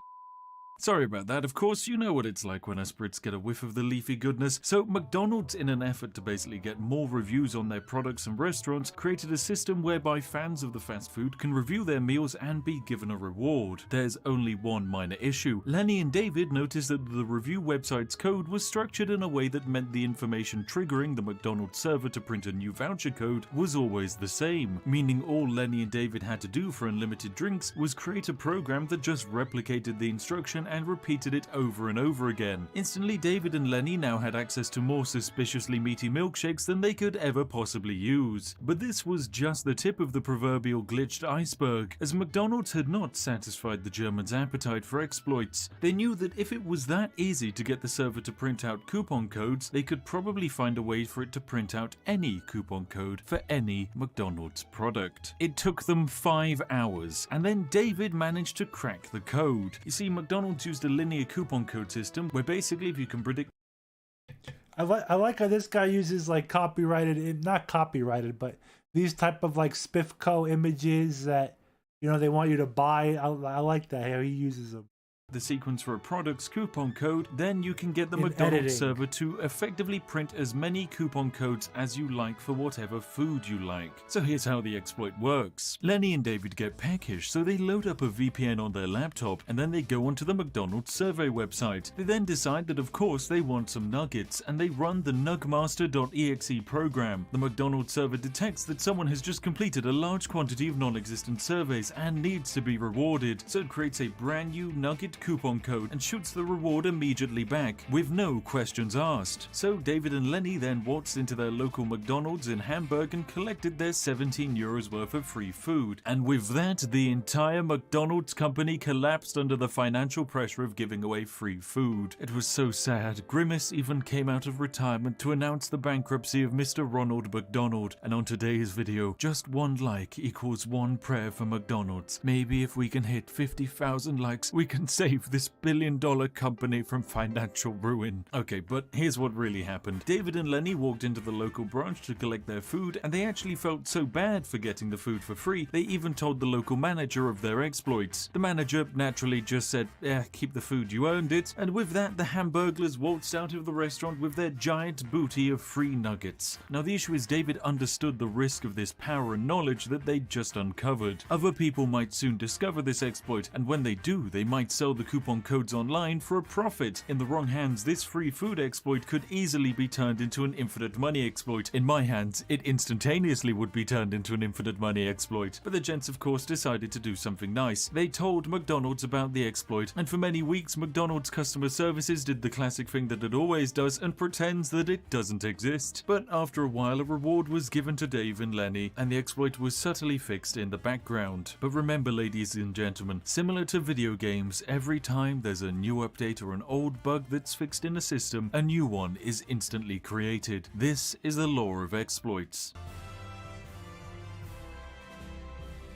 Sorry about that, of course, you know what it's like when our Brits get a whiff of the leafy goodness. So McDonald's, in an effort to basically get more reviews on their products and restaurants, created a system whereby fans of the fast food can review their meals and be given a reward. There's only one minor issue. Lenny and David noticed that the review website's code was structured in a way that meant the information triggering the McDonald's server to print a new voucher code was always the same, meaning all Lenny and David had to do for unlimited drinks was create a program that just replicated the instruction and repeated it over and over again. Instantly, David and Lenny now had access to more suspiciously meaty milkshakes than they could ever possibly use. But this was just the tip of the proverbial glitched iceberg, as McDonald's had not satisfied the Germans' appetite for exploits. They knew that if it was that easy to get the server to print out coupon codes, they could probably find a way for it to print out any coupon code for any McDonald's product. It took them 5 hours, and then David managed to crack the code. You see, McDonald's used a linear coupon code system where basically if you can predict... I like how this guy uses like copyrighted, not copyrighted, but these type of like Spiffco images that, you know, they want you to buy. I like that, how he uses them. The sequence for a product's coupon code, then you can get the McDonald's server to effectively print as many coupon codes as you like for whatever food you like. So here's how the exploit works. Lenny and David get peckish, so they load up a VPN on their laptop and then they go onto the McDonald's survey website. They then decide that of course they want some nuggets and they run the nugmaster.exe program. The McDonald's server detects that someone has just completed a large quantity of non-existent surveys and needs to be rewarded, so it creates a brand new nugget coupon code and shoots the reward immediately back with no questions asked. So David and Lenny then waltzed into their local McDonald's in Hamburg and collected their 17 euros worth of free food. And with that, the entire McDonald's company collapsed under the financial pressure of giving away free food. It was so sad. Grimace even came out of retirement to announce the bankruptcy of Mr. Ronald McDonald. And on today's video, just one like equals one prayer for McDonald's. Maybe if we can hit 50,000 likes, we can save this billion-dollar company from financial ruin. Okay, but here's what really happened. David and Lenny walked into the local branch to collect their food, and they actually felt so bad for getting the food for free, they even told the local manager of their exploits. The manager naturally just said, keep the food, you earned it, and with that, the Hamburglers waltzed out of the restaurant with their giant booty of free nuggets. Now the issue is David understood the risk of this power and knowledge that they'd just uncovered. Other people might soon discover this exploit, and when they do, they might sell the coupon codes online for a profit. In the wrong hands, this free food exploit could easily be turned into an infinite money exploit. In my hands, it instantaneously would be turned into an infinite money exploit. But the gents of course decided to do something nice. They told McDonald's about the exploit, and for many weeks McDonald's customer services did the classic thing that it always does and pretends that it doesn't exist. But after a while, a reward was given to Dave and Lenny, and the exploit was subtly fixed in the background. But remember, ladies and gentlemen, similar to video games, every time there's a new update or an old bug that's fixed in a system, a new one is instantly created. This is the law of exploits.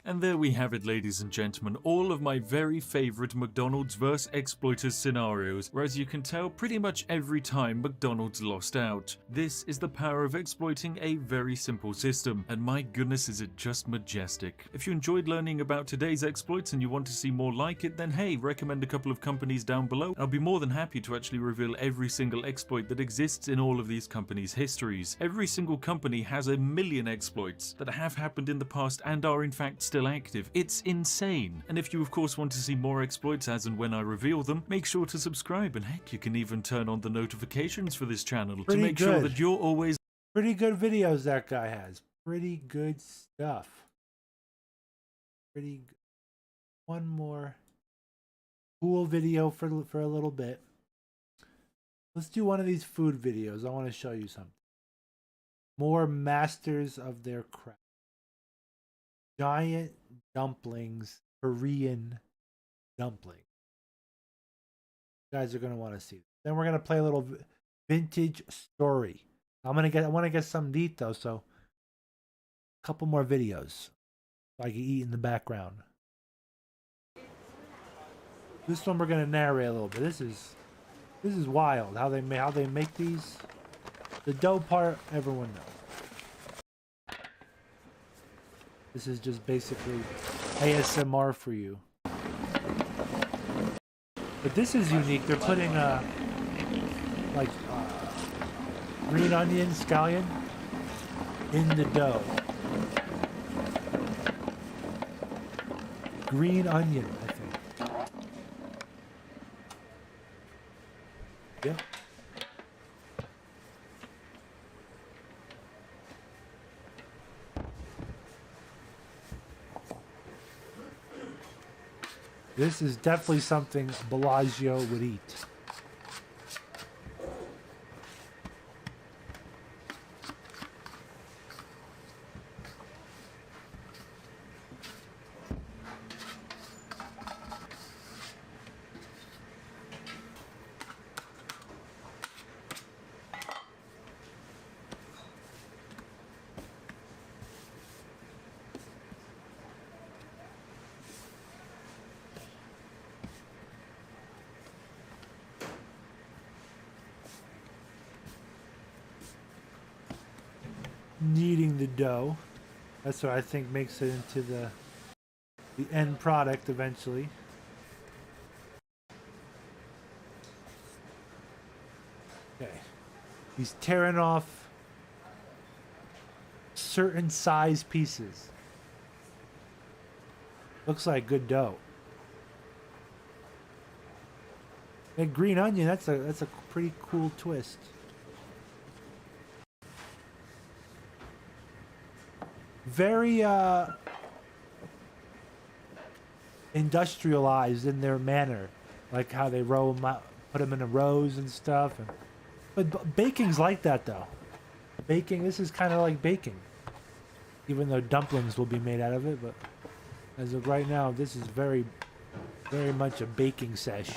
And there we have it, ladies and gentlemen, all of my very favorite McDonald's vs exploiters scenarios, where as you can tell, pretty much every time McDonald's lost out. This is the power of exploiting a very simple system, and my goodness is it just majestic. If you enjoyed learning about today's exploits and you want to see more like it, then hey, recommend a couple of companies down below. I'll be more than happy to actually reveal every single exploit that exists in all of these companies' histories. Every single company has a million exploits that have happened in the past and are in fact still active. It's insane. And if you of course want to see more exploits as and when I reveal them, make sure to subscribe, and heck, you can even turn on the notifications for this channel to make sure that you're always... Pretty good videos that guy has. Pretty good stuff. Pretty good. One more cool video for a little bit. Let's do one of these food videos. I want to show you something. More masters of their craft. Giant dumplings, Korean dumplings. You guys are gonna want to see this. Then we're gonna play a little vintage story. I want to get some neat though, so a couple more videos. So I can eat in the background. This one we're gonna narrate a little bit. This is wild how they make these. The dough part, everyone knows. This is just basically ASMR for you. But this is unique. They're putting green onion, scallion in the dough. Green onion, I think. Yep. This is definitely something Bellagio would eat. Kneading the dough. That's what I think makes it into the end product eventually. Okay. He's tearing off certain size pieces. Looks like good dough. And green onion, that's a pretty cool twist. Very industrialized in their manner, like how they roll them out, put them in rows and stuff. But baking's like that though. Baking, this is kind of like baking, even though dumplings will be made out of it. But as of right now, this is very, very much a baking sesh.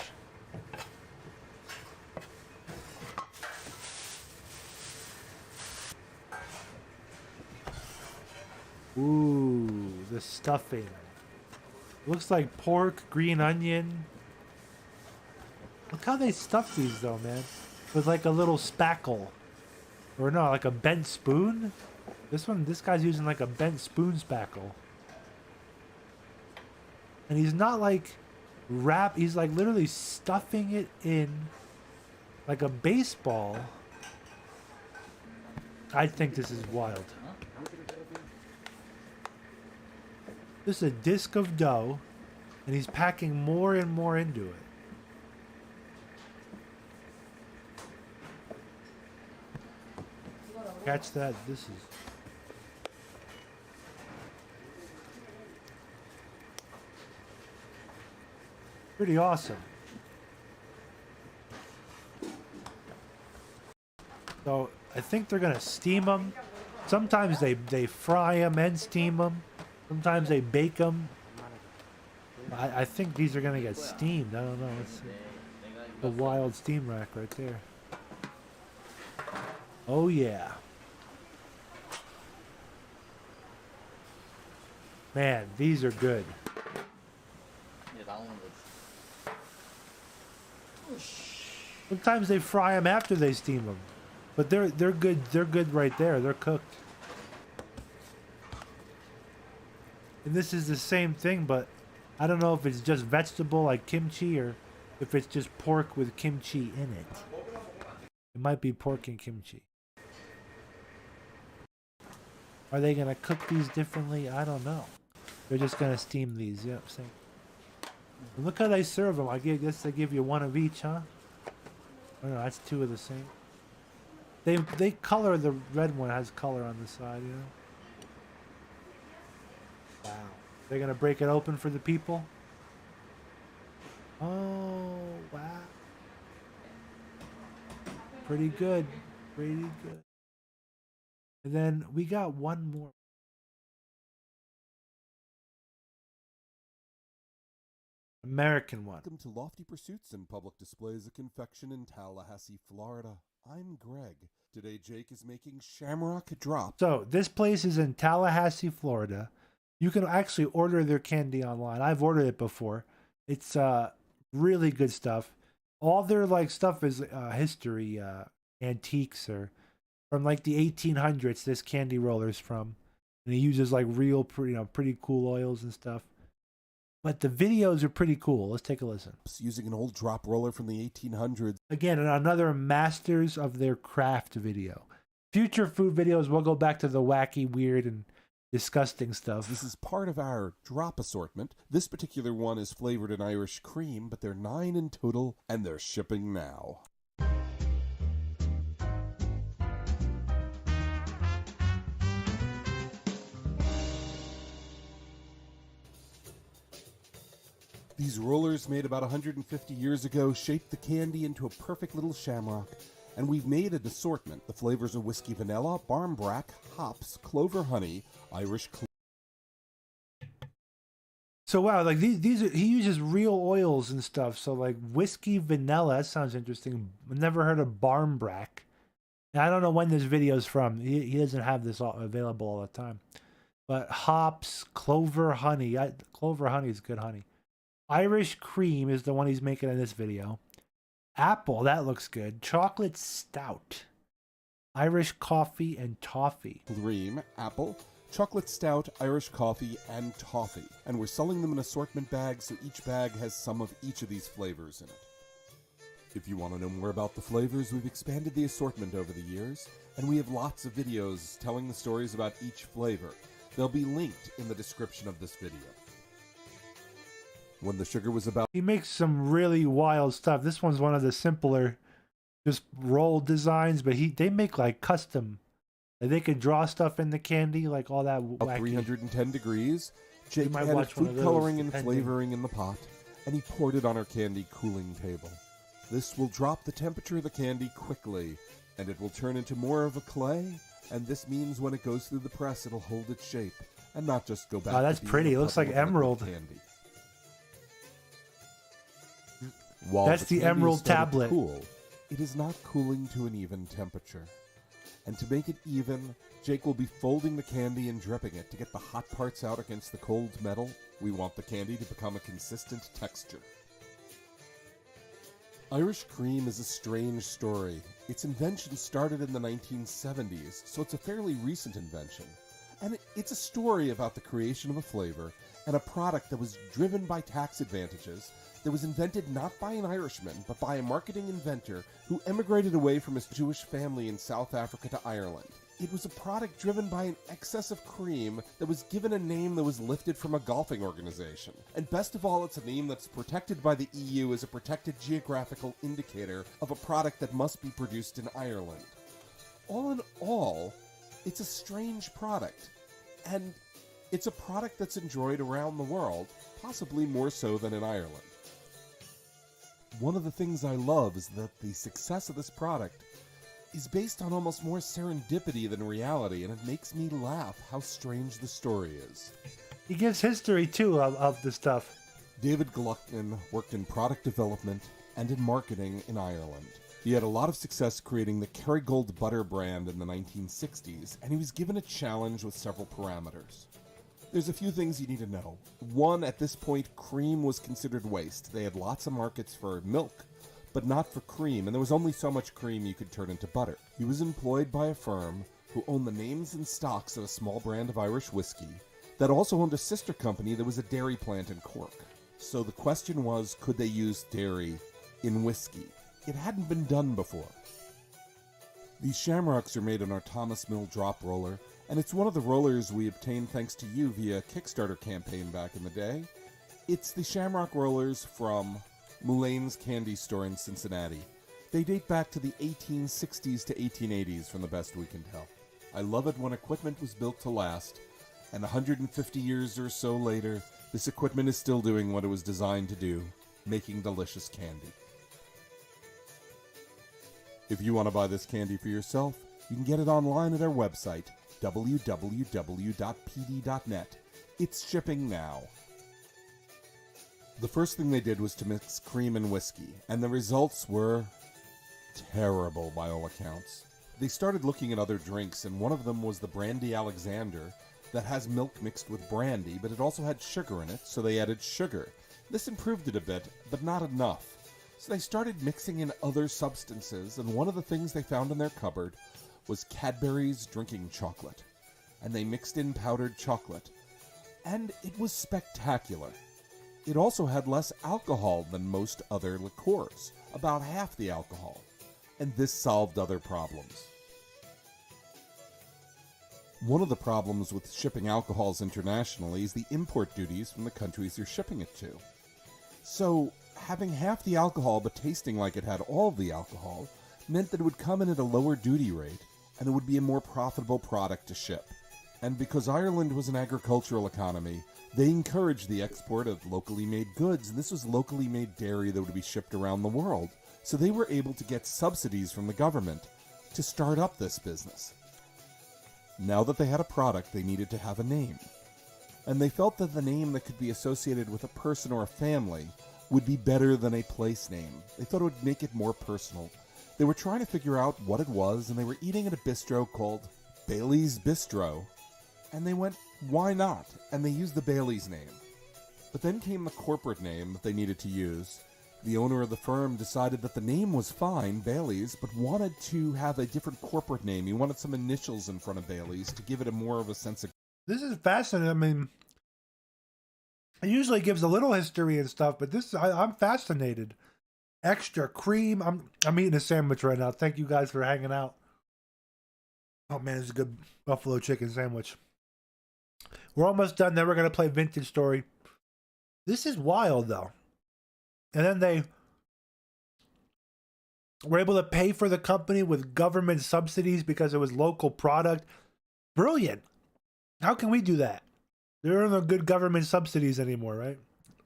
Ooh, the stuffing. Looks like pork, green onion. Look how they stuff these though, man. With like a little spackle. Or no, like a bent spoon? This guy's using like a bent spoon spackle. And he's not like he's like literally stuffing it in like a baseball. I think this is wild. This is a disc of dough, and he's packing more and more into it. Catch that. This is pretty awesome. So I think they're gonna steam them. Sometimes they fry them and steam them. Sometimes they bake them. I think these are gonna get steamed. I don't know. It's a wild steam rack right there. Oh yeah. Man, these are good. Sometimes they fry them after they steam them, but they're good. They're good right there. They're cooked. And this is the same thing, but I don't know if it's just vegetable like kimchi or if it's just pork with kimchi in it. It might be pork and kimchi. Are they going to cook these differently? I don't know. They're just going to steam these. Yep, same. And look how they serve them. I guess they give you one of each, huh? Oh no, that's two of the same. They color, the red one has color on the side, you know? Wow. They're going to break it open for the people? Oh, wow. Pretty good. Pretty good. And then we got one more. American one. Welcome to Lofty Pursuits and Public Displays of Confection in Tallahassee, Florida. I'm Greg. Today Jake is making shamrock drops. So this place is in Tallahassee, Florida. You can actually order their candy online. I've ordered it before. It's really good stuff. All their like stuff is history, antiques, or from like the 1800s. This candy roller's from, and he uses like real, pretty cool oils and stuff. But the videos are pretty cool. Let's take a listen. Using an old drop roller from the 1800s. Again, another masters of their craft video. Future food videos, we'll go back to the wacky, weird, and disgusting stuff. This is part of our drop assortment. This particular one is flavored in Irish cream, but they're 9 in total, and they're shipping now. These rollers made about 150 years ago shaped the candy into a perfect little shamrock, and we've made an assortment. The flavors are whiskey vanilla, barmbrack, hops, clover honey, Irish So wow, like these are, he uses real oils and stuff. So like whiskey vanilla, that sounds interesting. Never heard of barmbrack. And I don't know when this video is from. He doesn't have this available all the time. But hops, clover honey. Clover honey is good honey. Irish cream is the one he's making in this video. Apple, that looks good. Chocolate stout. Irish coffee and toffee. cream, apple, chocolate stout, Irish coffee, and toffee. And we're selling them in assortment bags, so each bag has some of each of these flavors in it. If you want to know more about the flavors, we've expanded the assortment over the years, and we have lots of videos telling the stories about each flavor. They'll be linked in the description of this video. When the sugar was about... He makes some really wild stuff. This one's one of the simpler, just roll designs, but they make like custom. Like they could draw stuff in the candy, like all that wacky. 310 degrees, Jake added food coloring and flavoring in the pot, and he poured it on our candy cooling table. This will drop the temperature of the candy quickly, and it will turn into more of a clay, and this means when it goes through the press, it'll hold its shape, and not just go back Oh, that's to being pretty. a It looks like bubble of emerald. candy. While That's the candy is emerald starting to tablet. Cool, it is not cooling to an even temperature. And to make it even, Jake will be folding the candy and dripping it to get the hot parts out against the cold metal. We want the candy to become a consistent texture. Irish cream is a strange story. Its invention started in the 1970s, so it's a fairly recent invention. And it's a story about the creation of a flavor and a product that was driven by tax advantages, that was invented not by an Irishman, but by a marketing inventor who emigrated away from his Jewish family in South Africa to Ireland. It was a product driven by an excess of cream that was given a name that was lifted from a golfing organization. And best of all, it's a name that's protected by the EU as a protected geographical indicator of a product that must be produced in Ireland. All in all, it's a strange product. And it's a product that's enjoyed around the world, possibly more so than in Ireland. One of the things I love is that the success of this product is based on almost more serendipity than reality, and it makes me laugh how strange the story is. He gives history, too, of the stuff. David Gluckman worked in product development and in marketing in Ireland. He had a lot of success creating the Kerrygold butter brand in the 1960s, and he was given a challenge with several parameters. There's a few things you need to know. One, at this point, cream was considered waste. They had lots of markets for milk, but not for cream, and there was only so much cream you could turn into butter. He was employed by a firm who owned the names and stocks of a small brand of Irish whiskey that also owned a sister company that was a dairy plant in Cork. So the question was, could they use dairy in whiskey? It hadn't been done before. These shamrocks are made on our Thomas Mill drop roller, and it's one of the rollers we obtained thanks to you via a Kickstarter campaign back in the day. It's the shamrock rollers from Mulane's Candy Store in Cincinnati. They date back to the 1860s to 1880s from the best we can tell. I love it when equipment was built to last, and 150 years or so later, this equipment is still doing what it was designed to do, making delicious candy. If you want to buy this candy for yourself, you can get it online at our website, www.pd.net. It's shipping now. The first thing they did was to mix cream and whiskey, and the results were terrible by all accounts. They started looking at other drinks, and one of them was the Brandy Alexander, that has milk mixed with brandy, but it also had sugar in it, so they added sugar. This improved it a bit, but not enough. So they started mixing in other substances, and one of the things they found in their cupboard was Cadbury's drinking chocolate. And they mixed in powdered chocolate. And it was spectacular. It also had less alcohol than most other liqueurs, about half the alcohol. And this solved other problems. One of the problems with shipping alcohols internationally is the import duties from the countries you're shipping it to. So, having half the alcohol but tasting like it had all the alcohol meant that it would come in at a lower duty rate, and it would be a more profitable product to ship. And because Ireland was an agricultural economy, they encouraged the export of locally made goods, and this was locally made dairy that would be shipped around the world. So they were able to get subsidies from the government to start up this business. Now that they had a product, they needed to have a name. And they felt that the name that could be associated with a person or a family would be better than a place name. They thought it would make it more personal. They were trying to figure out what it was, and they were eating at a bistro called Bailey's Bistro. And they went, why not? And they used the Bailey's name. But then came the corporate name that they needed to use. The owner of the firm decided that the name was fine, Bailey's, but wanted to have a different corporate name. He wanted some initials in front of Bailey's to give it a more of a sense of... This is fascinating. I mean, it usually gives a little history and stuff, but this I'm fascinated. Extra cream. I'm eating a sandwich right now. Thank you guys for hanging out. Oh man, it's a good buffalo chicken sandwich. We're almost done. Then we're going to play Vintage Story. This is wild, though. And then they were able to pay for the company with government subsidies because it was local product. Brilliant. How can we do that? There are no good government subsidies anymore, right?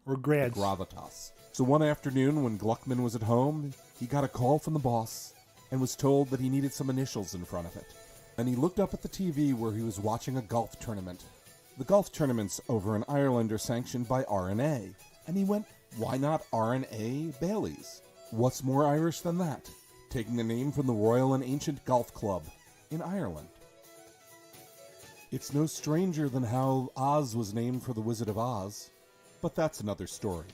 Or grants. Gravitas. So one afternoon when Gluckman was at home, he got a call from the boss and was told that he needed some initials in front of it. And he looked up at the TV where he was watching a golf tournament. The golf tournaments over in Ireland are sanctioned by R&A. And he went, why not R&A Bailey's? What's more Irish than that? Taking the name from the Royal and Ancient Golf Club in Ireland. It's no stranger than how Oz was named for the Wizard of Oz, but that's another story.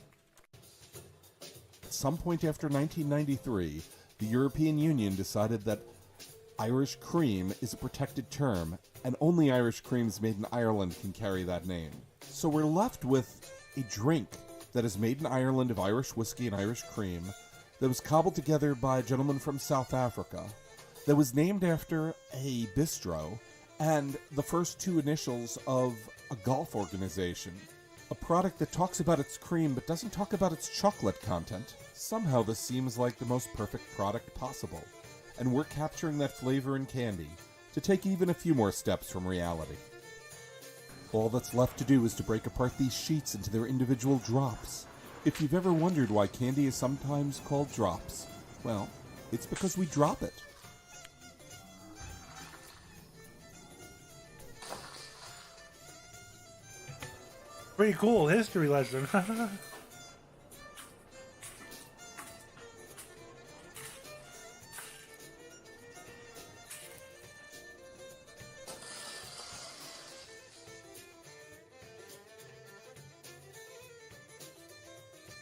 At some point after 1993, the European Union decided that Irish cream is a protected term, and only Irish creams made in Ireland can carry that name. So we're left with a drink that is made in Ireland of Irish whiskey and Irish cream, that was cobbled together by a gentleman from South Africa, that was named after a bistro, and the first two initials of a golf organization. A product that talks about its cream but doesn't talk about its chocolate content. Somehow this seems like the most perfect product possible, and we're capturing that flavor in candy to take even a few more steps from reality. All that's left to do is to break apart these sheets into their individual drops. If you've ever wondered why candy is sometimes called drops, well, it's because we drop it. Pretty cool history lesson.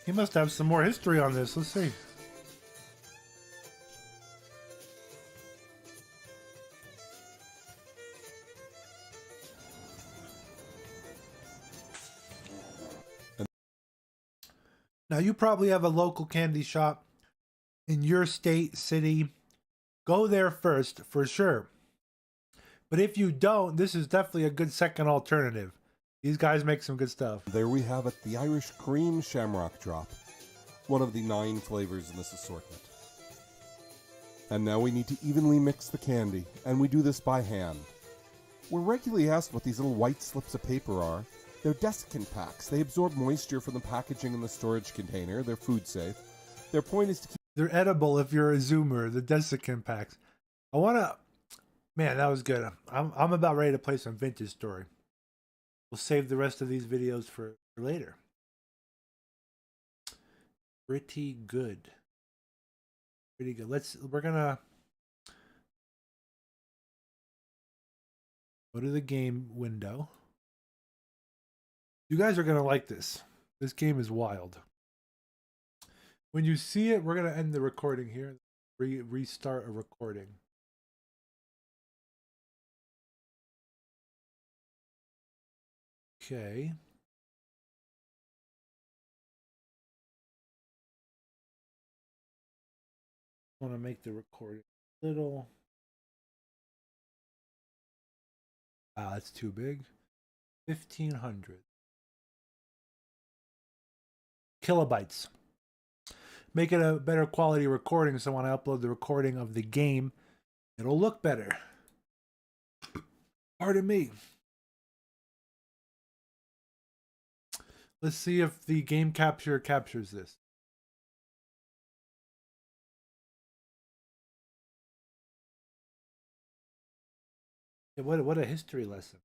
He must have some more history on this. Let's see. Now, you probably have a local candy shop in your state, city. Go there first, for sure. But if you don't, this is definitely a good second alternative. These guys make some good stuff. There we have it, the Irish Cream Shamrock Drop. One of the 9 flavors in this assortment. And now we need to evenly mix the candy, and we do this by hand. We're regularly asked what these little white slips of paper are. They're desiccant packs. They absorb moisture from the packaging in the storage container. They're food safe. Their point is to keep... They're edible if you're a zoomer, the desiccant packs. I want to... Man, that was good. I'm about ready to play some Vintage Story. We'll save the rest of these videos for later. Pretty good. Pretty good. We're gonna go to the game window. You guys are gonna like this. This game is wild. When you see it, we're gonna end the recording here. Restart a recording. Okay. I want to make the recording a little. Wow, that's too big. 1500 kilobytes. Make it a better quality recording, so when I upload the recording of the game, it'll look better. Pardon me. Let's see if the game capture captures this. Yeah, what a history lesson.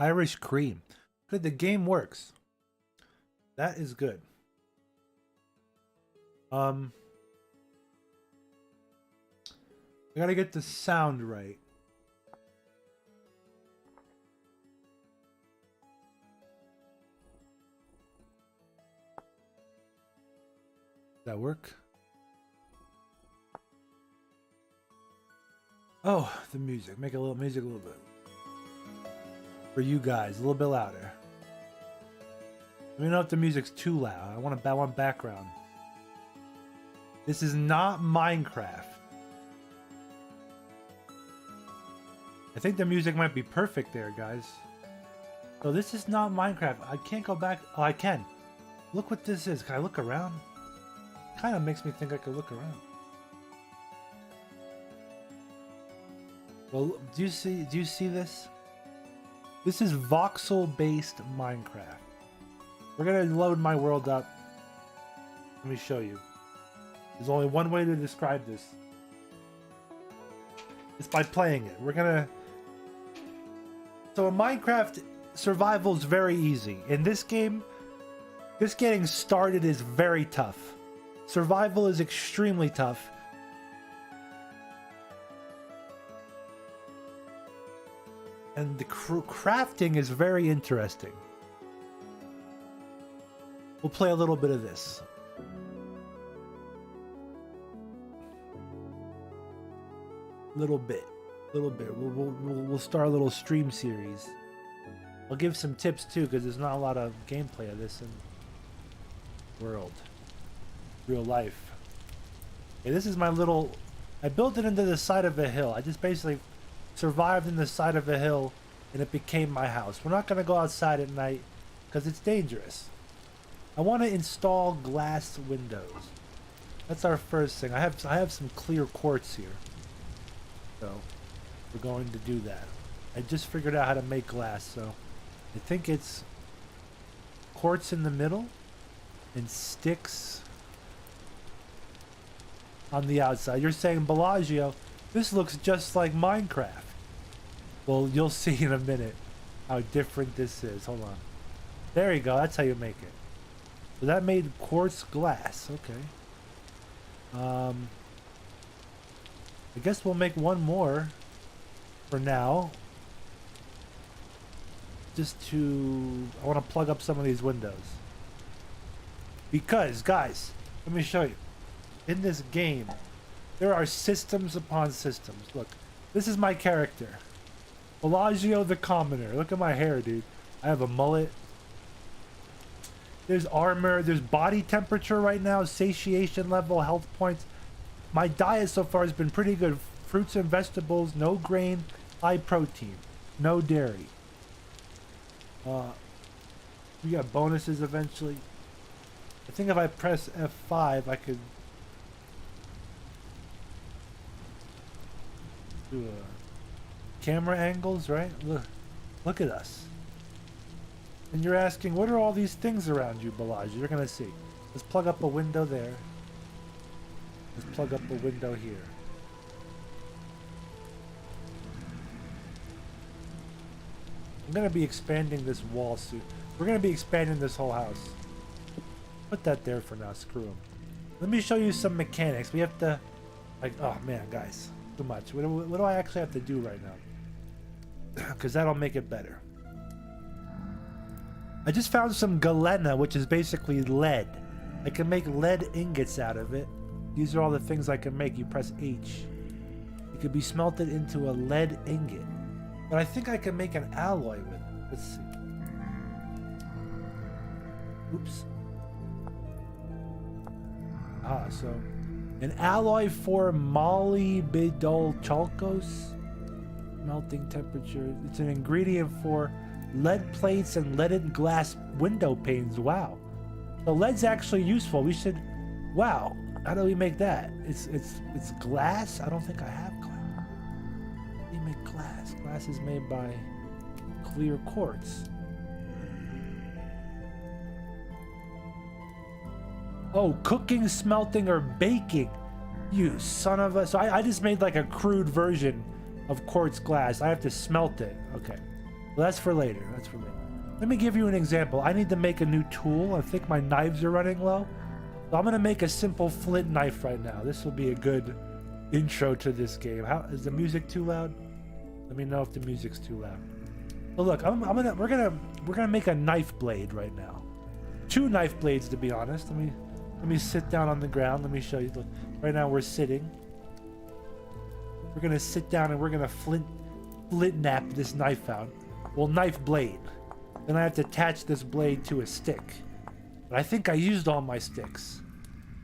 Irish cream. Good, the game works. That is good. I gotta get the sound right. Does that work? Oh, the music. Make a little music a little bit. For you guys, a little bit louder. Let me know if the music's too loud. I want background. This is not Minecraft. I think the music might be perfect there, guys. So this is not Minecraft. I can't go back. Oh, I can. Look what this is. Can I look around? Kind of makes me think I could look around. Well, do you see this? This is voxel-based Minecraft. We're gonna load my world up. Let me show you. There's only one way to describe this. It's by playing it. We're gonna... So in Minecraft, survival is very easy. In this game, just getting started is very tough. Survival is extremely tough. And the crafting is very interesting. We'll play a little bit of this. Little bit. We'll start a little stream series. I'll give some tips too, because there's not a lot of gameplay of this in world. Real life. Okay, this is my little... I built it into the side of a hill. I just basically survived in the side of a hill and it became my house. We're not going to go outside at night because it's dangerous. I want to install glass windows. That's our first thing. I have some clear quartz here. So we're going to do that. I just figured out how to make glass, so I think it's quartz in the middle and sticks on the outside. You're saying, Bellagio, this looks just like Minecraft. Well, you'll see in a minute how different this is. Hold on. There you go. That's how you make it. So that made quartz glass. Okay. I guess we'll make one more for now. Just to... I want to plug up some of these windows. Because, guys, let me show you. In this game, there are systems upon systems. Look, this is my character. Bellagio the Commoner. Look at my hair, dude. I have a mullet. There's armor. There's body temperature right now. Satiation level. Health points. My diet so far has been pretty good. Fruits and vegetables. No grain. High protein. No dairy. We got bonuses eventually. I think if I press F5, I could do camera angles, right? Look at us. And you're asking, what are all these things around you, Bellagio? You're gonna see. Let's plug up a window there. Let's plug up a window here. I'm gonna be expanding this wall soon. We're gonna be expanding this whole house. Put that there for now. Screw them. Let me show you some mechanics. We have to, like, oh man, guys. too much. What do I actually have to do right now? Because that'll make it better. I just found some galena, which is basically lead. I can make lead ingots out of it. These are all the things I can make. You press H. It could be smelted into a lead ingot. But I think I can make an alloy with it. Let's see. Oops. So an alloy for molybdenolchalcose. Melting temperature. It's an ingredient for lead plates and leaded glass window panes. Wow. The lead's actually useful. We should. Wow. How do we make that? It's glass? I don't think I have glass. How do you make glass? Glass is made by clear quartz. Oh, cooking, smelting, or baking. You son of a... So I just made like a crude version of quartz glass. I have to smelt it. Okay. Well, that's for later. That's for later. Let me give you an example. I need to make a new tool. I think my knives are running low. So I'm going to make a simple flint knife right now. This will be a good intro to this game. How is the music too loud? Let me know if the music's too loud. So look, we're gonna make a knife blade right now. 2 knife blades, to be honest. Let me sit down on the ground. Let me show you. Look, right now we're sitting. We're gonna sit down and we're gonna flint nap this knife out. Well, knife blade. Then I have to attach this blade to a stick. But I think I used all my sticks.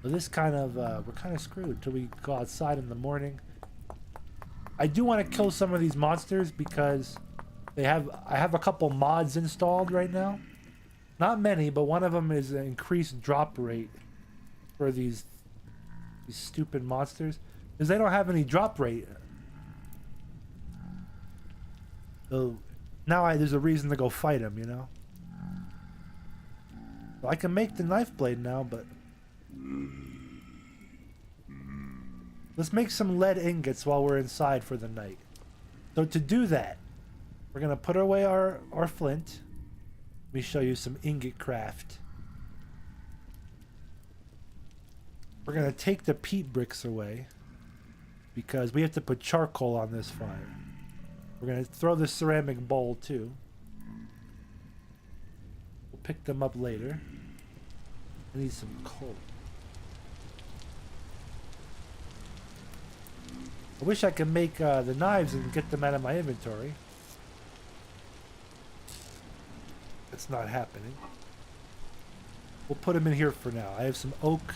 So this kind of we're kind of screwed till we go outside in the morning. I do want to kill some of these monsters because I have a couple mods installed right now. Not many, but one of them is an increased drop rate for these stupid monsters, because they don't have any drop rate. So now there's a reason to go fight them, you know. So I can make the knife blade now, but let's make some lead ingots while we're inside for the night. So to do that, we're gonna put away our flint. Let me show you some ingot craft. We're gonna take the peat bricks away because we have to put charcoal on this fire. We're gonna throw the ceramic bowl too. We'll pick them up later. I need some coal. I wish I could make the knives and get them out of my inventory. It's not happening. We'll put them in here for now. I have some oak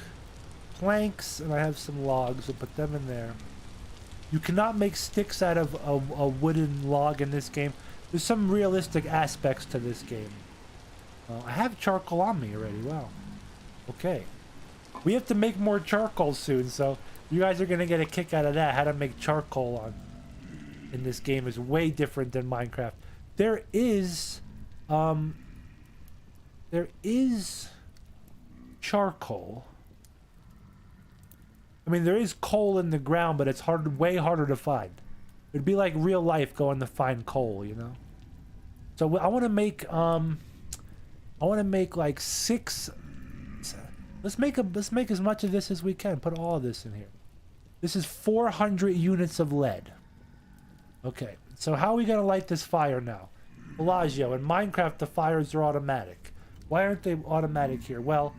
planks and I have some logs. We'll put them in there. You cannot make sticks out of a wooden log in this game. There's some realistic aspects to this game. I have charcoal on me already. Wow. Okay. We have to make more charcoal soon, so you guys are going to get a kick out of that. How to make charcoal in this game is way different than Minecraft. There is charcoal. I mean, there is coal in the ground, but it's way harder to find. It'd be like real life going to find coal, you know? So I want to make like 6. Let's make as much of this as we can. Put all of this in here. This is 400 units of lead. Okay, so how are we gonna light this fire now? Bellagio, in Minecraft the fires are automatic. Why aren't they automatic here? Well,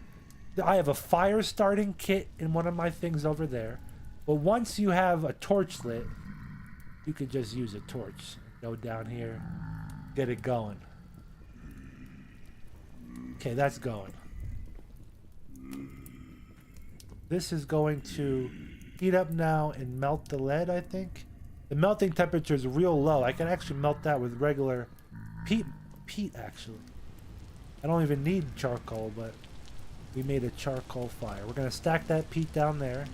I have a fire starting kit in one of my things over there. But once you have a torch lit, you can just use a torch. Go down here, get it going. Okay, that's going. This is going to heat up now and melt the lead, I think. The melting temperature is real low. I can actually melt that with regular peat actually. I don't even need charcoal, but we made a charcoal fire. We're gonna stack that peat down there.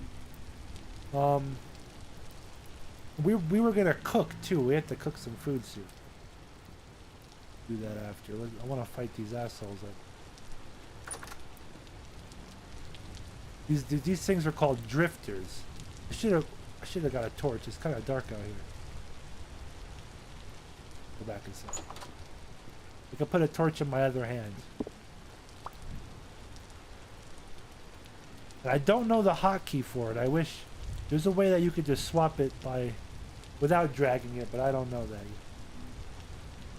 We were gonna cook too. We have to cook some food soon. Do that after. I want to fight these assholes. These things are called drifters. I should have got a torch. It's kind of dark out here. Go back inside. I can put a torch in my other hand. And I don't know the hotkey for it. I wish There's a way that you could just swap it by, without dragging it, but I don't know that yet.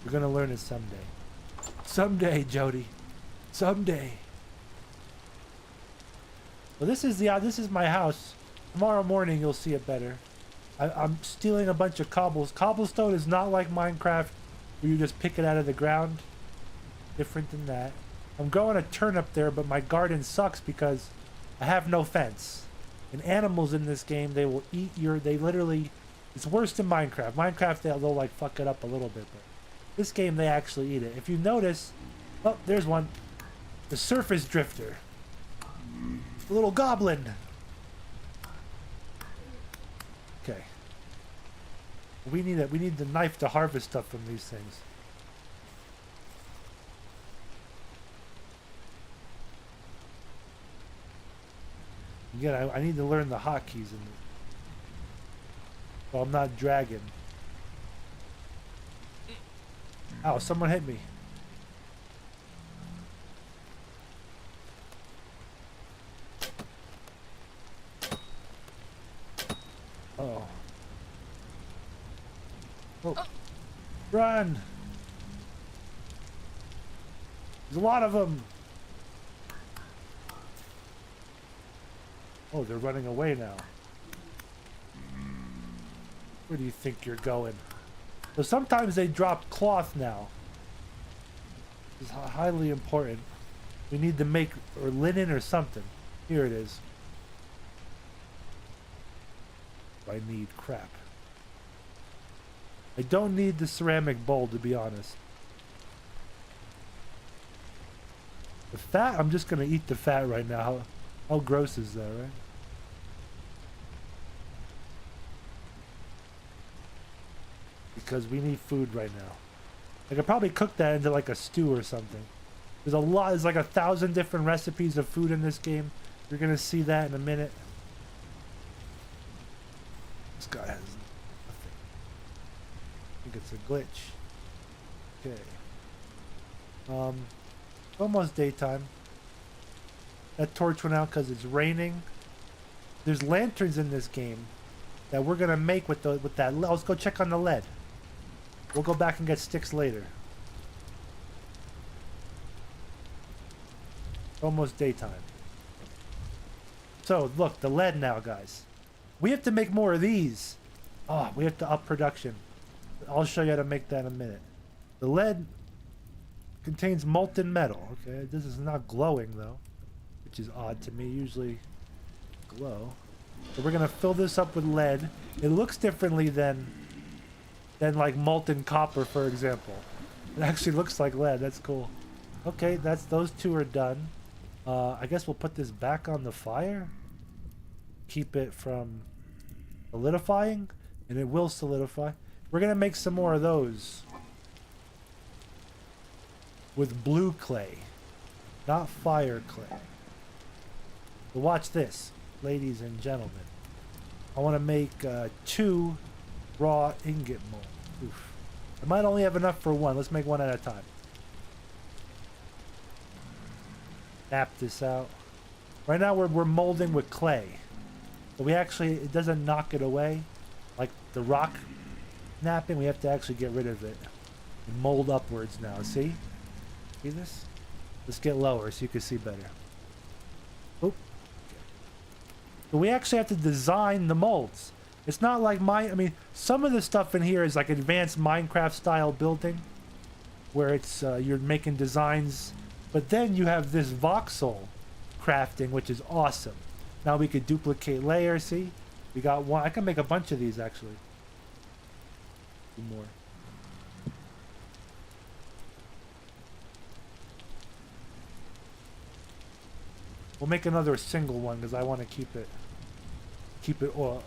You're gonna learn it someday. Someday, Jody. Someday. Well, this is my house. Tomorrow morning you'll see it better. I'm stealing a bunch of cobbles. Cobblestone is not like Minecraft where you just pick it out of the ground. Different than that. I'm growing a turnip there, but my garden sucks because I have no fence. And animals in this game, they will eat they literally, it's worse than Minecraft. Minecraft, they'll like fuck it up a little bit, but this game, they actually eat it. If you notice, oh, there's one. The surface drifter. The little goblin. Okay. We need it. We need the knife to harvest stuff from these things. Again, I need to learn the hotkeys in it. Well, I'm not dragging. Ow, someone hit me. Uh-oh. Oh. Run! There's a lot of them! Oh, they're running away now. Where do you think you're going? So sometimes they drop cloth now. It's highly important. We need to make, or linen or something. Here it is. I need crap. I don't need the ceramic bowl, to be honest. The fat, I'm just gonna eat the fat right now. How gross is that, right? Because we need food right now. I could probably cook that into like a stew or something. There's like 1,000 different recipes of food in this game. You're gonna see that in a minute. This guy has nothing. I think it's a glitch. Okay. Almost daytime. That torch went out because it's raining. There's lanterns in this game that we're gonna make with that. Let's go check on the lead. We'll go back and get sticks later. Almost daytime. So look, the lead now, guys. We have to make more of these. Oh, we have to up production. I'll show you how to make that in a minute. The lead contains molten metal. Okay, this is not glowing though, which is odd to me. Usually glow. So we're gonna fill this up with lead. It looks differently than like molten copper, for example. It actually looks like lead. That's cool. Okay, those two are done. I guess we'll put this back on the fire. Keep it from solidifying, and it will solidify. We're gonna make some more of those with blue clay, not fire clay. But watch this, ladies and gentlemen. I want to make 2 raw ingot molds. Oof. I might only have enough for 1. Let's make 1 at a time. Tap this out. Right now we're molding with clay. But it doesn't knock it away. Like the rock napping, we have to actually get rid of it. And mold upwards now, see? See this? Let's get lower so you can see better. Oop. But we actually have to design the molds. It's not like some of the stuff in here is like advanced Minecraft style building, where it's you're making designs, but then you have this voxel crafting, which is awesome. Now we could duplicate layers. See, we got 1. I can make a bunch of these actually. 2 more. We'll make another single one because I want to keep it all.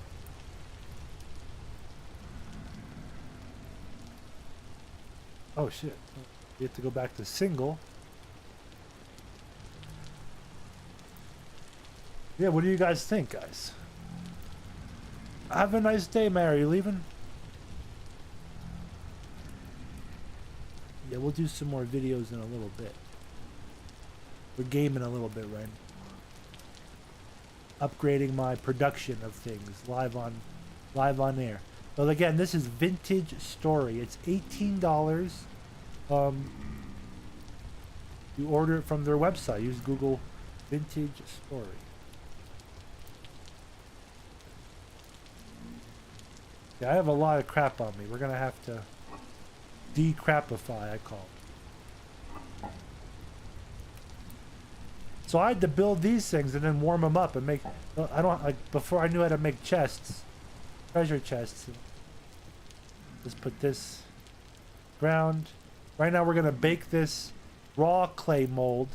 Oh shit. You have to go back to single. Yeah, what do you guys think, guys? Have a nice day, Mary. Are you leaving? Yeah, we'll do some more videos in a little bit. We're gaming a little bit right now. upgrading my production of things live on air. Well, again, this is Vintage Story. It's $18. You order it from their website. Use Google Vintage Story. Yeah, I have a lot of crap on me. We're gonna have to decrapify, I call it. So I had to build these things and then warm them up and make. I don't like before I knew how to make chests, treasure chests. Let's put this ground. Right now we're gonna bake this raw clay mold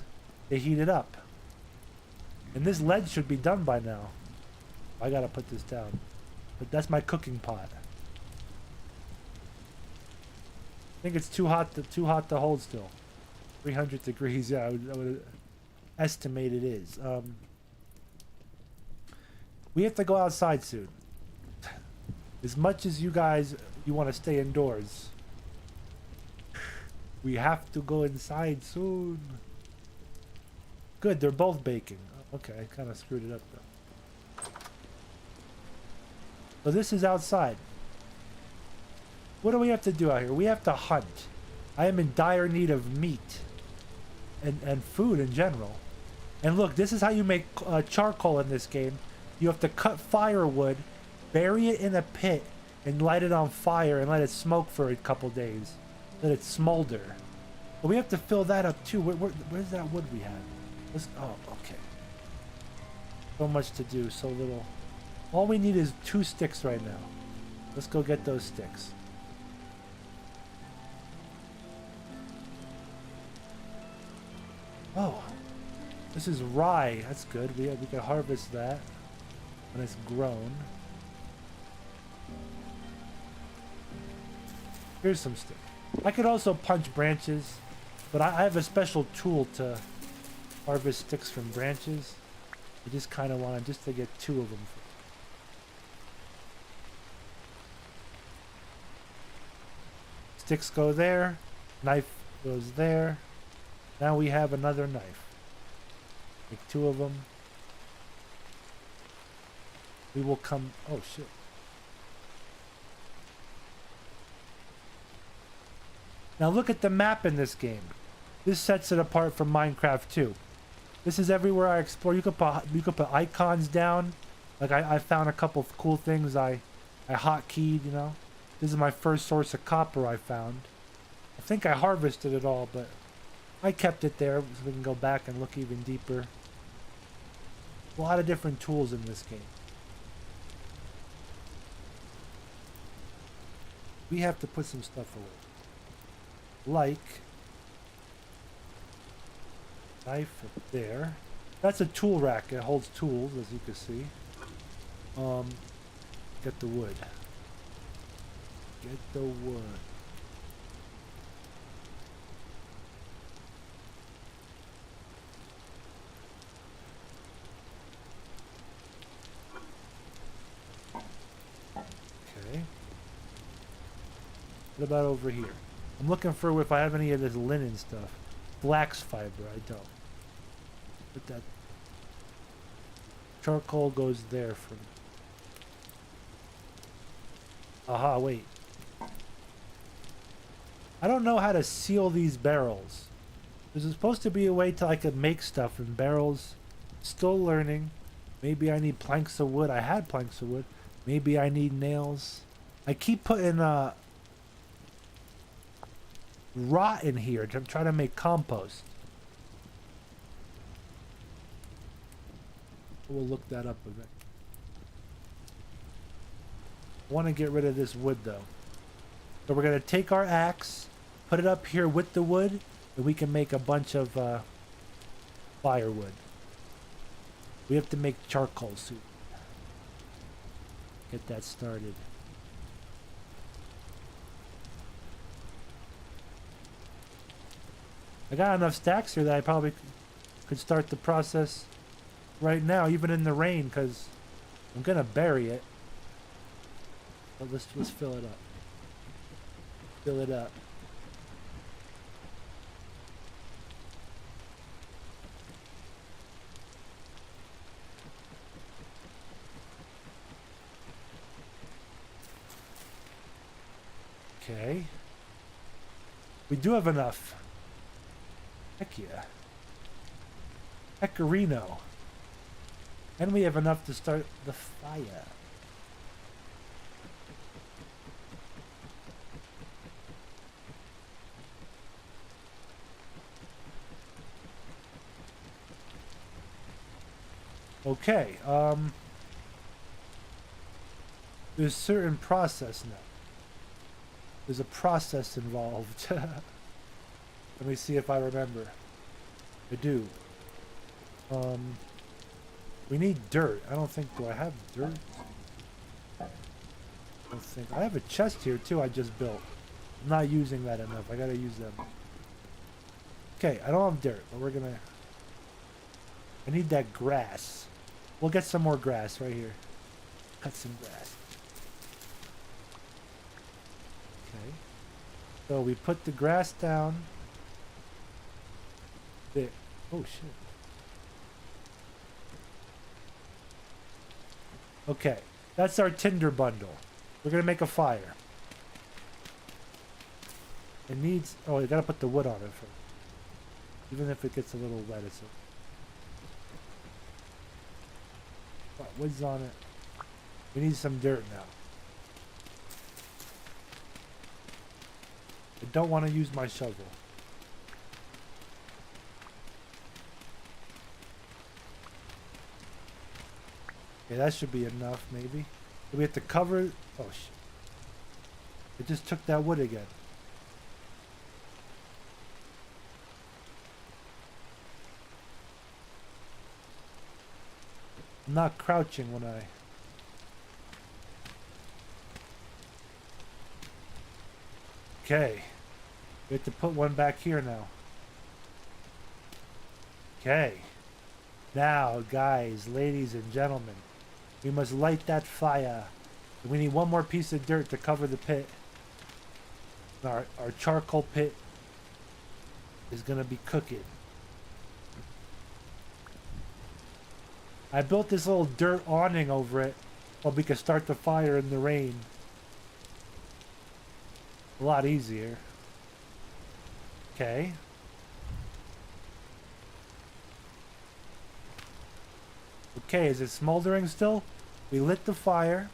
to heat it up. And this lead should be done by now. I gotta put this down. But that's my cooking pot. I think it's too hot to hold still. 300 degrees. Yeah, I would estimate it is. We have to go outside soon. As much as you want to stay indoors, we have to go inside soon. Good, they're both baking. Okay, I kind of screwed it up though. So this is outside. What do we have to do out here? We have to hunt. I am in dire need of meat and food in general. And look, this is how you make charcoal in this game. You have to cut firewood, bury it in a pit, and light it on fire and let it smoke for a couple days. Let it smolder. But we have to fill that up too. Where's that wood we had? Oh, okay. So much to do, so little. All we need is 2 sticks right now. Let's go get those sticks. Oh, this is rye. That's good. We can harvest that when it's grown. Here's some sticks. I could also punch branches, but I have a special tool to harvest sticks from branches. I just kind of want to get 2 of them. Sticks go there, knife goes there. Now we have another knife. Make 2 of them. We will come. Oh shit. Now look at the map in this game. This sets it apart from Minecraft 2. This is everywhere I explore. You could put icons down. Like I found a couple of cool things I hotkeyed, you know. This is my first source of copper I found. I think I harvested it all, but I kept it there so we can go back and look even deeper. A lot of different tools in this game. We have to put some stuff away. Like knife up there. That's a tool rack. It holds tools, as you can see. Get the wood. Get the wood. Okay. What about over here? I'm looking for if I have any of this linen stuff. Flax fiber, I don't. But that charcoal goes there for me. Aha, wait. I don't know how to seal these barrels. There's supposed to be a way to I could make stuff in barrels. Still learning. Maybe I need planks of wood. I had planks of wood. Maybe I need nails. I keep putting rot in here to try to make compost. We'll look that up a bit. I want to get rid of this wood though. So we're going to take our axe, put it up here with the wood, and we can make a bunch of firewood. We have to make charcoal soon. Get that started. I got enough stacks here that I probably could start the process right now, even in the rain, because I'm going to bury it. But let's fill it up. Fill it up. Okay. We do have enough. Heck yeah. Pecorino. And we have enough to start the fire. Okay, there's a certain process now. There's a process involved. Let me see if I remember. I do. We need dirt. I don't think, do I have dirt? I don't think. I have a chest here too I just built. I'm not using that enough. I gotta use them. Okay, I don't have dirt, but we're gonna... I need that grass. We'll get some more grass right here. Cut some grass. Okay. So we put the grass down. There. Oh shit. Okay. That's our tinder bundle. We're gonna make a fire. It needs... Oh, you gotta put the wood on it first. Even if it gets a little wet, it's... Oh, wood's on it. We need some dirt now. I don't want to use my shovel. Okay, that should be enough, maybe. Do we have to cover... Oh, shit. It just took that wood again. I'm not crouching when I... Okay. We have to put one back here now. Okay. Now, guys, ladies and gentlemen, we must light that fire. We need one more piece of dirt to cover the pit. Our charcoal pit is going to be cooking. I built this little dirt awning over it so we could start the fire in the rain. A lot easier. Okay. Okay, is it smoldering still? We lit the fire.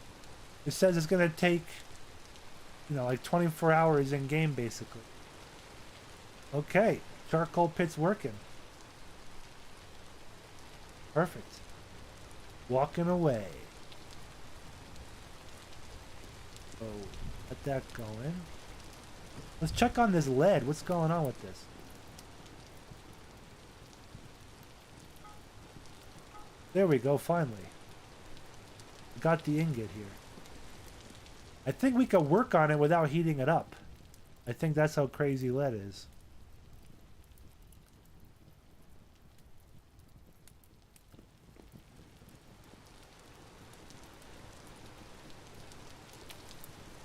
It says it's going to take, you know, like 24 hours in game basically. Okay, charcoal pit's working. Perfect. Walking away. So, let that go in. Let's check on this lead. What's going on with this? There we go, finally. We got the ingot here. I think we could work on it without heating it up. I think that's how crazy lead is.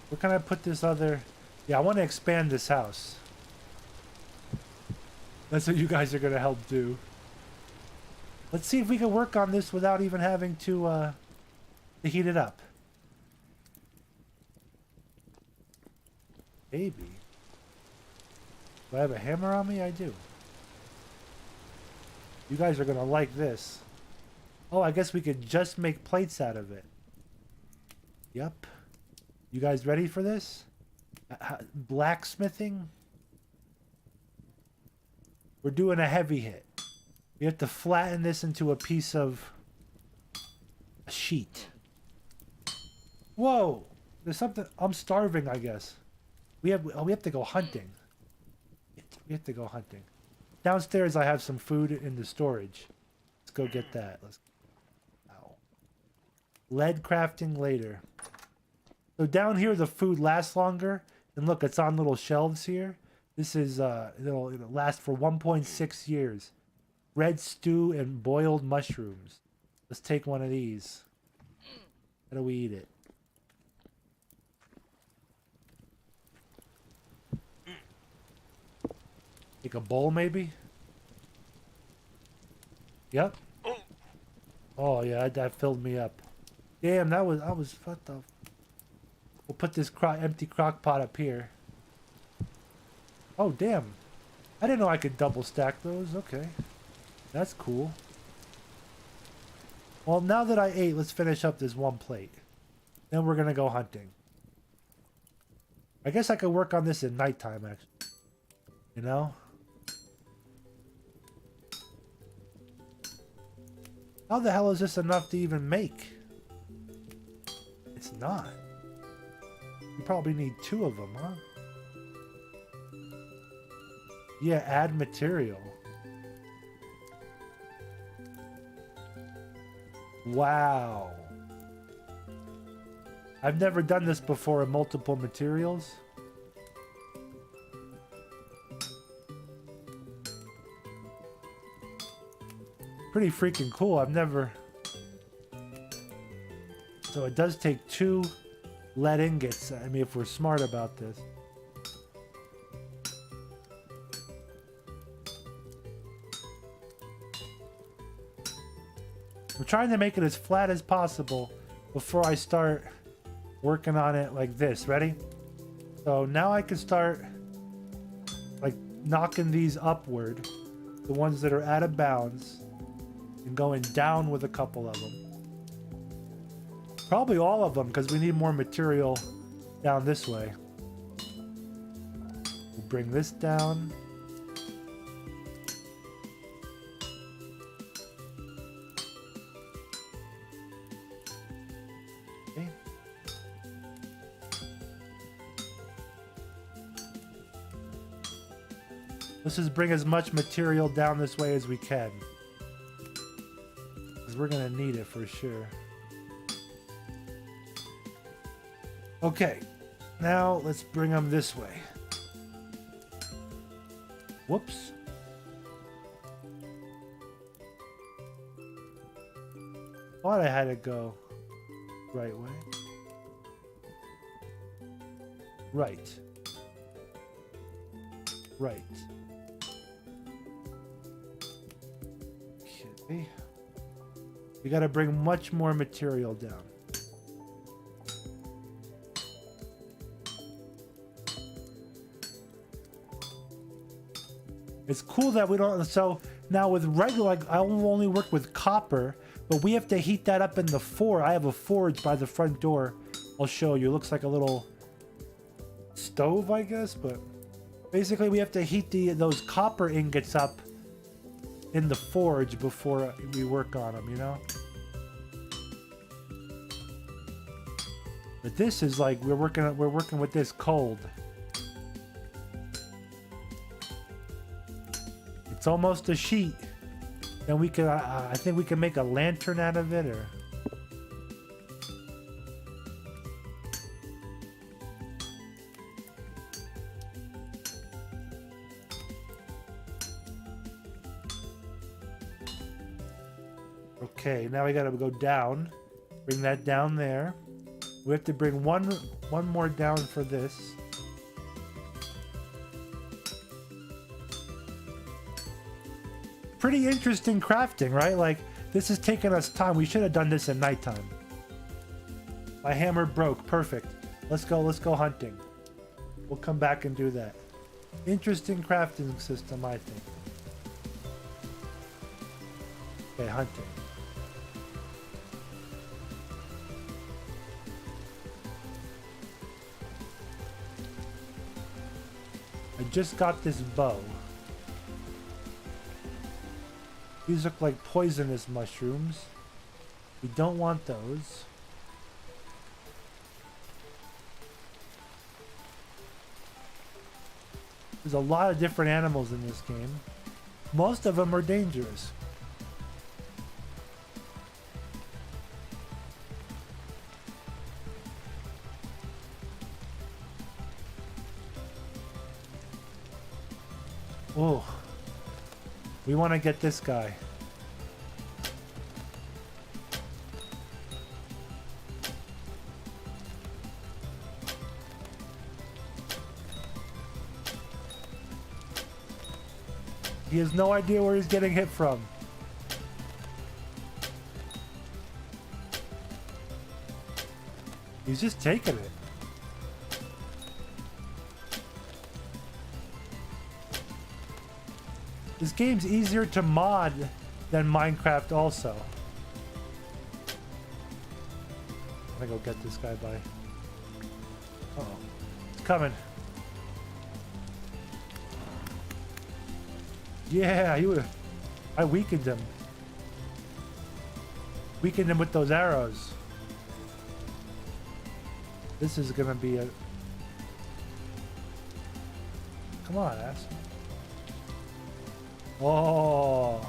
Where can I put this other... Yeah, I want to expand this house. That's what you guys are going to help do. Let's see if we can work on this without even having to heat it up. Maybe. Do I have a hammer on me? I do. You guys are going to like this. Oh, I guess we could just make plates out of it. Yep. You guys ready for this? Blacksmithing? We're doing a heavy hit. We have to flatten this into a piece of a sheet. Whoa! There's something... I'm starving, I guess. We have to go hunting. We have to go hunting. Downstairs I have some food in the storage. Let's go get that. Ow. Lead crafting later. So down here the food lasts longer. And look, it's on little shelves here. This is, it'll last for 1.6 years. Red stew and boiled mushrooms. Let's take one of these. How do we eat it? Take a bowl, maybe? Yep. Oh, yeah, that filled me up. Damn, I was, what the... We'll put this empty crock pot up here. Oh, damn. I didn't know I could double stack those. Okay. That's cool. Well, now that I ate, let's finish up this one plate. Then we're going to go hunting. I guess I could work on this at nighttime, actually. You know? How the hell is this enough to even make? It's not. You probably need 2 of them, huh? Yeah, add material. Wow. I've never done this before in multiple materials. Pretty freaking cool. I've never... So it does take 2 lead ingots. I mean, if we're smart about this. I'm trying to make it as flat as possible before I start working on it like this. Ready? So now I can start like knocking these upward, the ones that are out of bounds, and going down with a couple of them. Probably all of them, because we need more material down this way. We'll bring this down. Okay. Let's just bring as much material down this way as we can, because we're going to need it for sure. Okay, now let's bring them this way. Whoops. Thought I had to go right way. Right. Right. Okay. We got to bring much more material down. It's cool that we don't, so now with regular, like I only work with copper, but we have to heat that up in the forge. I have a forge by the front door. I'll show you. It looks like a little stove, I guess, but basically we have to heat those copper ingots up in the forge before we work on them, you know? But this is like, we're working with this cold. It's almost a sheet. Then we can, I think we can make a lantern out of it, or... Okay, now we gotta go down. Bring that down there. We have to bring one more down for this. Pretty interesting crafting, right? Like, this is taking us time. We should have done this at nighttime. My hammer broke. Perfect. Let's go hunting. We'll come back and do that. Interesting crafting system, I think. Okay, hunting. I just got this bow. These look like poisonous mushrooms. We don't want those. There's a lot of different animals in this game. Most of them are dangerous. Oh. We want to get this guy. He has no idea where he's getting hit from. He's just taking it. This game's easier to mod than Minecraft also. I'm gonna go get this guy by... Uh-oh. It's coming. Yeah, I weakened him. Weakened him with those arrows. This is gonna be a... Come on, ass. Oh,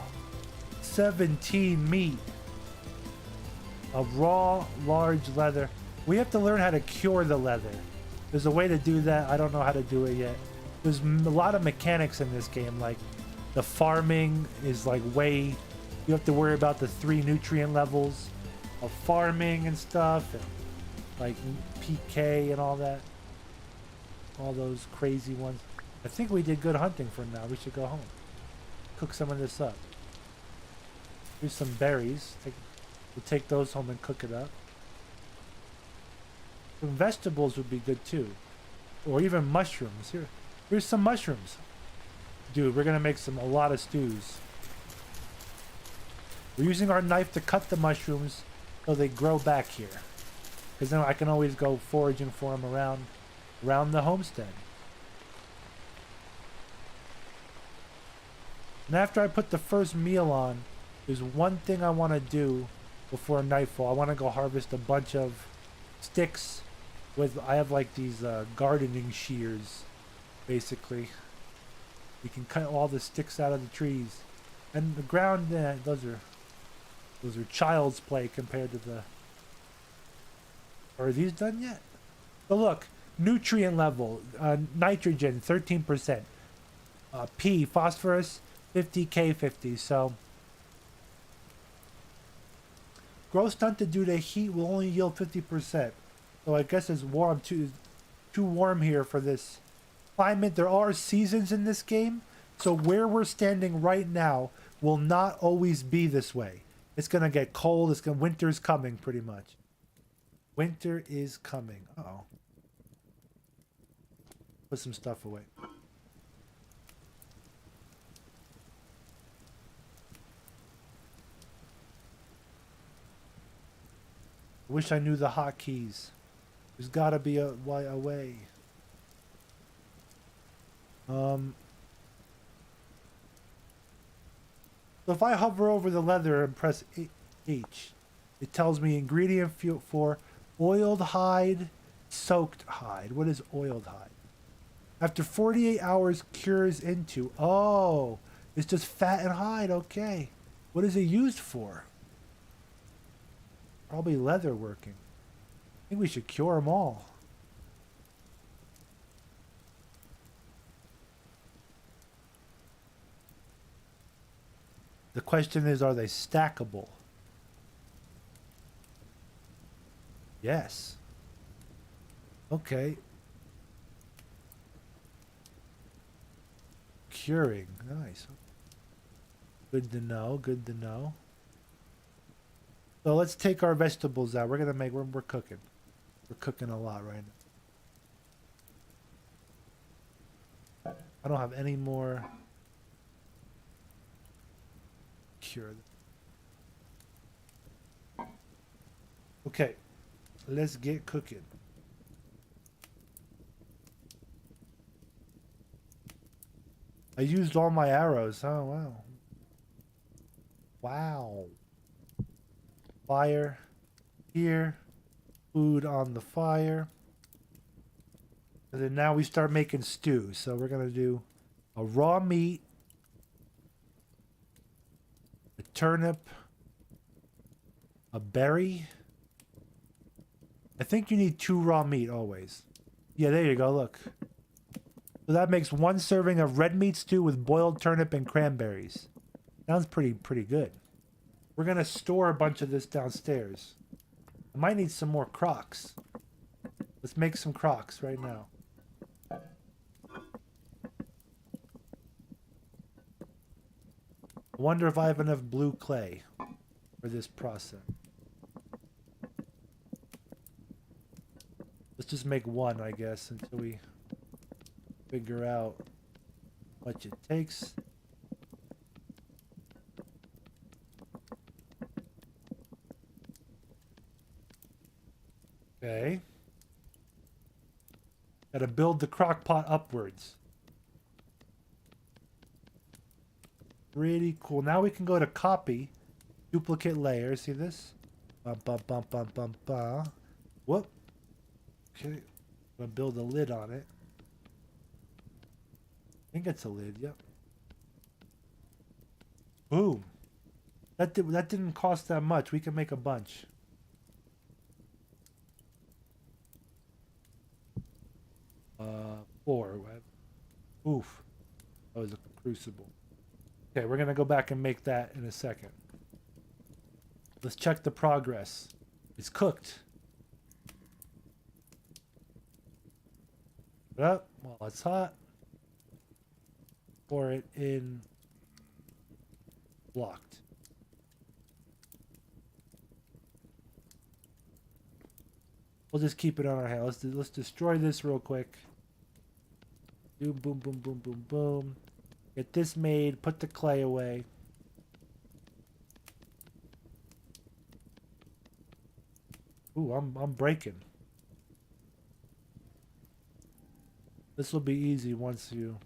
17 meat. A raw, large leather. We have to learn how to cure the leather. There's a way to do that. I don't know how to do it yet. There's a lot of mechanics in this game. Like the farming is like way... You have to worry about the 3 nutrient levels of farming and stuff. And like PK and all that. All those crazy ones. I think we did good hunting for now. We should go home. Cook some of this up. Here's some berries. We'll take those home and cook it up. Some vegetables would be good too. Or even mushrooms. Here's some mushrooms. Dude, we're gonna make a lot of stews. We're using our knife to cut the mushrooms so they grow back here. Because then I can always go foraging for them around the homestead. And after I put the first meal on, there's one thing I want to do before nightfall. I want to go harvest a bunch of sticks I have like these gardening shears, basically. You can cut all the sticks out of the trees. And the ground, those are child's play compared to the... Are these done yet? So look, nutrient level, nitrogen, 13%. P, phosphorus, 50K50. So, growth stunted due to heat will only yield 50%. So I guess it's warm too warm here for this climate. There are seasons in this game, so where we're standing right now will not always be this way. It's gonna get cold. Winter's coming, pretty much. Winter is coming. Uh-oh. Put some stuff away. I wish I knew the hotkeys. There's gotta be a way. So if I hover over the leather and press H, it tells me ingredient for oiled hide, soaked hide. What is oiled hide? After 48 hours cures into... Oh, it's just fat and hide. Okay. What is it used for? Probably leather working. I think we should cure them all. The question is, are they stackable? Yes. Okay. Curing. Nice. Good to know. Good to know. So let's take our vegetables out. We're cooking. We're cooking a lot right now. I don't have any more. Cure them. Okay, let's get cooking. I used all my arrows. Oh, wow. Wow. Fire here. Food on the fire. And then now we start making stew. So we're going to do a raw meat, a turnip, a berry. I think you need 2 raw meat always. Yeah, there you go, look. So that makes 1 serving of red meat stew with boiled turnip and cranberries. Sounds pretty good. We're going to store a bunch of this downstairs. I might need some more crocks. Let's make some crocks right now. I wonder if I have enough blue clay for this process. Let's just make 1, I guess, until we figure out what it takes. Okay. Gotta build the crock pot upwards. Pretty cool. Now we can go to copy, duplicate layer. See this? Bum, bum, bum, bum, bum, bum. Whoop. Okay. I'm gonna build a lid on it. I think it's a lid. Yep. Boom. That didn't cost that much. We can make a bunch. Four. Oof. That was a crucible. Okay, we're gonna go back and make that in a second. Let's check the progress. It's cooked. Put it up while it's hot. Pour it in. Blocked. We'll just keep it on our hand. Let's destroy this real quick. Do boom, boom, boom, boom, boom. Get this made. Put the clay away. Ooh, I'm breaking. This will be easy once you.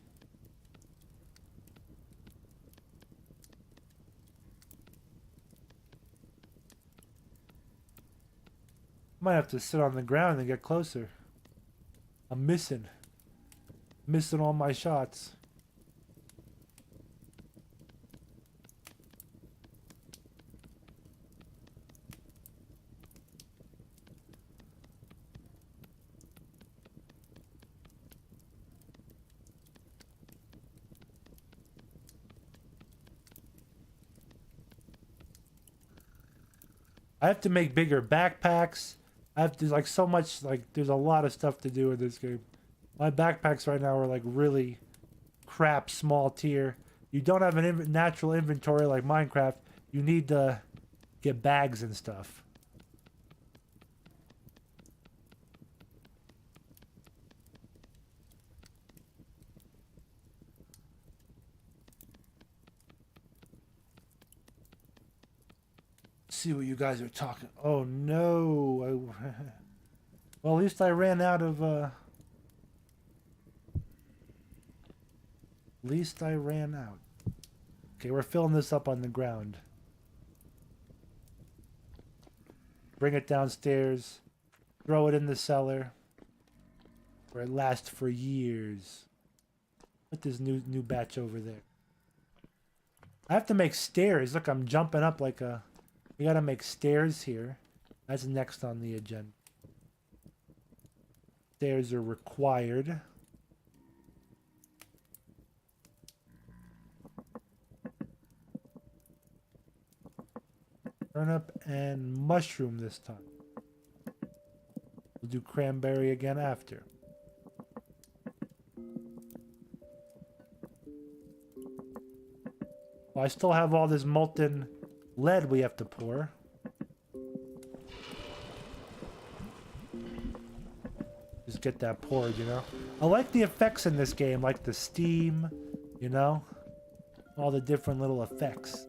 Might have to sit on the ground and get closer. I'm missing all my shots. I have to make bigger backpacks. I have to, like, so much, like, there's a lot of stuff to do in this game. My backpacks right now are, like, really crap small tier. You don't have an natural inventory like Minecraft. You need to get bags and stuff. See what you guys are talking. Oh no. Well, at least I ran out of at least I ran out. Okay, we're filling this up on the ground. Bring it downstairs. Throw it in the cellar where it lasts for years. Put this new batch over there. I have to make stairs. Look, I'm jumping up like a. We gotta make stairs here. That's next on the agenda. Stairs are required. Turnip and mushroom this time. We'll do cranberry again after. Well, I still have all this molten lead we have to pour. Just get that poured, you know? I like the effects in this game, like the steam, you know? All the different little effects.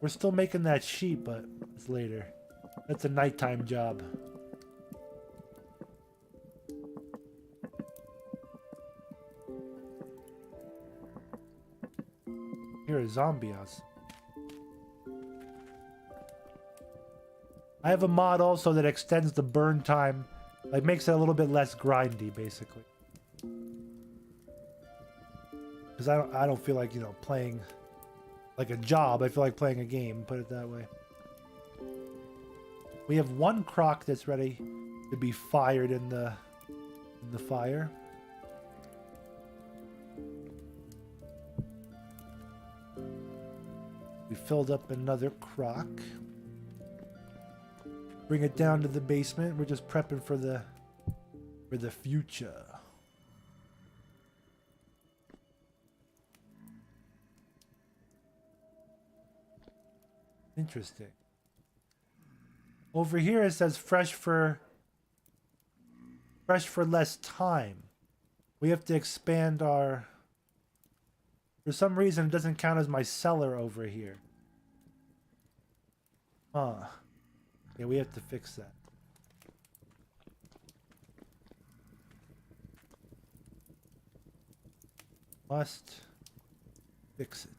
We're still making that sheet, but it's later. That's a nighttime job. Here is zombies. I have a mod also that extends the burn time, like makes it a little bit less grindy, basically. Because I don't feel like, you know, playing like a job. I feel like playing a game, put it that way. We have one crock that's ready to be fired in the fire. We filled up another crock. Bring it down to the basement. We're just prepping for the future. Interesting. Over here it says fresh for less time. We have to expand our. For some reason, it doesn't count as my cellar over here. Huh. Yeah, we have to fix that. Must fix it.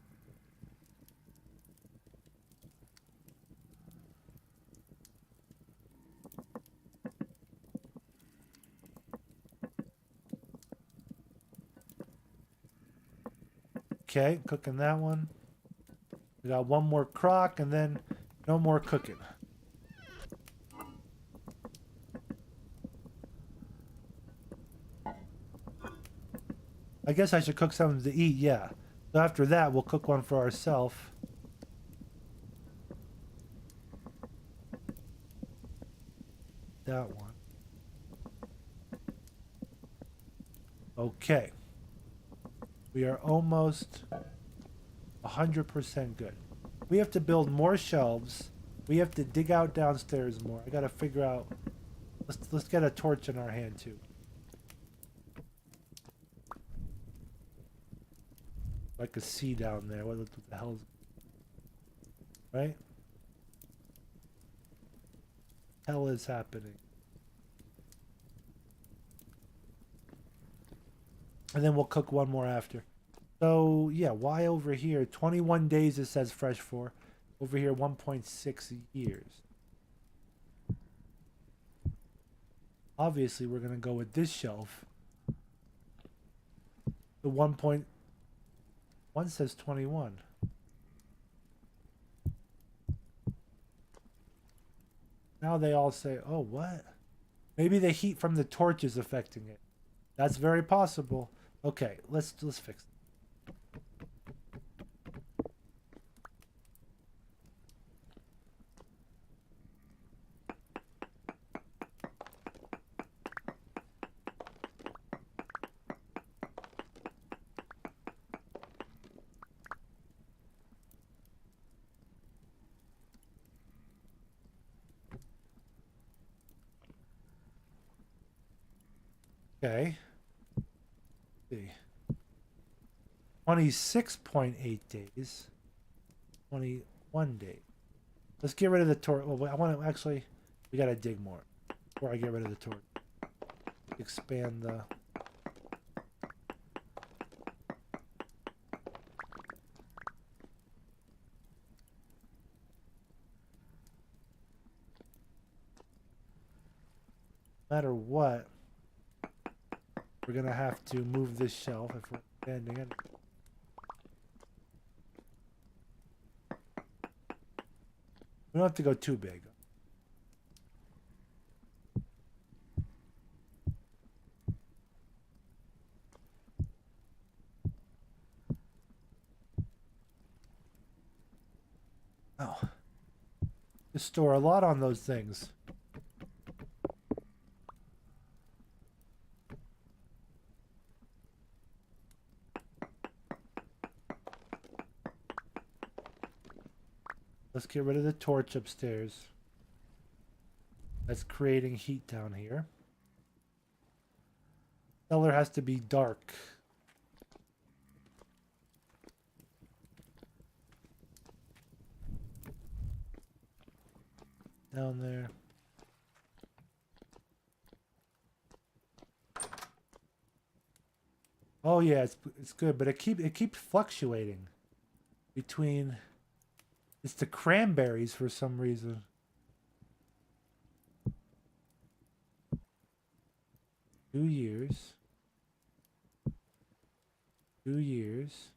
Okay, cooking that one. We got one more crock and then no more cooking. I guess I should cook something to eat, yeah. So after that, we'll cook one for ourselves. That one. Okay. We are almost 100% good. We have to build more shelves. We have to dig out downstairs more. I gotta figure out. Let's get a torch in our hand too. I could see down there. What the hell's... Right? Hell is happening. And then we'll cook one more after. So, yeah, why over here? 21 days it says fresh for. Over here, 1.6 years. Obviously, we're going to go with this shelf. The 1.1 says 21. Now they all say, oh, what? Maybe the heat from the torch is affecting it. That's very possible. Okay, let's fix it. Okay. Let's see. 26.8 days. 21 days. Let's get rid of the torch. Oh, I want to actually. We gotta dig more before I get rid of the torch. Expand the. No matter what, we're gonna have to move this shelf if we're expanding it. We don't have to go too big. Oh. You store a lot on those things. Let's get rid of the torch upstairs. That's creating heat down here. Cellar has to be dark. Down there. Oh yeah, it's good, but it keeps fluctuating between. It's the cranberries for some reason. Two years. 2 years.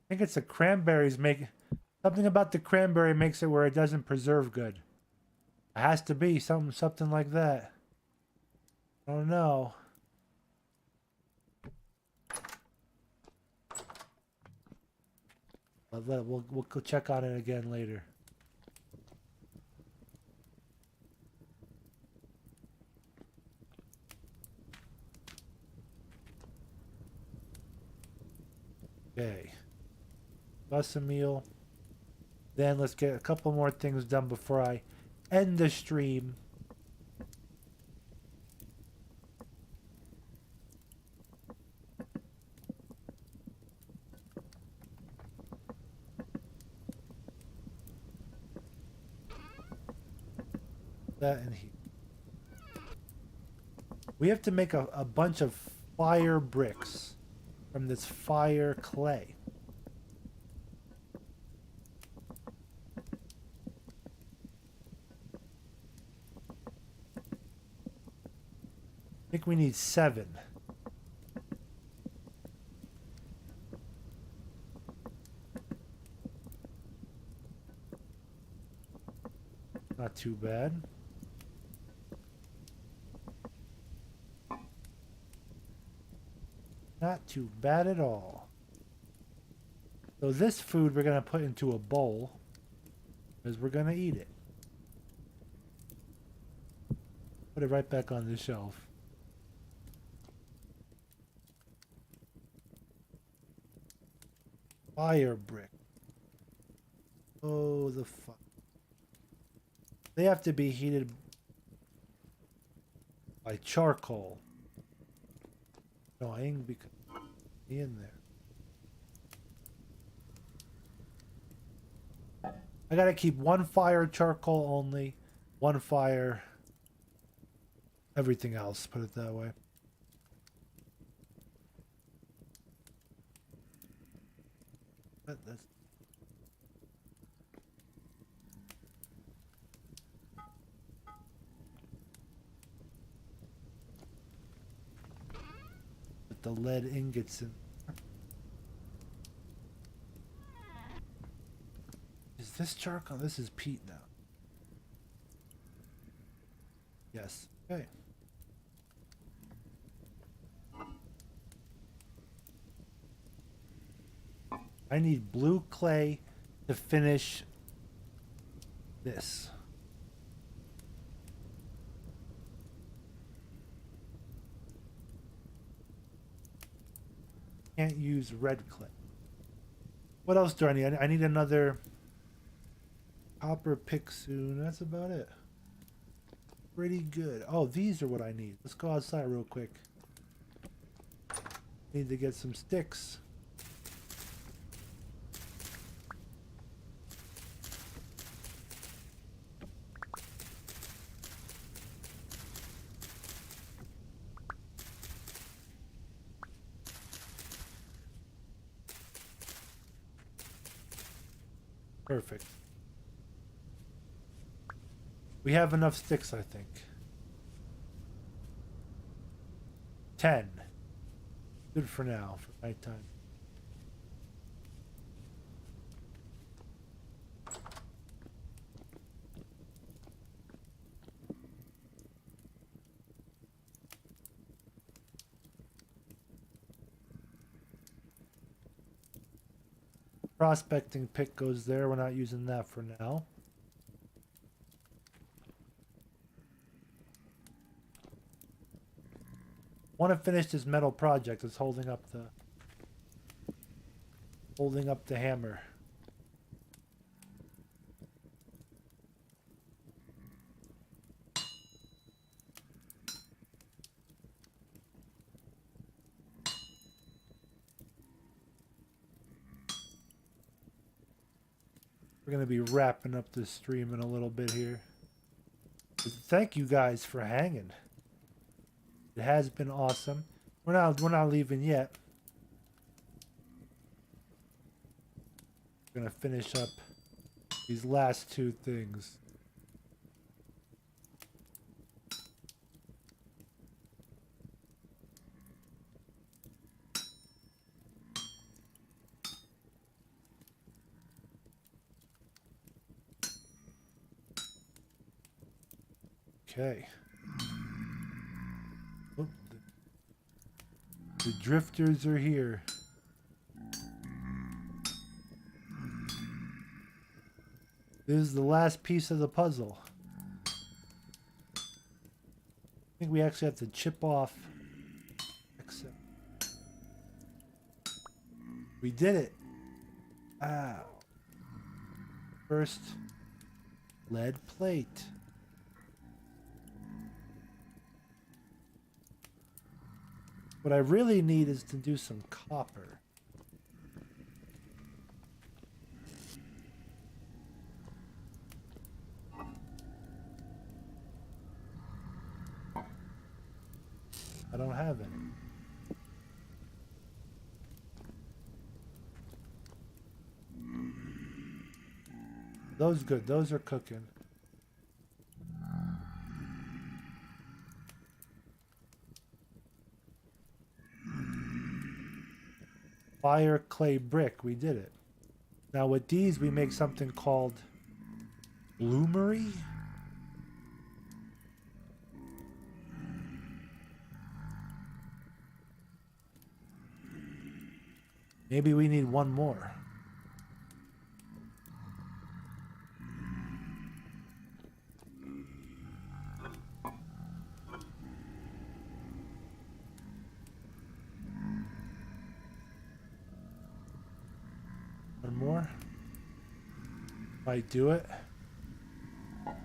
I think it's the cranberries make something about the cranberry makes it where it doesn't preserve good. It has to be something like that. I don't know. We'll check on it again later. Okay. Bus a meal. Then let's get a couple more things done before I end the stream. That in here. We have to make a bunch of fire bricks from this fire clay. I think we need 7. Not too bad. Not too bad at all. So this food we're going to put into a bowl because we're going to eat it. Put it right back on the shelf. Fire brick. Oh, the fuck. They have to be heated by charcoal. Annoying because in there. I gotta keep 1 fire charcoal only, 1 fire everything else, put it that way. That's put the lead ingots in. Is this charcoal? This is peat now. Yes. Okay. I need blue clay to finish this. Can't use red clay. What else do I need? I need another copper pick soon. That's about it. Pretty good. Oh, these are what I need. Let's go outside real quick. Need to get some sticks. Perfect. We have enough sticks, I think. 10. Good for now, for nighttime. Prospecting pick goes there. We're not using that for now. Want to finish this metal project. It's holding up the hammer. We're going to be wrapping up this stream in a little bit here. But thank you guys for hanging. It has been awesome. We're not leaving yet. We're going to finish up these last 2 things. Okay. Oh, the drifters are here. This is the last piece of the puzzle. I think we actually have to chip off. Except we did it. Ow. First lead plate. What I really need is to do some copper. I don't have any. Those good. Those are cooking. Fire, clay, brick. We did it. Now with these, we make something called bloomery. Maybe we need one more. One more. Might do it.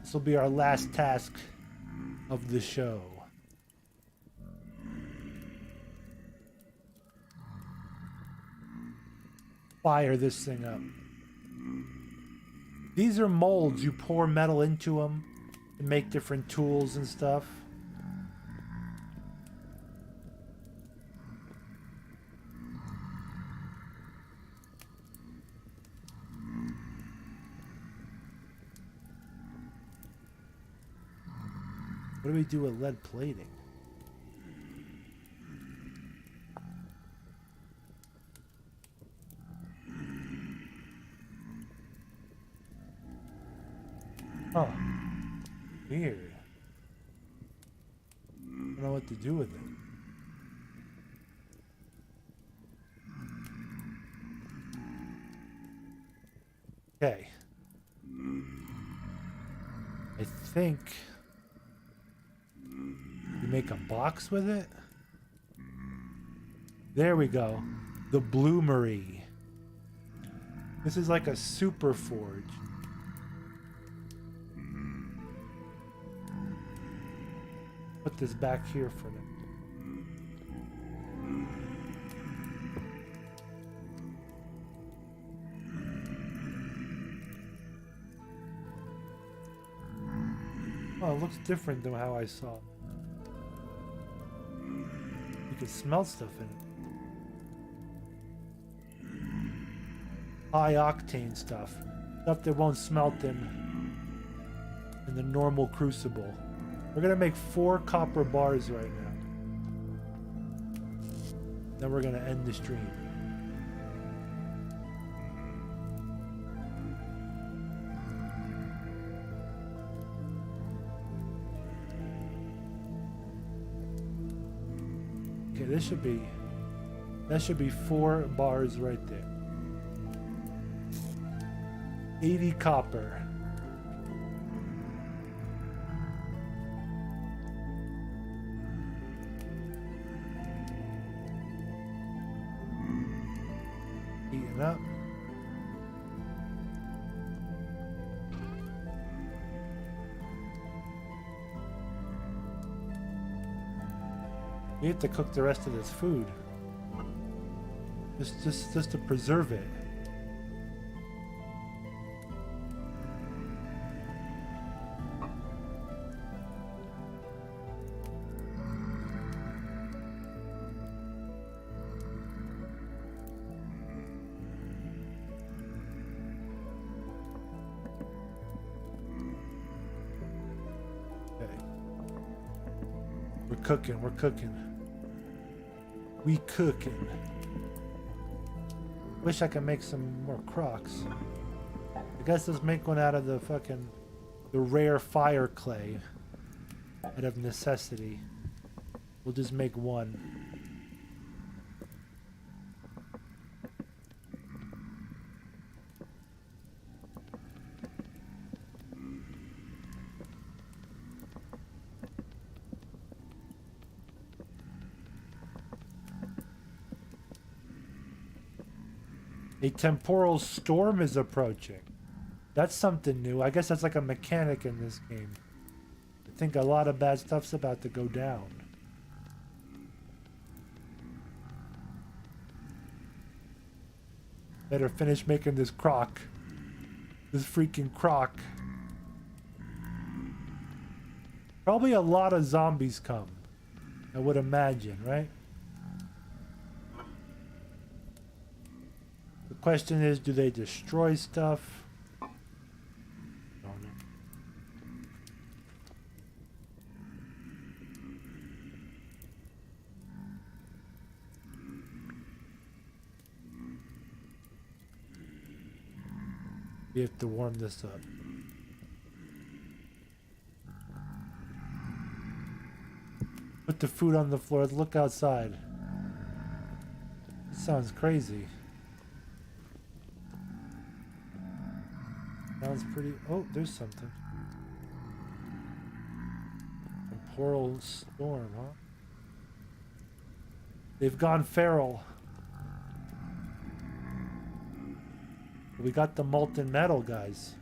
This will be our last task of the show. Fire this thing up. These are molds. You pour metal into them to make different tools and stuff. What do we do with lead plating? Oh, weird. I don't know what to do with it. Okay. I think you make a box with it. There we go. The bloomery. This is like a super forge. Put this back here for them. Oh, it looks different than how I saw it. You can smell stuff in it. High octane stuff. Stuff that won't smelt in the normal crucible. We're gonna make 4 copper bars right now. Then we're gonna end the stream. Okay, that should be 4 bars right there. 80 copper. Heating up. We have to cook the rest of this food. Just to preserve it. We're cooking. We cooking. Wish I could make some more crocs. I guess let's make one out of the rare fire clay. Out of necessity. We'll just make one. A temporal storm is approaching. That's something new. I guess that's like a mechanic in this game. I think a lot of bad stuff's about to go down. Better finish making this crock. This freaking crock. Probably a lot of zombies come. I would imagine, right? The question is, do they destroy stuff? Don't know. We have to warm this up. Put the food on the floor. Look outside. It sounds crazy. Sounds pretty... Oh, there's something. Temporal storm, huh? They've gone feral. We got the molten metal, guys.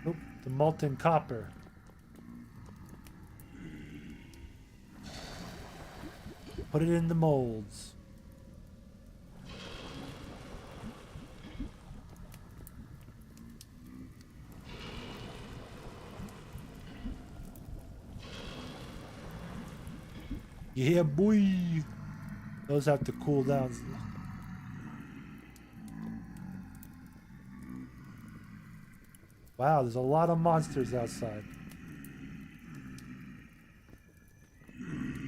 Oop, the molten copper. Put it in the molds. Yeah, boy. Those have to cool down. Wow, there's a lot of monsters outside.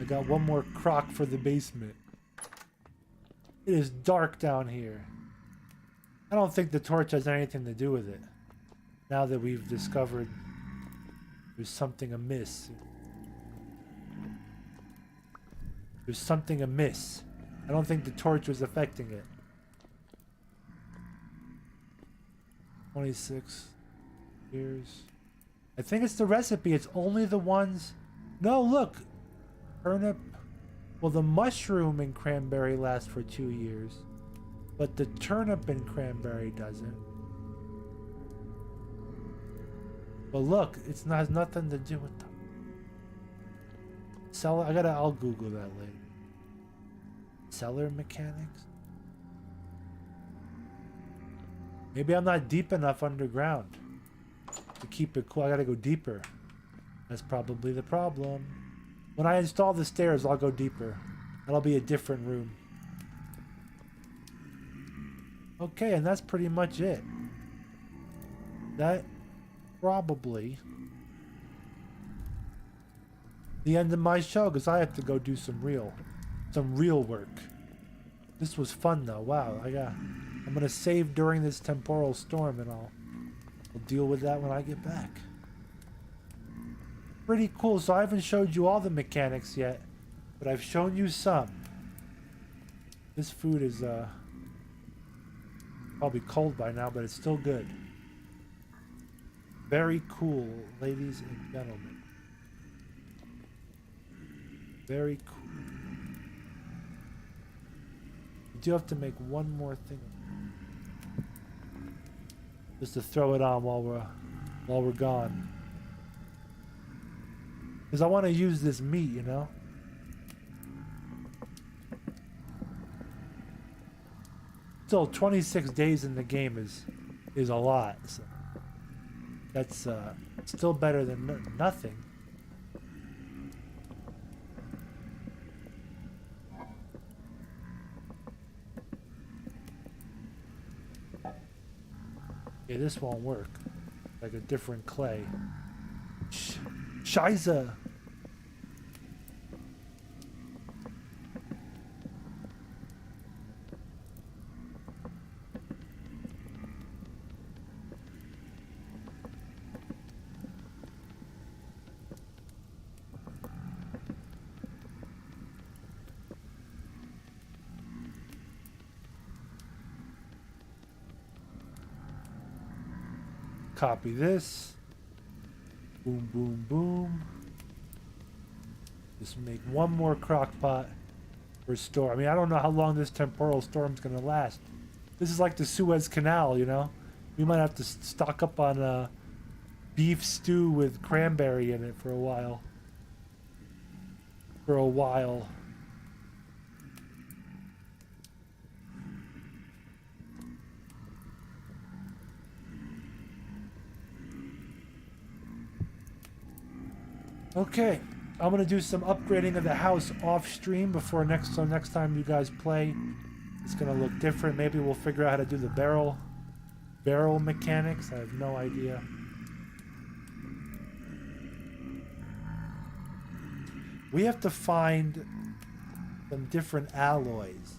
I got one more crock for the basement. It is dark down here. I don't think the torch has anything to do with it. Now that we've discovered there's something amiss. There's something amiss. I don't think the torch was affecting it. 26 years. I think it's the recipe. It's only the ones... No, look. Turnip. Well, the mushroom and cranberry last for 2 years. But the turnip and cranberry doesn't. But look, it has nothing to do with them. Cellar, I'll Google that later. Cellar mechanics? Maybe I'm not deep enough underground to keep it cool. I gotta go deeper. That's probably the problem. When I install the stairs, I'll go deeper. That'll be a different room. Okay, and that's pretty much it. That probably the end of my show, because I have to go do some real work. This was fun though. Wow, I'm gonna save during this temporal storm, and I'll deal with that when I get back. Pretty cool. So I haven't showed you all the mechanics yet, but I've shown you some. This food is probably cold by now, but it's still good. Very cool, ladies and gentlemen. Very cool. We do have to make one more thing, just to throw it on while we're gone. Because I want to use this meat, you know? Still, 26 days in the game is a lot. So that's still better than nothing. Yeah, this won't work. Like a different clay. Scheiße! Copy this. Boom, boom, boom. Just make one more crock pot for store. I mean, I don't know how long this temporal storm's gonna last. This is like the Suez Canal, you know? We might have to stock up on beef stew with cranberry in it for a while. Okay, I'm gonna do some upgrading of the house off stream before next time you guys play, it's gonna look different. Maybe we'll figure out how to do the barrel mechanics. I have no idea. We have to find some different alloys.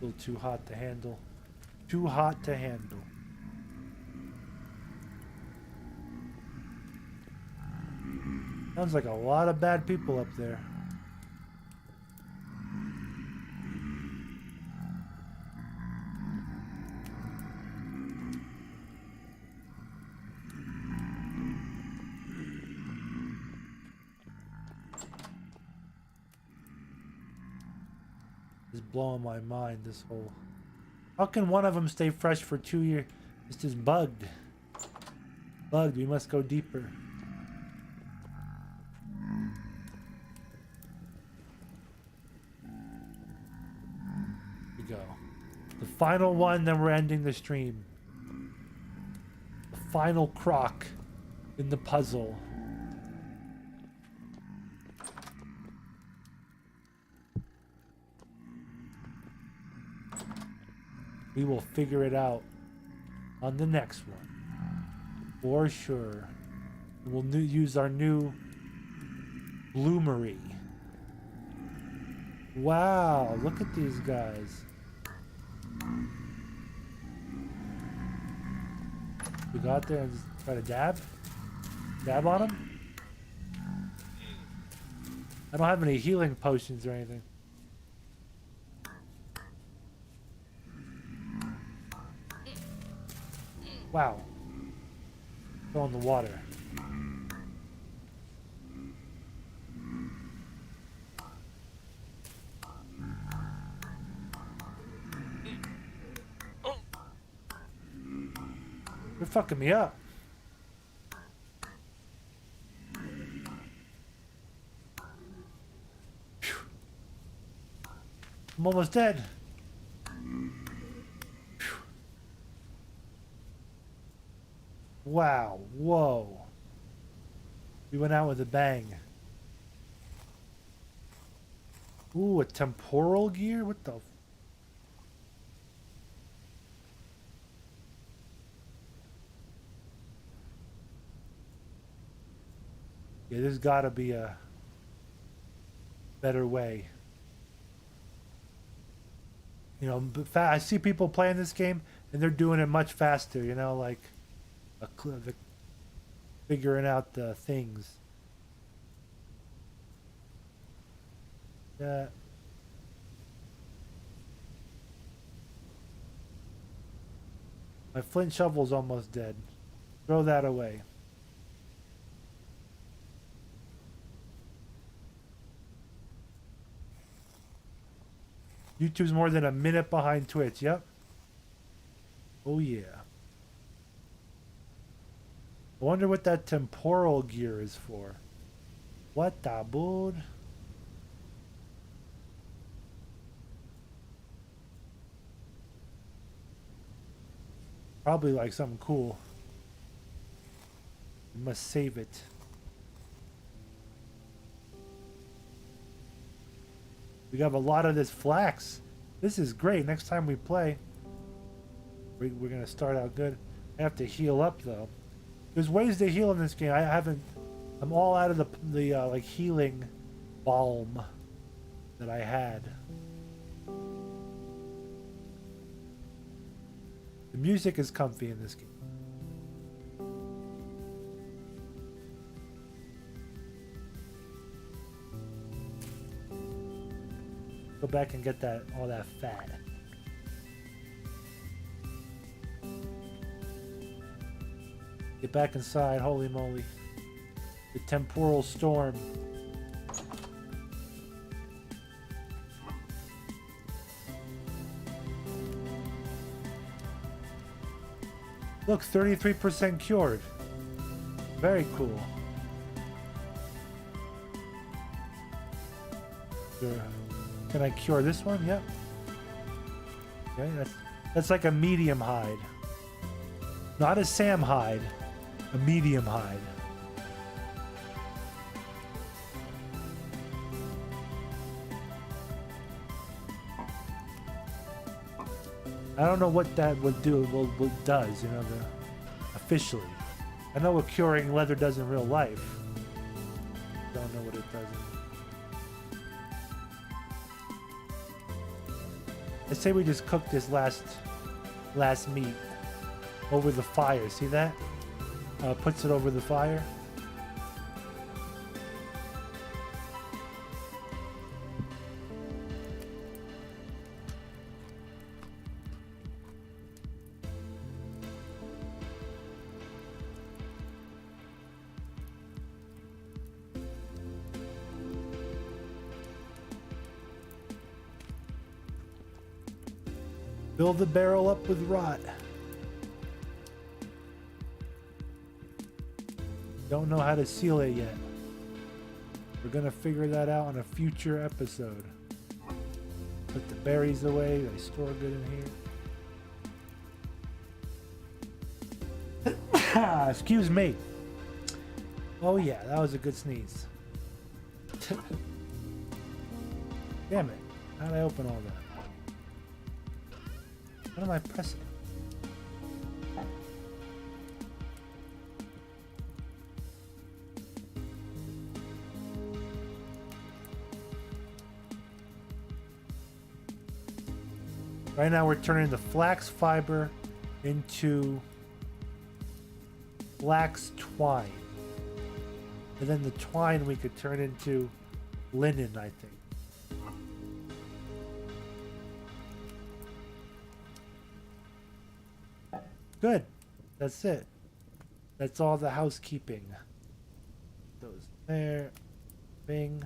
A little too hot to handle. Too hot to handle. Sounds like a lot of bad people up there. It's blowing my mind, this whole... How can one of them stay fresh for 2 years? It's just bugged. Bugged, we must go deeper. Here we go. The final one, then we're ending the stream. The final crock in the puzzle. We will figure it out on the next one, for sure. We'll use our new bloomery. Wow, look at these guys. We go out there and just try to dab on them. I don't have any healing potions or anything. Wow. Go in the water. You're fucking me up. Phew. I'm almost dead. Wow, whoa. We went out with a bang. Ooh, a temporal gear? What the... Yeah, there's gotta be a better way. You know, I see people playing this game and they're doing it much faster, you know, like... figuring out the things. Yeah. My flint shovel's almost dead. Throw that away. YouTube's more than a minute behind Twitch. Yep. Oh yeah. I wonder what that temporal gear is for. What the bood? Probably like something cool. We must save it. We have a lot of this flax. This is great. Next time we play, we're gonna start out good. I have to heal up though. There's ways to heal in this game. I'm all out of the like healing balm that I had. The music is comfy in this game. Go back and get all that fat. Get back inside, holy moly. The temporal storm. Look, 33% cured. Very cool. Can I cure this one? Yep. Okay, That's like a medium hide. Not a Sam hide, a medium hide. I don't know what that would do, what does, you know, officially. I know what curing leather does in real life. Don't know what it does. I say we just cook this last meat over the fire. See that? Puts it over the fire. Fill the barrel up with rot. Don't know how to seal it yet. We're gonna figure that out on a future episode. Put the berries away. They store good in here. Excuse me. Oh yeah, that was a good sneeze. Damn it. How'd I open all that? What am I pressing? Right now we're turning the flax fiber into flax twine. And then the twine we could turn into linen, I think. Good. That's it. That's all the housekeeping. Those there. Bing.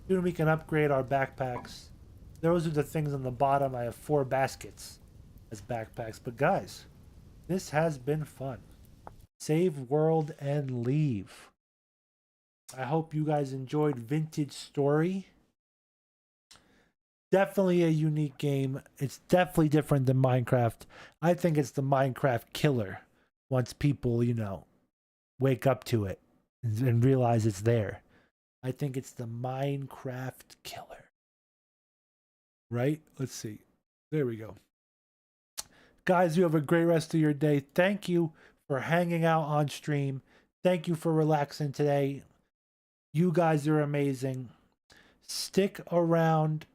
Soon we can upgrade our backpacks. Those are the things on the bottom. I have 4 baskets as backpacks. But guys, this has been fun. Save world and leave. I hope you guys enjoyed Vintage Story. Definitely a unique game. It's definitely different than Minecraft. I think it's the Minecraft killer once people, you know, wake up to it and realize it's there. I think it's the Minecraft killer. Right? Let's see. There we go. Guys, you have a great rest of your day. Thank you for hanging out on stream. Thank you for relaxing today. You guys are amazing. Stick around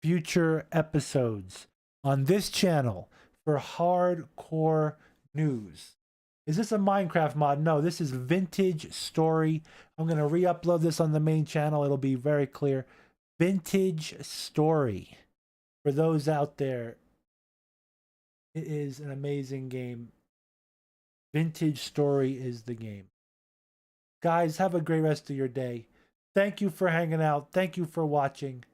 future episodes on this channel for hardcore news. Is this a Minecraft mod? No, this is Vintage Story. I'm going to re-upload this on the main channel. It'll be very clear. Vintage Story. For those out there, it is an amazing game. Vintage Story is the game. Guys, have a great rest of your day. Thank you for hanging out. Thank you for watching.